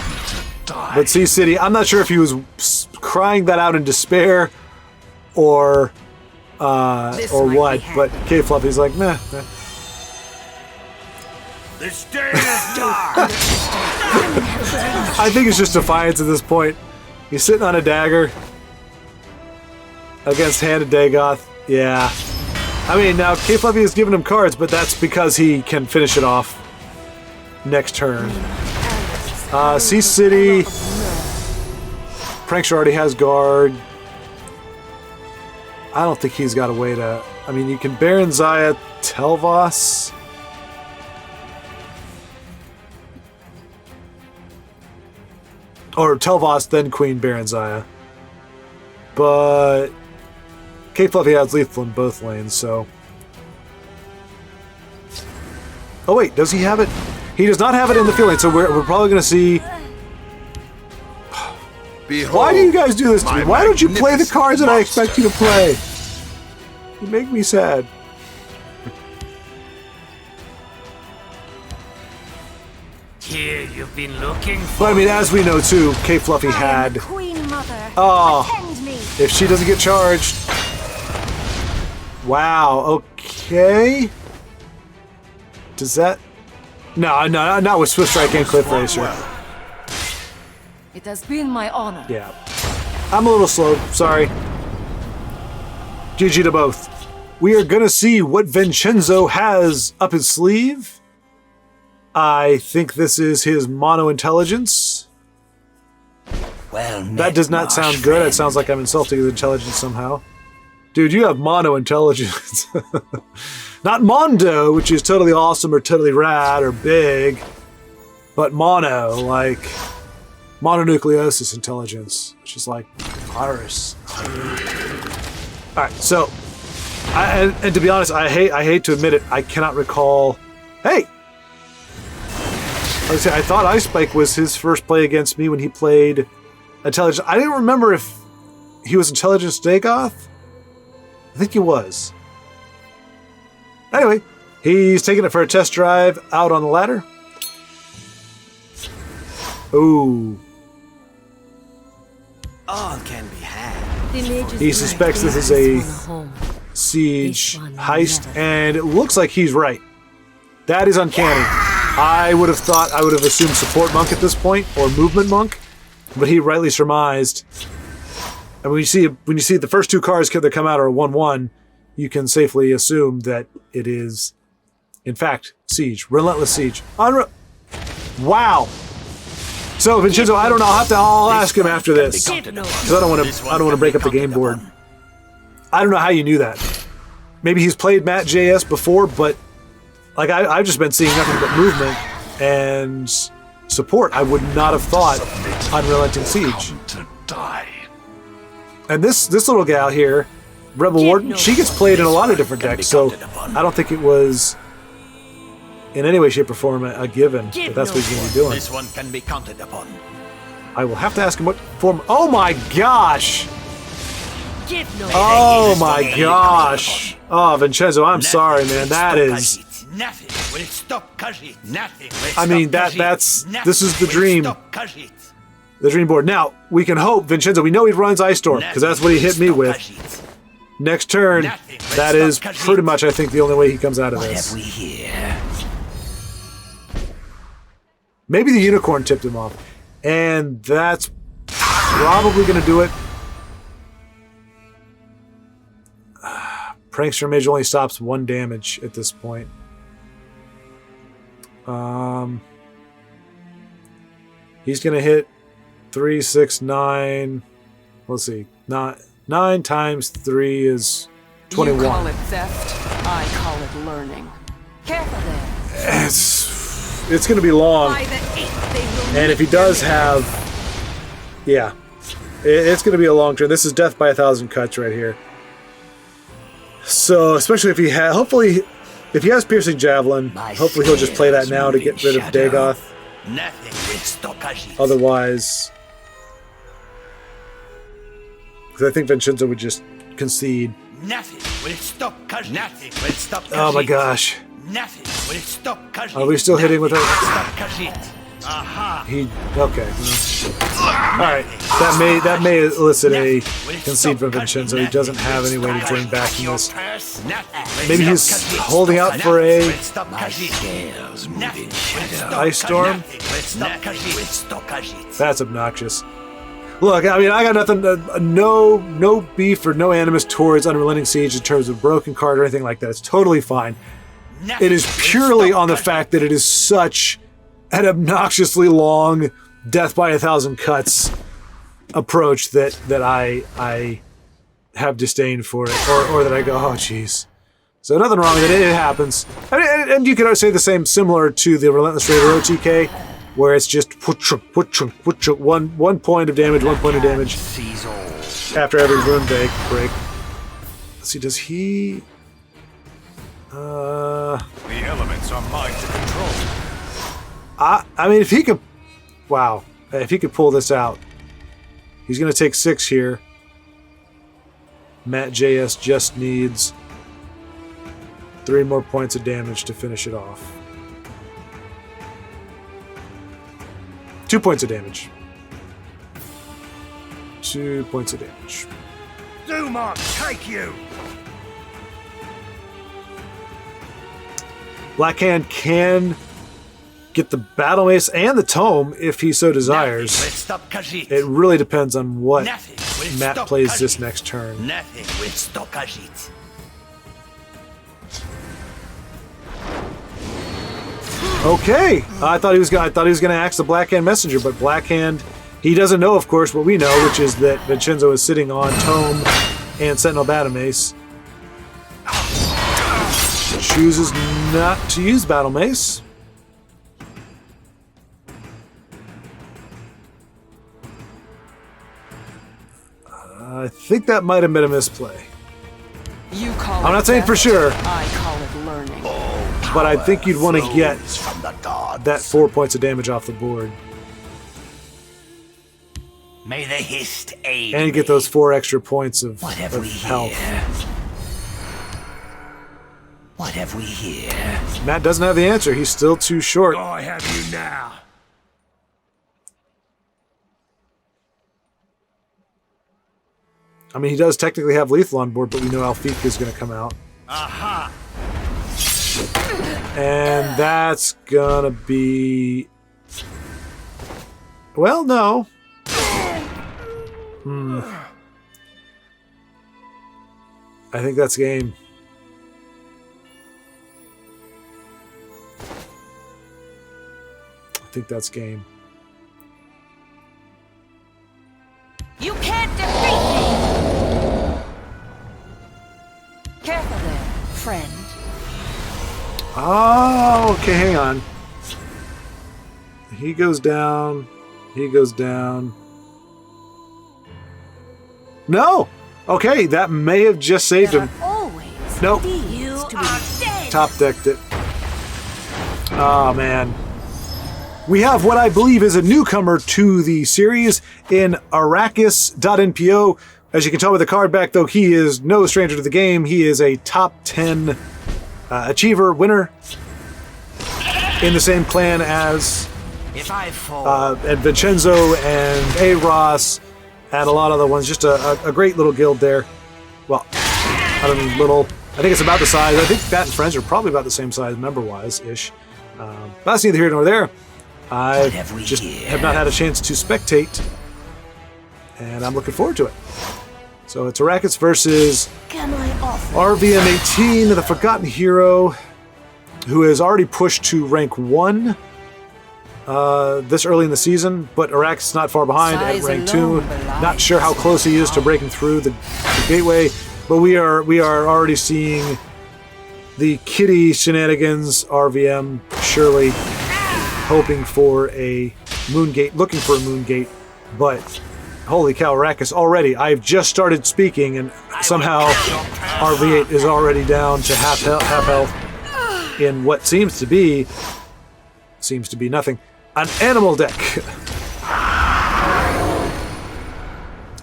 But see, City, I'm not sure if he was crying that out in despair or what, but Kfluffy's like, nah. This day is dark. I think it's just defiance at this point. He's sitting on a dagger against Hand of Dagoth. Yeah. I mean, now Kfluffy has given him cards, but that's because he can finish it off next turn. Sea City. Prankster already has guard. I don't think he's got a way to... I mean, you can Baron Zaya Telvos. Or Telvos, then Queen Baron Zaya. But Kfluffy has lethal in both lanes, so... Oh wait, does he have it? He does not have it in the field lane, so we're probably going to see... Behold, why do you guys do this to me? Why don't you play the cards that I expect you to play? You make me sad. Here you've been looking for. But I mean, as we know too, Kfluffy had... Queen Mother. Oh, Attend me. if she doesn't get charged... Wow, okay. Does that... No, not with Swift Strike and Cliff Racer. It has been my honor. Yeah. I'm a little slow, sorry. GG to both. We are gonna see what Vincenzo has up his sleeve. I think this is his Mono Intelligence. Well, that does not sound good. It sounds like I'm insulting his intelligence somehow. Dude, you have Mono Intelligence. Not Mondo, which is totally awesome or totally rad or big, but Mono, like mononucleosis intelligence, which is like virus. Alright, so, and to be honest, I hate to admit it, I cannot recall... Hey! I thought Ice Spike was his first play against me when he played Intelligence. I didn't remember if he was Intelligence Dagoth. I think he was. Anyway, he's taking it for a test drive out on the ladder. Ooh. All can be had. He suspects this is a siege heist, and it looks like he's right. That is uncanny. I would have assumed support monk at this point, or movement monk, but he rightly surmised. And when you see the first two cards that come out are a 1/1, you can safely assume that it is, in fact, siege, relentless siege. Wow. So Vincenzo, I don't know. I'll ask him after this, because I don't want to break up the game board. I don't know how you knew that. Maybe he's played Matt JS before, but like I've just been seeing nothing but movement and support. I would not have thought Unrelenting Siege. And this little gal here, Rebel Warden, she gets played in a lot of different decks, so I don't think it was in any way, shape, or form a given that that's what he's going to be doing. This one can be counted upon. I will have to ask him what form. Oh my gosh! Give no Oh my gosh! Oh, Vincenzo, I'm sorry, man. That is. Nothing will stop Khajiit. Nothing will I mean, stop that's. Khajiit. This is the Nothing will dream. stop Khajiit. The dream board. Now, we can hope, Vincenzo, we know he runs Ice Storm, because that's what he hit me with. Next turn, that is pretty much, I think, the only way he comes out of this. What have we here? Maybe the Unicorn tipped him off. And that's probably going to do it. Prankster Mage only stops 1 damage at this point. He's going to hit 3, 6, 9. Let's see. 9 times 3 is 21. You call it theft, I call it learning. Careful there. It's going to be long. By the 8th, they will And if he does have... Yeah. It's going to be a long turn. This is death by 1,000 cuts right here. So, especially if he has... Hopefully, if he has Piercing Javelin, hopefully he'll just play that now to get rid of Dagoth. Nothing will stop Khajiit. Otherwise... Because I think Vincenzo would just concede. Nothing will stop Khajiit. Nothing will stop Khajiit. Oh my gosh. Nothing will stop Khajiit. Are we still hitting with her? Stop Khajiit. Aha. Okay. Alright. That may elicit a concede from Vincenzo. He doesn't have any way to drain back from this. Maybe he's holding out for a Ice Storm. That's obnoxious. Look, I mean, I got nothing, no beef or no animus towards Unrelenting Siege in terms of broken card or anything like that. It's totally fine. It is purely on the fact that it is such an obnoxiously long death by 1,000 cuts approach that I have disdain for it, or that I go, oh jeez. So nothing wrong with it. It happens, and you could say the same, similar to the Relentless Raider OTK, where it's just one point of damage, 1 point of damage after every rune break. Let's see, does he? The elements are mine to control. I mean, if he could, wow, if he could pull this out, he's going to take 6 here. Matt JS just needs 3 more points of damage to finish it off. 2 points of damage. 2 points of damage. Dumont, take you. Blackhand can get the Battle Mace and the Tome if he so desires. It really depends on what Matt plays this next turn. Nothing will stop Khajiit. Okay, I thought he was going to axe the Blackhand Messenger, but Blackhand, he doesn't know, of course, what we know, which is that Vincenzo is sitting on Tome and Sentinel Battle Mace. Chooses not to use Battle Mace. I think that might have been a misplay. You call I'm it not saying for theft, sure, I call it learning. but I think you'd want to get that 4 points of damage off the board. May the hist aid And you get those 4 extra points of health. What have we here? Matt doesn't have the answer. He's still too short. I have you now. I mean, he does technically have lethal on board, but we know Alfika is going to come out. Aha. And that's going to be... Well, no. I think that's game. I think that's game. You can't defeat me! Careful there, friend. Oh, okay, hang on. He goes down. He goes down. No! Okay, that may have just saved him. Always. Nope. You are dead. Top decked it. Oh, man. we have what I believe is a newcomer to the series in Arachis.NPO. As you can tell with the card back, though, he is no stranger to the game. He is a top 10 achiever winner in the same clan as and Vincenzo and A-Ross and a lot of other ones. Just a great little guild there. Well, I don't mean little. I think it's about the size. I think Bat and Friends are probably about the same size member-wise-ish. But that's neither here nor there. I just have not had a chance to spectate, and I'm looking forward to it. So it's Arachis versus RVM18, the Forgotten Hero, who has already pushed to rank 1 this early in the season, but Arachis is not far behind at rank 2. Not sure how close he is to breaking through the gateway, but we are already seeing the kitty shenanigans. RVM surely hoping for a moon gate, looking for a moon gate, but holy cow, Arachis already. I've just started speaking, and somehow RV8 is already down to half health in what seems to be nothing. An animal deck.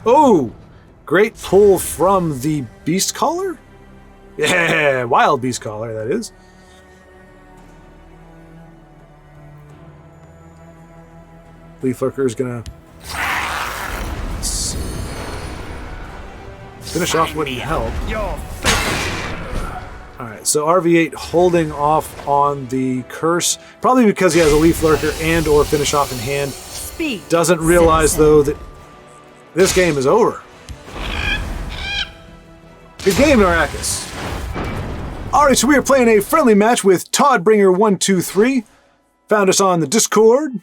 Oh, great pull from the Beast Caller. Yeah, Wild Beast Caller, that is. Leaf Lurker is gonna finish off wouldn't help. Alright, so RV8 holding off on the curse, probably because he has a Leaf Lurker and or finish off in hand. Doesn't realize though that this game is over. Good game, Arachis. Alright, so we are playing a friendly match with Toddbringer123. Found us on the Discord,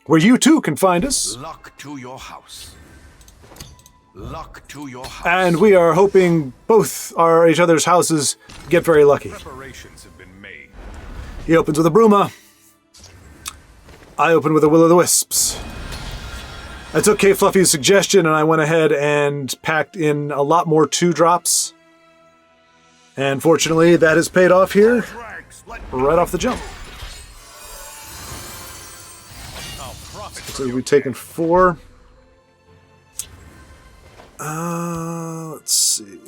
where you too can find us. Luck to your house. Luck to your house. And we are hoping both each other's houses get very lucky. Preparations have been made. He opens with a Bruma. I open with a Will-o'-the-Wisps. I took Kfluffy's suggestion and I went ahead and packed in a lot more 2-drops. And fortunately, that has paid off here right off the jump. So we've taken 4. Let's see.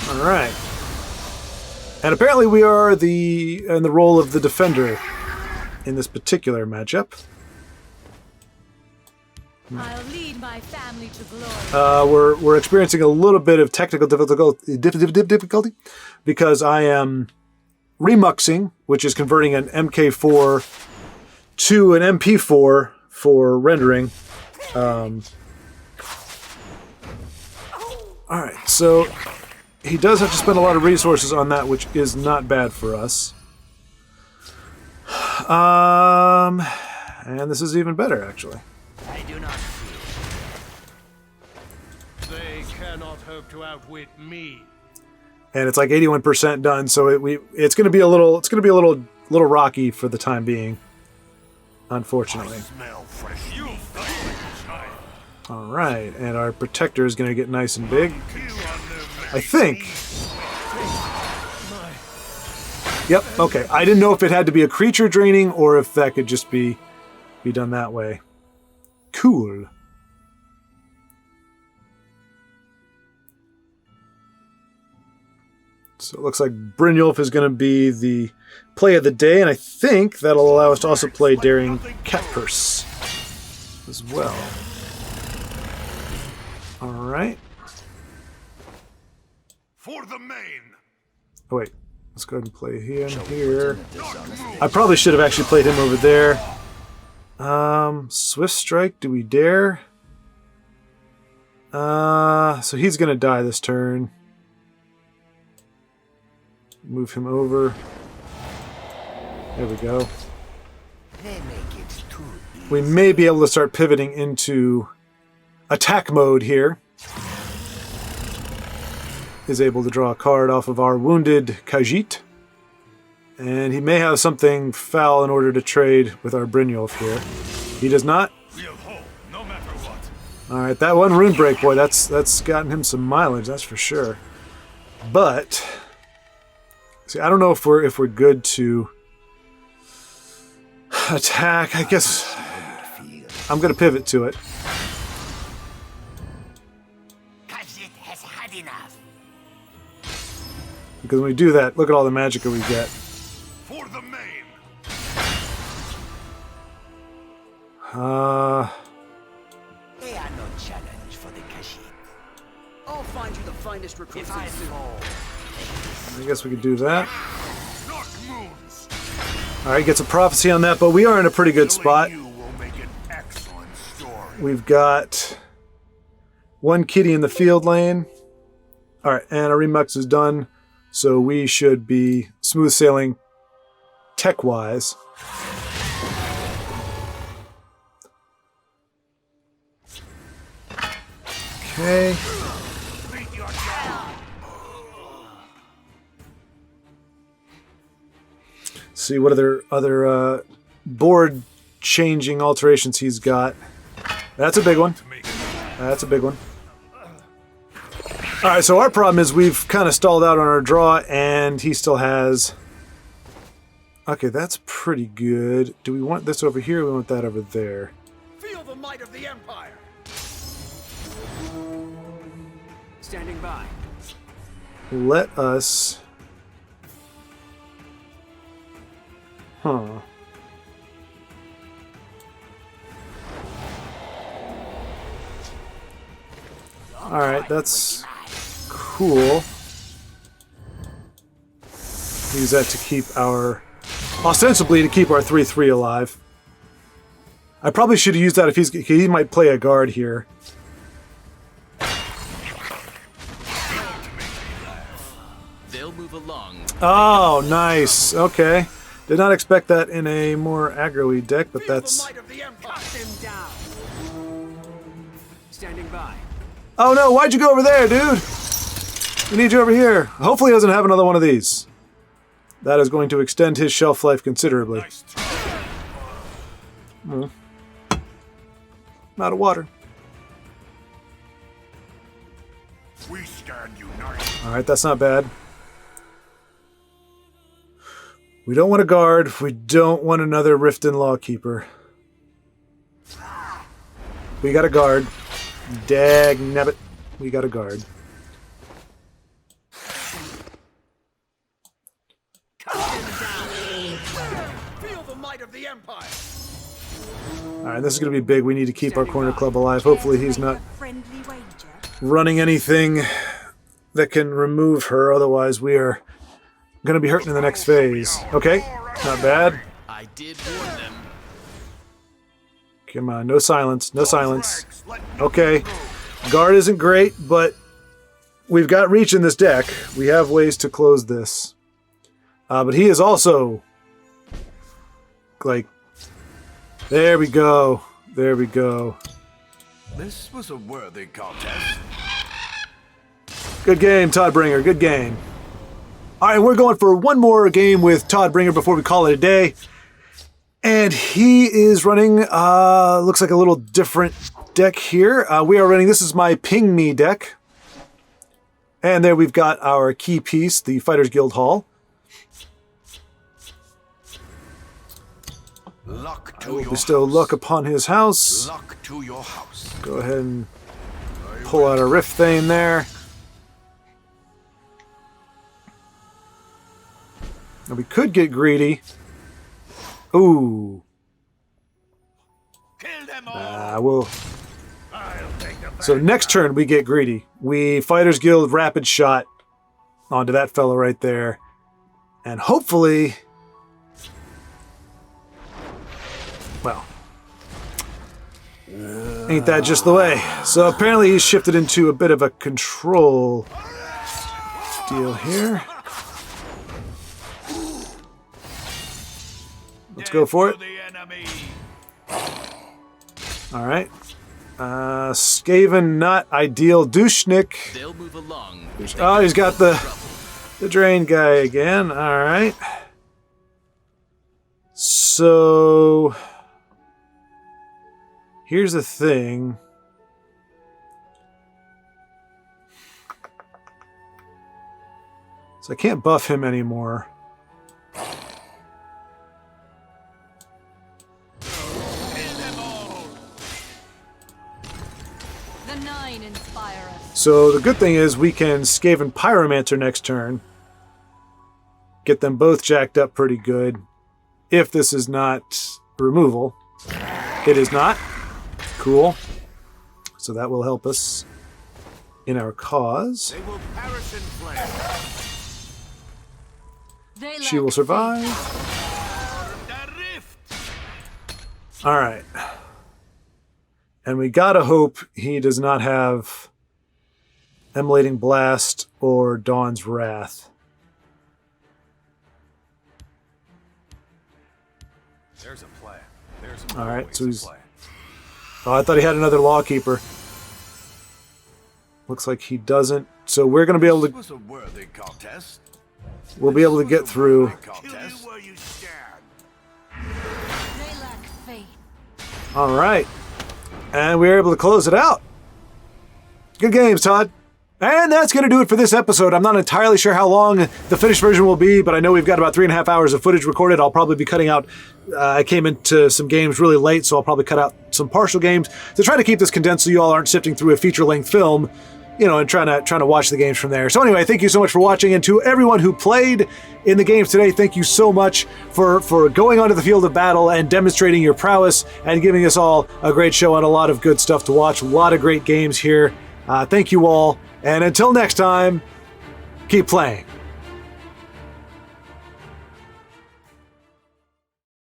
All right. And apparently we are in the role of the defender in this particular matchup. I'll lead my family to glory. We're experiencing a little bit of technical difficulty because I am remuxing, which is converting an MK4 to an MP4 for rendering. Alright, so he does have to spend a lot of resources on that, which is not bad for us. And this is even better, actually. I do not They cannot hope to outwit me. And it's like 81% done, so it's going to be a little rocky for the time being, unfortunately. All right, and our protector is going to get nice and big. I think. Yep. Okay. I didn't know if it had to be a creature draining or if that could just be done that way. Cool. So it looks like Brynjolf is going to be the play of the day, and I think that'll allow us to also play Daring Catpurse as well. All right. For the main. Oh wait, let's go ahead and play him here. I probably should have actually played him over there. Swift Strike, do we dare? So he's going to die this turn. Move him over. There we go. We may be able to start pivoting into attack mode here. Is able to draw a card off of our wounded Khajiit. And he may have something foul in order to trade with our Brynjolf here. He does not. Alright, that one Rune Break, boy, that's gotten him some mileage, that's for sure. But See, I don't know if we're good to attack. I guess I'm going to pivot to it. Has had enough. Because when we do that, look at all the magicka we get. For the main. They are no challenge for the Khajiit. I'll find you the finest recruits in Suit. I guess we could do that. Alright, gets a prophecy on that, but we are in a pretty good spot. We've got one kitty in the field lane. Alright, and our remux is done, so we should be smooth sailing tech-wise. Okay. See what other board changing alterations he's got. That's a big one. That's a big one. Alright, so our problem is we've kind of stalled out on our draw, and he still has... Okay, that's pretty good. Do we want this over here, or we want that over there? Feel the might of the Empire. Standing by. Let us... Huh. Alright, that's cool. Use that to keep our... Ostensibly to keep our 3-3 alive. I probably should have used that if he might play a guard here. They'll move along. Oh, nice. Okay. Did not expect that in a more aggro-y deck, but that's... Standing by. Oh no, why'd you go over there, dude? We need you over here. Hopefully he doesn't have another one of these. That is going to extend his shelf life considerably. I'm out of water. Alright, that's not bad. We don't want a guard. We don't want another Riften Lawkeeper. We got a guard. Dagnabbit. We got a guard. Feel the might of the Empire. Alright, this is going to be big. We need to keep our corner club alive. Hopefully he's not running anything that can remove her. Otherwise we are going to be hurting in the next phase. Okay, not bad. I did warn them. Come on, no silence, no silence. Okay, guard isn't great, but we've got reach in this deck. We have ways to close this. But he is also, like, there we go, there we go. This was a worthy contest. Good game, Toddbringer, good game. All right, we're going for one more game with Toddbringer before we call it a day. And he is running, looks like a little different deck here. We are running, this is my Ping Me deck. And there we've got our key piece, the Fighters Guild Hall. Luck to I will your bestow house. luck upon his house. Luck to your house. Go ahead and pull out a Rift Thane there. Now we could get greedy. Ooh. We'll... So next turn we get greedy. We Fighters Guild Rapid Shot onto that fellow right there. And hopefully... Well... Ain't that just the way? So apparently he's shifted into a bit of a control deal here. Let's go for it. Alright. Skaven, not ideal. Douchnik. They'll move along. Oh, he's got the drain guy again. Alright. So... Here's the thing. So I can't buff him anymore. The nine inspire us. So the good thing is we can Skaven Pyromancer next turn. Get them both jacked up pretty good. If this is not removal. It is not. Cool. So that will help us in our cause. They will perish in flame. She will survive. Alright. And we gotta hope he does not have Emulating Blast or Dawn's Wrath. There's a plan. Alright, so he's... Oh, I thought he had another Lawkeeper. Looks like he doesn't. So we're going to be able to... This was a worthy contest. We'll be able to get through. Alright. And we're able to close it out. Good games, Todd. And that's going to do it for this episode. I'm not entirely sure how long the finished version will be, but I know we've got about 3.5 hours of footage recorded. I'll probably be cutting out... I came into some games really late, so I'll probably cut out some partial games to try to keep this condensed so you all aren't sifting through a feature-length film, you know, and trying to watch the games from there. So anyway, thank you so much for watching, and to everyone who played in the games today, thank you so much for going onto the field of battle and demonstrating your prowess and giving us all a great show and a lot of good stuff to watch. A lot of great games here. Thank you all. And until next time, keep playing.